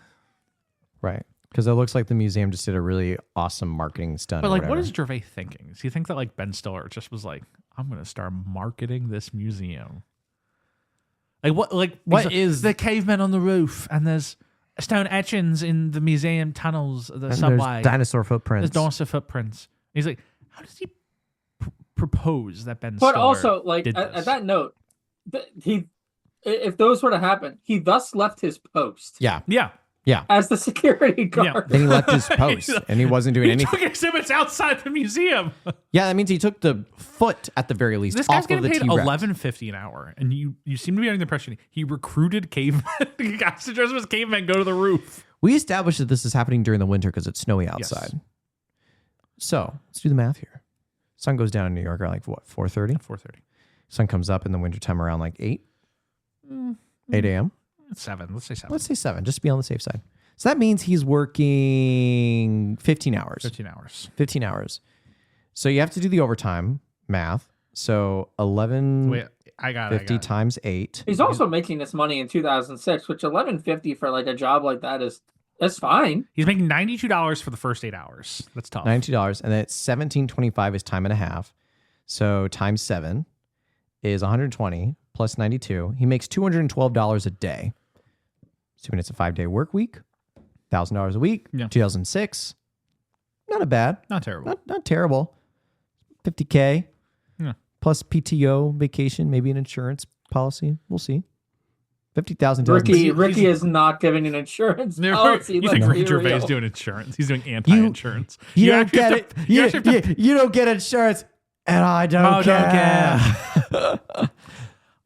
Right. Because it looks like the museum just did a really awesome marketing stunt. But or like, what whatever. is Gervais thinking? Does he think that like Ben Stiller just was like, "I'm going to start marketing this museum"? Like what? Like What is- the cavemen on the roof, and there's stone etchings in the museum tunnels, the And subway. there's dinosaur footprints. There's dinosaur footprints. He's like, how does he propose that Ben But Stiller also, like did at this? that note, if those were to happen, he thus left his post Yeah. Yeah. Yeah. as the security guard. Then he left his post and he wasn't doing He anything. took exhibits outside the museum. Yeah, that means he took the foot at the very least This guy's off of getting the paid T-Rex. $11.50 an hour, and you seem to be under the impression he recruited cavemen. Guys to dress as cavemen go to the roof. We established that this is happening during the winter because it's snowy outside. Yes. So let's do the math here. Sun goes down in New York at like what, 4:30? 4:30. Sun comes up in the wintertime around like 8 a.m. 7. Let's say 7. Let's say 7, just to be on the safe side. So that means he's working 15 hours. 15 hours. 15 hours. So you have to do the overtime math. So 11 Wait, I got it. 50 times 8. He's also making this money in 2006, which $11.50 for like a job like that's fine. He's making $92 for the first 8 hours. That's tough. $92, and then it's $17.25 is time and a half. So times 7 is 120 plus 92. He makes $212 a day. Assuming it's a 5-day work week, $1,000 a week. Yeah. 2006, not a bad, Not terrible. not terrible. 50K Yeah. plus PTO, vacation, maybe an insurance policy. We'll see. 50,000. Ricky is not giving an insurance policy. You let's think be Ricky Gervais is real. doing insurance? He's doing anti-insurance. You don't actually get have it. to- you actually have to- You don't get insurance, and I don't care.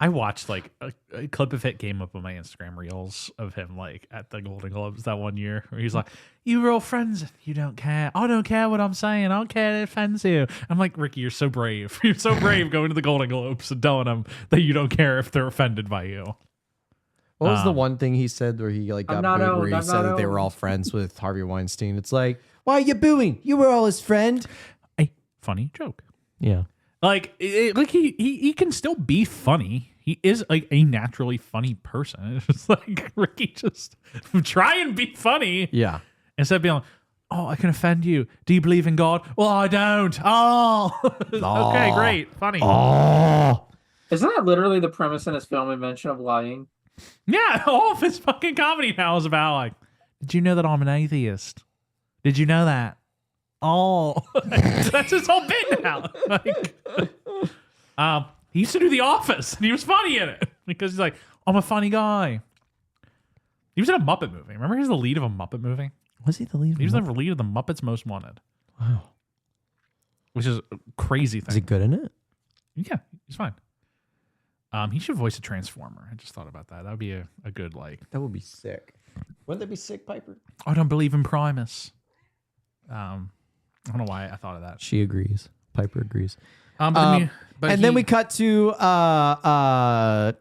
I watched like a clip of it came up on my Instagram reels of him like at the Golden Globes that one year where he's like, "You were all friends. You don't care. I don't care what I'm saying. I don't care if it offends you." I'm like, Ricky, you're so brave. You're so brave going to the Golden Globes and telling them that you don't care if they're offended by you. What was the one thing he said where he like got I'm not booed, owned, where he I'm said not that they were owned. all friends with Harvey Weinstein? It's like, why are you booing? You were all his friend. A funny joke. Yeah. Like, like he can still be funny. He is like a naturally funny person. It's just like Ricky, just try and be funny. Yeah. Instead of being like, "Oh, I can offend you. Do you believe in God?" "Well, I don't." "Oh." Okay, great. Funny. Oh. Isn't that literally the premise in his film Invention of Lying? Yeah, all of his fucking comedy now is about like, "Did you know that I'm an atheist? Did you know that?" Oh, that's his whole bit now. He used to do The Office, and he was funny in it because he's like, I'm a funny guy. He was in a Muppet movie. Remember, he was the lead of a Muppet movie. Was he the lead? He was the lead of the Muppets Most Wanted. Wow. Which is a crazy thing. Is he good in it? Yeah, he's fine. He should voice a Transformer. I just thought about that. That would be a good That would be sick. Wouldn't that be sick, Piper? I don't believe in Primus. I don't know why I thought of that. She agrees. Piper agrees. But Then we cut to every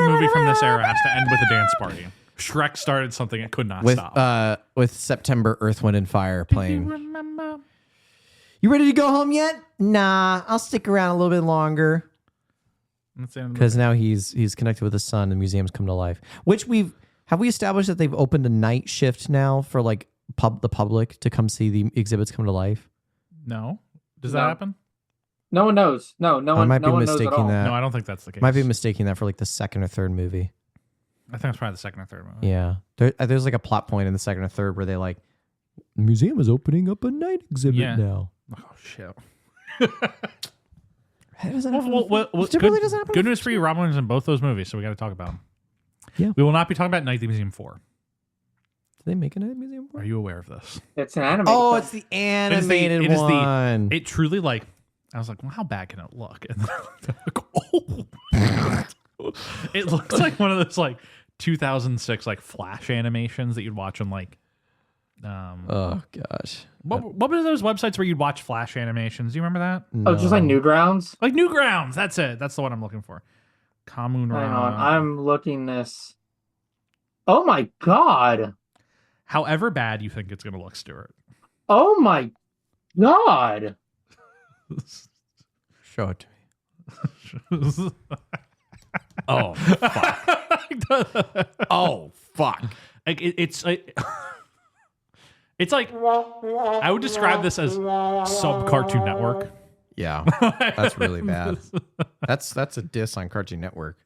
movie from this era has to end with a dance party. Shrek started something it could not stop. With September, Earth, Wind, and Fire playing. You remember? You ready to go home yet? Nah, I'll stick around a little bit longer. Because now he's connected with his son, and museums come to life. Which we established that they've opened a night shift now for like the public to come see the exhibits come to life. No, does that happen? No one knows. No one. I might no be one knows at mistaking all. that. No, I don't think that's the case. Might be mistaking that for like the second or third movie. I think it's probably the second or third movie. Yeah, there's like a plot point in the second or third where they like, the museum is opening up a night exhibit now. Oh shit. How does that happen? Good news for you. Robin Williams in both those movies, so we got to talk about them. Yeah. We will not be talking about Night at the Museum 4. Did they make a night museum? Are you aware of this? It's an animated. Oh, film. it's the animated one. It truly like. I was like, well, how bad can it look? And then I like, oh. It looks like one of those like 2006 like Flash animations that you'd watch on like. Oh gosh. What were those websites where you'd watch Flash animations? Do you remember that? Oh, just like Newgrounds. Like Newgrounds. That's it. That's the one I'm looking for. Common. Hang on, I'm looking this. Oh my god. However bad you think it's gonna look, Stuart. Oh my god. Show it to me. Oh fuck. Oh fuck. Like it's like it's like I would describe this as sub Cartoon Network. Yeah, that's really bad. That's a diss on Cartoon Network.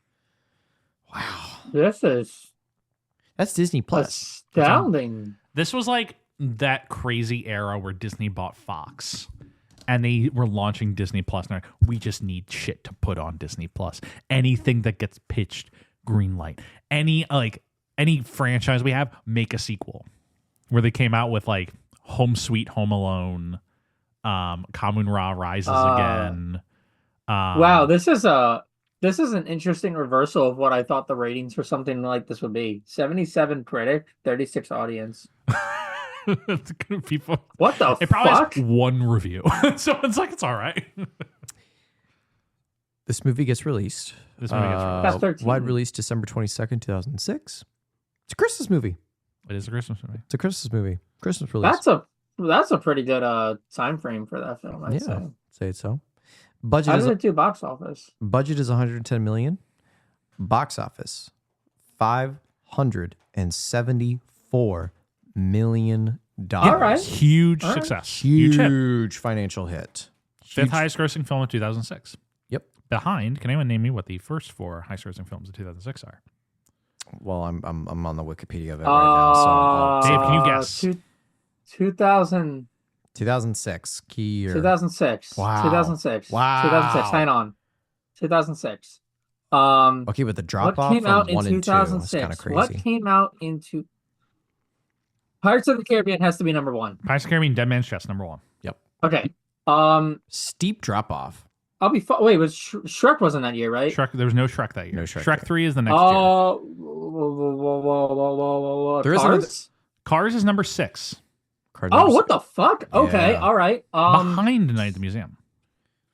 Wow, This is that's Disney Plus. astounding. This was like that crazy era where Disney bought Fox. And they were launching Disney Plus. And we just need shit to put on Disney Plus. Anything that gets pitched, green light. Any franchise we have, make a sequel. Where they came out with like Home Sweet Home Alone, Kamun Ra Rises Again. Wow, this is an interesting reversal of what I thought the ratings for something like this would be. 77 critic, 36 audience. People. What the It probably fuck? has one review, so it's like it's all right. This movie gets released. This movie gets released. That's 13. Wide release December 22nd, 2006. It's a Christmas movie. It is a Christmas movie. It's a Christmas movie. Christmas release. That's a pretty good time frame for that film. I'd say it so. Budget How is did it do box office? budget is 110 million. Box office $574 million. All right. Huge All right. success. Huge hit. Huge financial hit. Fifth highest grossing film of 2006. Yep. Behind, can anyone name me what the first 4 highest grossing films of 2006 are? Well, I'm on the Wikipedia of it right now. So Dave, can you guess? 2006 key year. 2006. Wow. 2006. Wow. 2006. Hang on. 2006. Okay, but the drop What off came from out in 1 and 2 is 2006? kind of crazy. What came out into Pirates of the Caribbean has to be number 1. Pirates of the Caribbean, Dead Man's Chest, number 1. Okay. Steep drop off. I'll be wait, was Shrek wasn't that year, right? Shrek. There was no Shrek that year. No Shrek Shrek that 3 is the next year. Oh, There is Cars? Cars is number 6. Oh, what the fuck? Okay, Yeah. all right. Behind Night at the Museum.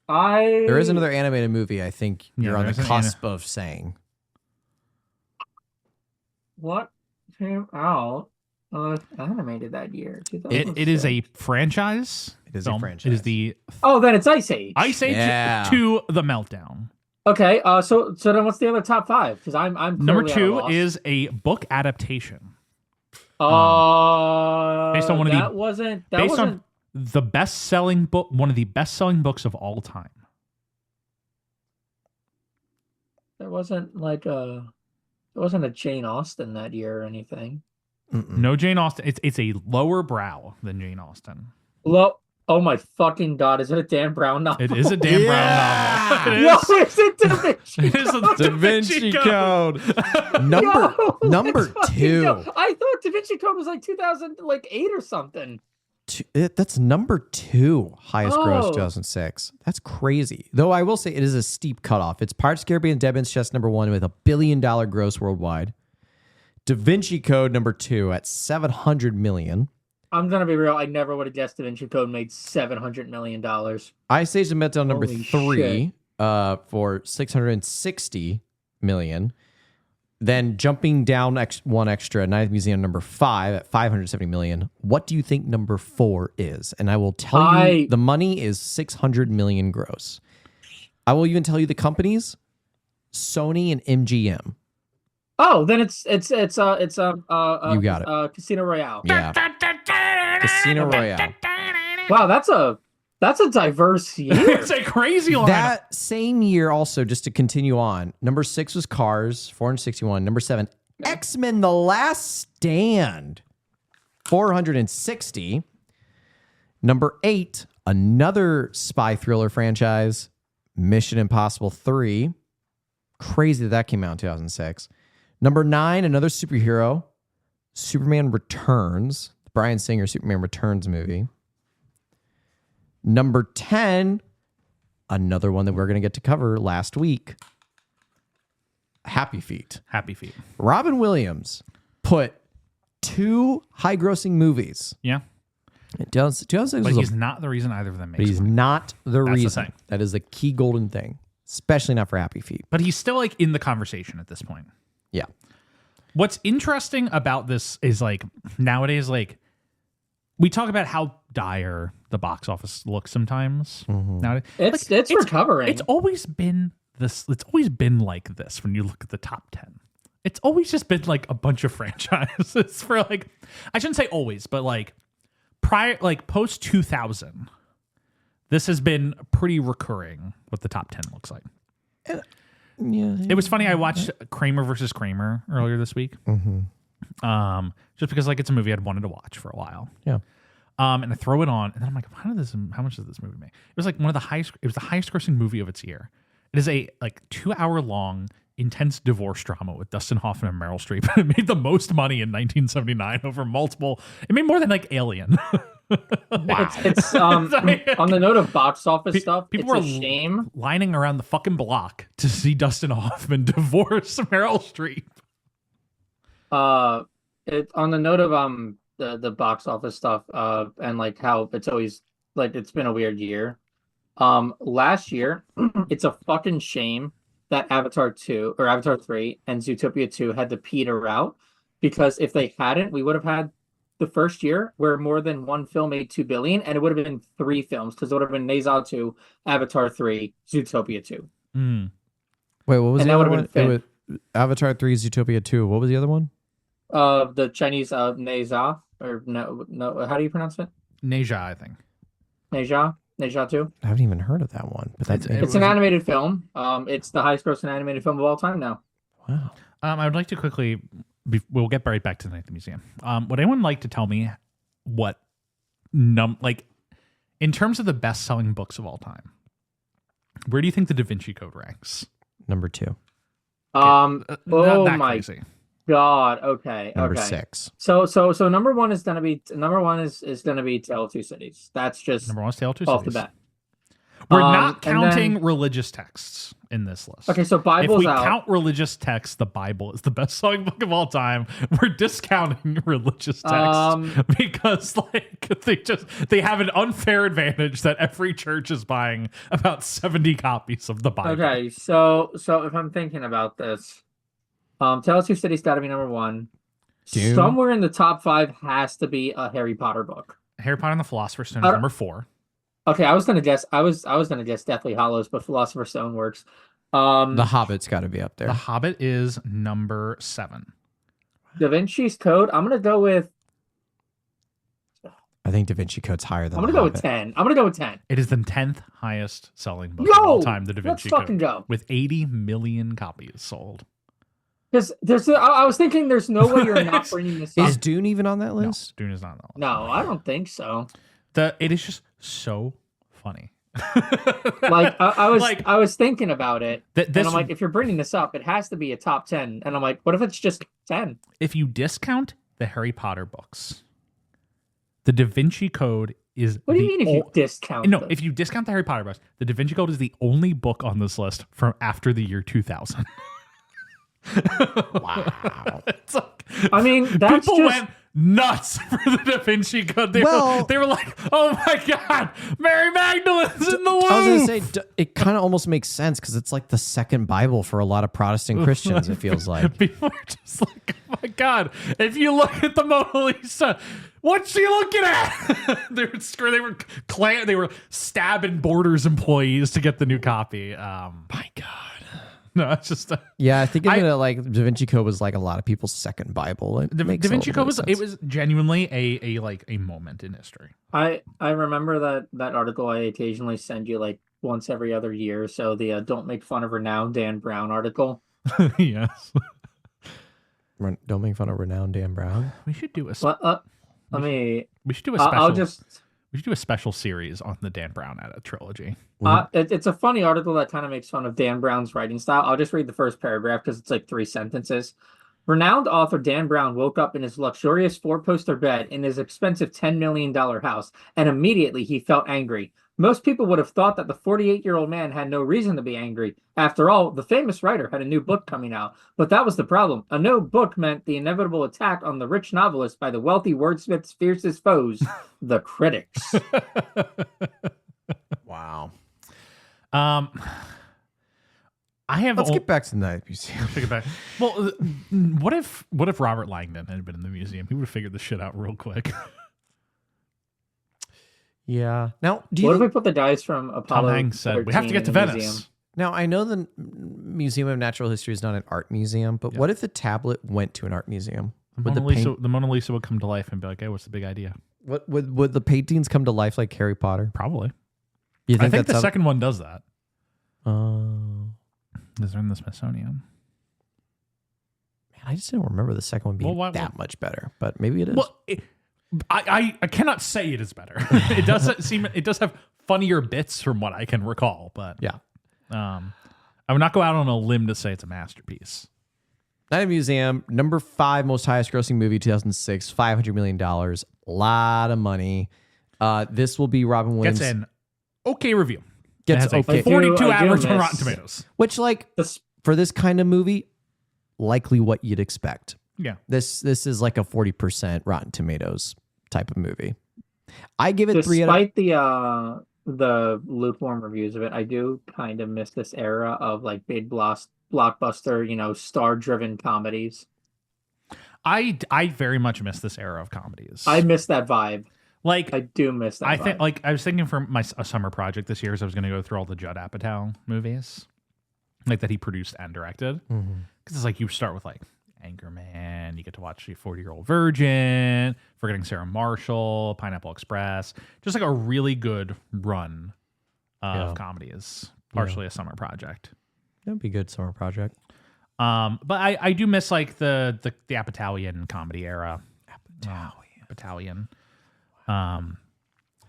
There is another animated movie I think Yeah, you're on the there's an cusp of saying. What came out animated that year? It is a franchise. It is film. a franchise. It is the Oh, then it's Ice Age. Ice Age Yeah. to the Meltdown. Okay, so then what's the other top 5? Because I'm Number clearly at a 2 loss. is a book adaptation. based based on one of the- that wasn't The best-selling book, one of the best-selling books of all time. there wasn't like a Jane Austen that year or anything. No Jane Austen. It's a lower brow than Jane Austen. Oh my fucking god! Is it a Dan Brown novel? It is a Dan Brown novel. It No, is. is it Da Vinci? It is a Da Vinci Code. Number Let's fucking 2. go. I thought Da Vinci Code was like 2008 or something. That's number 2 highest gross Oh. 2006. That's crazy. Though I will say it is a steep cutoff. It's Pirates of the Caribbean Dead Man's Chest number 1 with $1 billion gross worldwide. Da Vinci Code number 2 at 700 million. I'm gonna be real. I never would have guessed Da Vinci Code made $700 million. Ice Age of Metal number Holy 3 for 660 million. Then jumping down one extra, Ninth Museum number 5 at 570 million. What do you think number 4 is? And I will tell you the money is 600 million gross. I will even tell you the companies: Sony and MGM. Oh, then it's You got it. Casino Royale. Yeah. Casino Royale. Wow, that's a diverse year. It's a crazy lineup. That same year, also, just to continue on, number 6 was Cars, 461. Number 7, X-Men: The Last Stand, 460. Number 8, another spy thriller franchise, Mission Impossible 3. Crazy that came out in 2006. Number 9, another superhero, Superman Returns, the Bryan Singer Superman Returns movie. Number 10, another one that we're going to get to cover last week, Happy Feet. Happy Feet. Robin Williams put 2 high-grossing movies. Yeah. 2006 But was he's not the reason either of them but makes he's money. not the That's the reason. thing. That is the key golden thing, especially not for Happy Feet. But he's still like in the conversation at this point. Yeah. What's interesting about this is like nowadays, like we talk about how dire the box office looks sometimes. Nowadays. It's recovering. It's always been this. It's always been like this when you look at the top 10. It's always just been like a bunch of franchises for like, I shouldn't say always, but like prior, like post 2000, this has been pretty recurring what the top 10 looks like. Yeah. It was funny. I watched Kramer versus Kramer earlier this week. Just because like it's a movie I'd wanted to watch for a while. Yeah. And I throw it on, and then I'm like, how much does this movie make? It was like one of the highest. It was the highest grossing movie of its year. It is a like 2-hour long intense divorce drama with Dustin Hoffman and Meryl Streep. It made the most money in 1979 over multiple. It made more than like Alien. Wow. It's on the note of box office stuff. People It's were a shame. lining around the fucking block to see Dustin Hoffman divorce Meryl Streep. On the note of the box office stuff and like how it's always like it's been a weird year. Last year, it's a fucking shame that Avatar 2 or Avatar 3 and Zootopia 2 had to peter out, because if they hadn't, we would have had the first year where more than one film made $2 billion, and it would have been 3 films, because it would have been Nezha 2, Avatar 3, Zootopia 2. Wait, what was And the that other would've one? been It was Avatar 3, Zootopia 2. What was the other one? The Chinese Nezha, or no, how do you pronounce it? Nezha, I think. Nezha 2. I haven't even heard of that one. But that's It's an animated film. It's the highest grossing animated film of all time now. wow. I would like to quickly. We'll get right back to the Ninth Museum. Would anyone like to tell me what like in terms of the best-selling books of all time? Where do you think the Da Vinci Code ranks? Number 2. Not Oh that my crazy. god. Okay. Number okay. 6. So number one is gonna be Tale of Two Cities. That's just Number 1 is Tale of Two off Cities. the bat. We're not and counting then- religious texts in this list. Okay, so If Bible's we out. count religious texts, the Bible is the best-selling book of all time. We're discounting religious texts because, like, they have an unfair advantage that every church is buying about 70 copies of the Bible. Okay, so if I'm thinking about this, Tale of Two Cities got to be number 1. Dune. Somewhere in the top 5 has to be a Harry Potter book. Harry Potter and the Philosopher's Stone is number 4. Okay, I was gonna guess Deathly Hallows, but Philosopher's Stone works. The Hobbit's got to be up The there. Hobbit is number 7. Da Vinci's Code. I'm gonna go with. I think Da Vinci Code's higher than I'm gonna The go Hobbit. with 10. I'm gonna go with 10. It is the 10th highest selling book of all Yo, time, the Da let's Vinci fucking Code, go. with 80 million copies sold. Because I was thinking there's no way you're not bringing this Is up. Dune even on that No, list? Dune is not on that list. No, I don't think so. It is just so funny. Like I was Like, I was thinking about it, and this, I'm like, if you're bringing this up, it has to be a top 10. And I'm like, what if it's just 10? if you discount the Harry Potter books, the Da Vinci Code is. What do you mean if you discount? No, them? if you discount the Harry Potter books, the Da Vinci Code is the only book on this list from after the year 2000. Wow. It's like, I mean, that's people just went nuts for the Da Vinci Code. They were like, "Oh my God, Mary Magdalene's in the Louvre." I was going to say, it kind of almost makes sense because it's like the second Bible for a lot of Protestant Christians, it feels like. People are just like, "Oh my God!" If you look at the Mona Lisa, what's she looking at? They were stabbing Borders employees to get the new copy. My God. No, it's just Yeah, I think of it like Da Vinci Code was like a lot of people's second Bible. It Da makes a Vinci little Code bit of was sense. genuinely a moment in history. I remember that article I occasionally send you like once every other year. So the Don't Make Fun of Renowned Dan Brown article. Yes, Don't make fun of renowned Dan Brown. we should do a. Let me. We should do a special. I'll just. We should do a special series on the Dan Brown trilogy. It's a funny article that kind of makes fun of Dan Brown's writing style. I'll just read the first paragraph because it's like 3 sentences. Renowned author Dan Brown woke up in his luxurious 4-poster bed in his expensive $10 million house, and immediately he felt angry. Most people would have thought that the 48-year-old man had no reason to be angry. After all, the famous writer had a new book coming out. But that was the problem. A new book meant the inevitable attack on the rich novelist by the wealthy wordsmith's fiercest foes, the critics. Wow. I have. Let's get back to the Night Museum. Take it back. Well, what if Robert Langdon had been in the museum? He would have figured this shit out real quick. Yeah. Now, do you What if think, we put the guys from Apollo Tom Hanks said, "We have to 13 get to in the Venice." museum? now I know the Museum of Natural History is not an art museum, but what if the tablet went to an art museum? The Mona Lisa would come to life and be like, "Hey, what's the big idea?" What would the paintings come to life like Harry Potter? Probably. You I think that's the second one does that. Man, Because they're in the Smithsonian. I just didn't remember the second one being that much better, but maybe it is. Well, I cannot say it is better. It does have funnier bits from what I can recall, but yeah. I would not go out on a limb to say it's a masterpiece. Night Museum, number 5 most highest grossing movie 2006, $500 million, a lot of money. This will be Robin Williams. Gets an okay review. Gets it has okay. a 42 I do average on miss- Rotten Tomatoes. Which, like, for this kind of movie, likely what you'd expect. Yeah. This is like a 40% Rotten Tomatoes type of movie. I give it 3 out of... Despite the lukewarm reviews of it, I do kind of miss this era of like big blockbuster, star-driven comedies. I very much miss this era of comedies. I miss that vibe. Like, I do miss that. I think, like, I was thinking for a summer project this year, is I was going to go through all the Judd Apatow movies, like that he produced and directed. Because it's like you start with like Anchorman, you get to watch 40-Year-Old Virgin, Forgetting Sarah Marshall, Pineapple Express, just like a really good run of comedies. Partially a summer project. That'd be a good summer project. But I do miss like the Apatowian comedy era. Apatowian.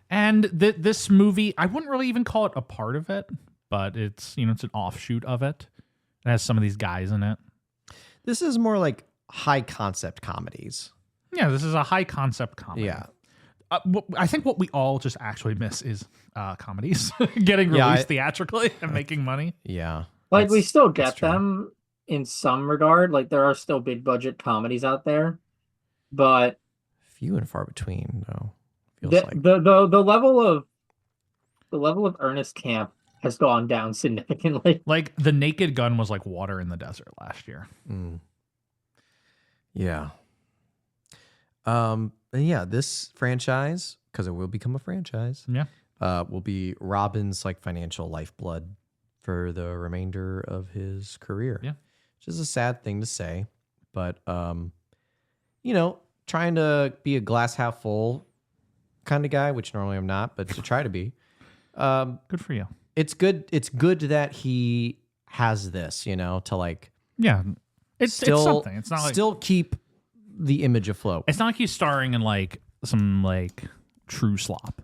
And this movie, I wouldn't really even call it a part of it, but it's it's an offshoot of it. It has some of these guys in it. This is more like high concept comedies. Yeah, this is a high concept comedy. Yeah. I think what we all just actually miss is comedies getting released theatrically and making money. Yeah. Like we still get them in some regard. Like there are still big budget comedies out there, but few and far between though. The level of earnest camp has gone down significantly. Like The Naked Gun was like water in the desert last year. Yeah. And yeah, this franchise, because it will become a franchise, will be Robin's like financial lifeblood for the remainder of his career. Yeah. Which is a sad thing to say, but trying to be a glass half full kind of guy, which normally I'm not, but to try to be. Good for you. It's good that he has this, to like It's something. It's not like still keep the image afloat. it's not like he's starring in like some like true slop.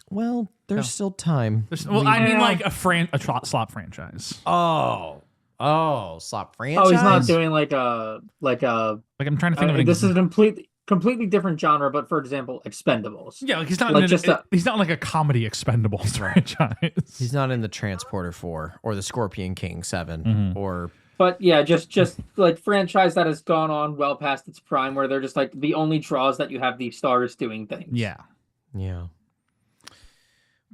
Well, there's still time. I mean like a slop franchise. Oh, slop franchise. Oh, he's not doing like a Like I'm trying to think of an this is a completely different genre, but for example, Expendables. Yeah, like he's not like he's not like a comedy Expendables franchise. He's not in the Transporter 4 or the Scorpion King 7 or. But yeah, just like franchise that has gone on well past its prime, where they're just like the only draws that you have these stars doing things. Yeah.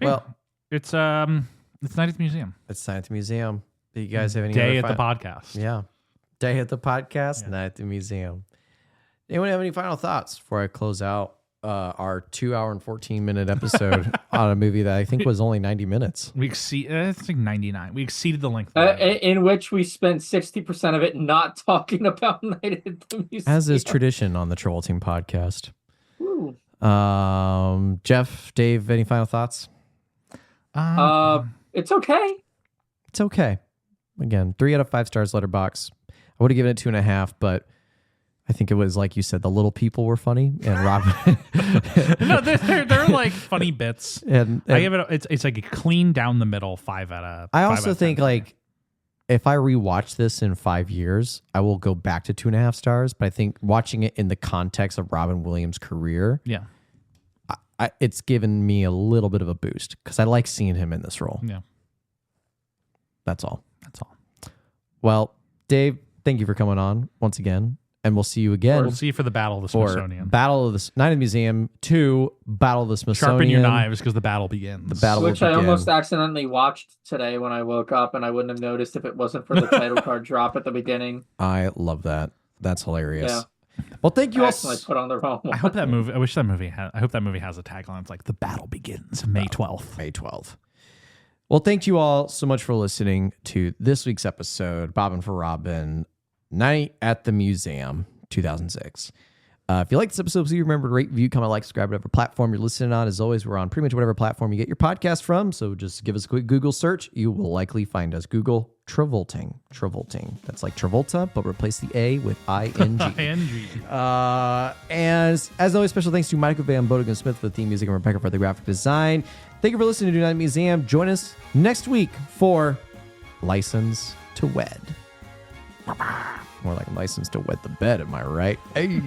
Well, it's Night at the Museum. It's Night at the Museum. Do you guys have any Day other at the podcast? Yeah. Day at the podcast, Night at the Museum. Anyone have any final thoughts before I close out our 2 hour and 14-minute episode on a movie that I think was only 90 minutes? We it's like 99. We exceeded the length. In which we spent 60% of it not talking about Night at the Museum. As is tradition on the Troll Team podcast. Ooh. Jeff, Dave, any final thoughts? It's okay. It's okay. Again, 3 out of 5 stars Letterboxd. I would have given it 2.5, but I think it was like you said, the little people were funny, and Robin. No, they're like funny bits. and I give it. It's like a clean down the middle 5 out of. I also think like if I rewatch this in 5 years, I will go back to 2.5 stars. But I think watching it in the context of Robin Williams' career, yeah, it's given me a little bit of a boost because I like seeing him in this role. Yeah, that's all. That's all. Well, Dave, thank you for coming on once again. And we'll see you again. We'll see you for the Battle of the Smithsonian. Battle of the Night at the Museum 2, Battle of the Smithsonian. Sharpen your knives because the battle begins. The battle Which I almost accidentally watched today when I woke up, and I wouldn't have noticed if it wasn't for the title card drop at the beginning. I love that. That's hilarious. Yeah. Well, thank you all. I put on the wrong one. I hope that movie. I hope that movie has a tagline. It's like the battle begins May 12th. May 12th. Well, thank you all so much for listening to this week's episode, Bobbin for Robin, Night at the Museum, 2006. If you like this episode, please remember to rate, review, comment, like, subscribe, whatever platform you're listening on. As always, we're on pretty much whatever platform you get your podcast from. So just give us a quick Google search. You will likely find us. Google Travolting. That's like Travolta, but replace the A with I-N-G. I-N-G. And as always, special thanks to Michael Van Bodeggan Smith for the theme music and Rebecca for the graphic design. Thank you for listening to Night at the Museum. Join us next week for License to Wed. More like License to Wet the Bed, am I right? Hey.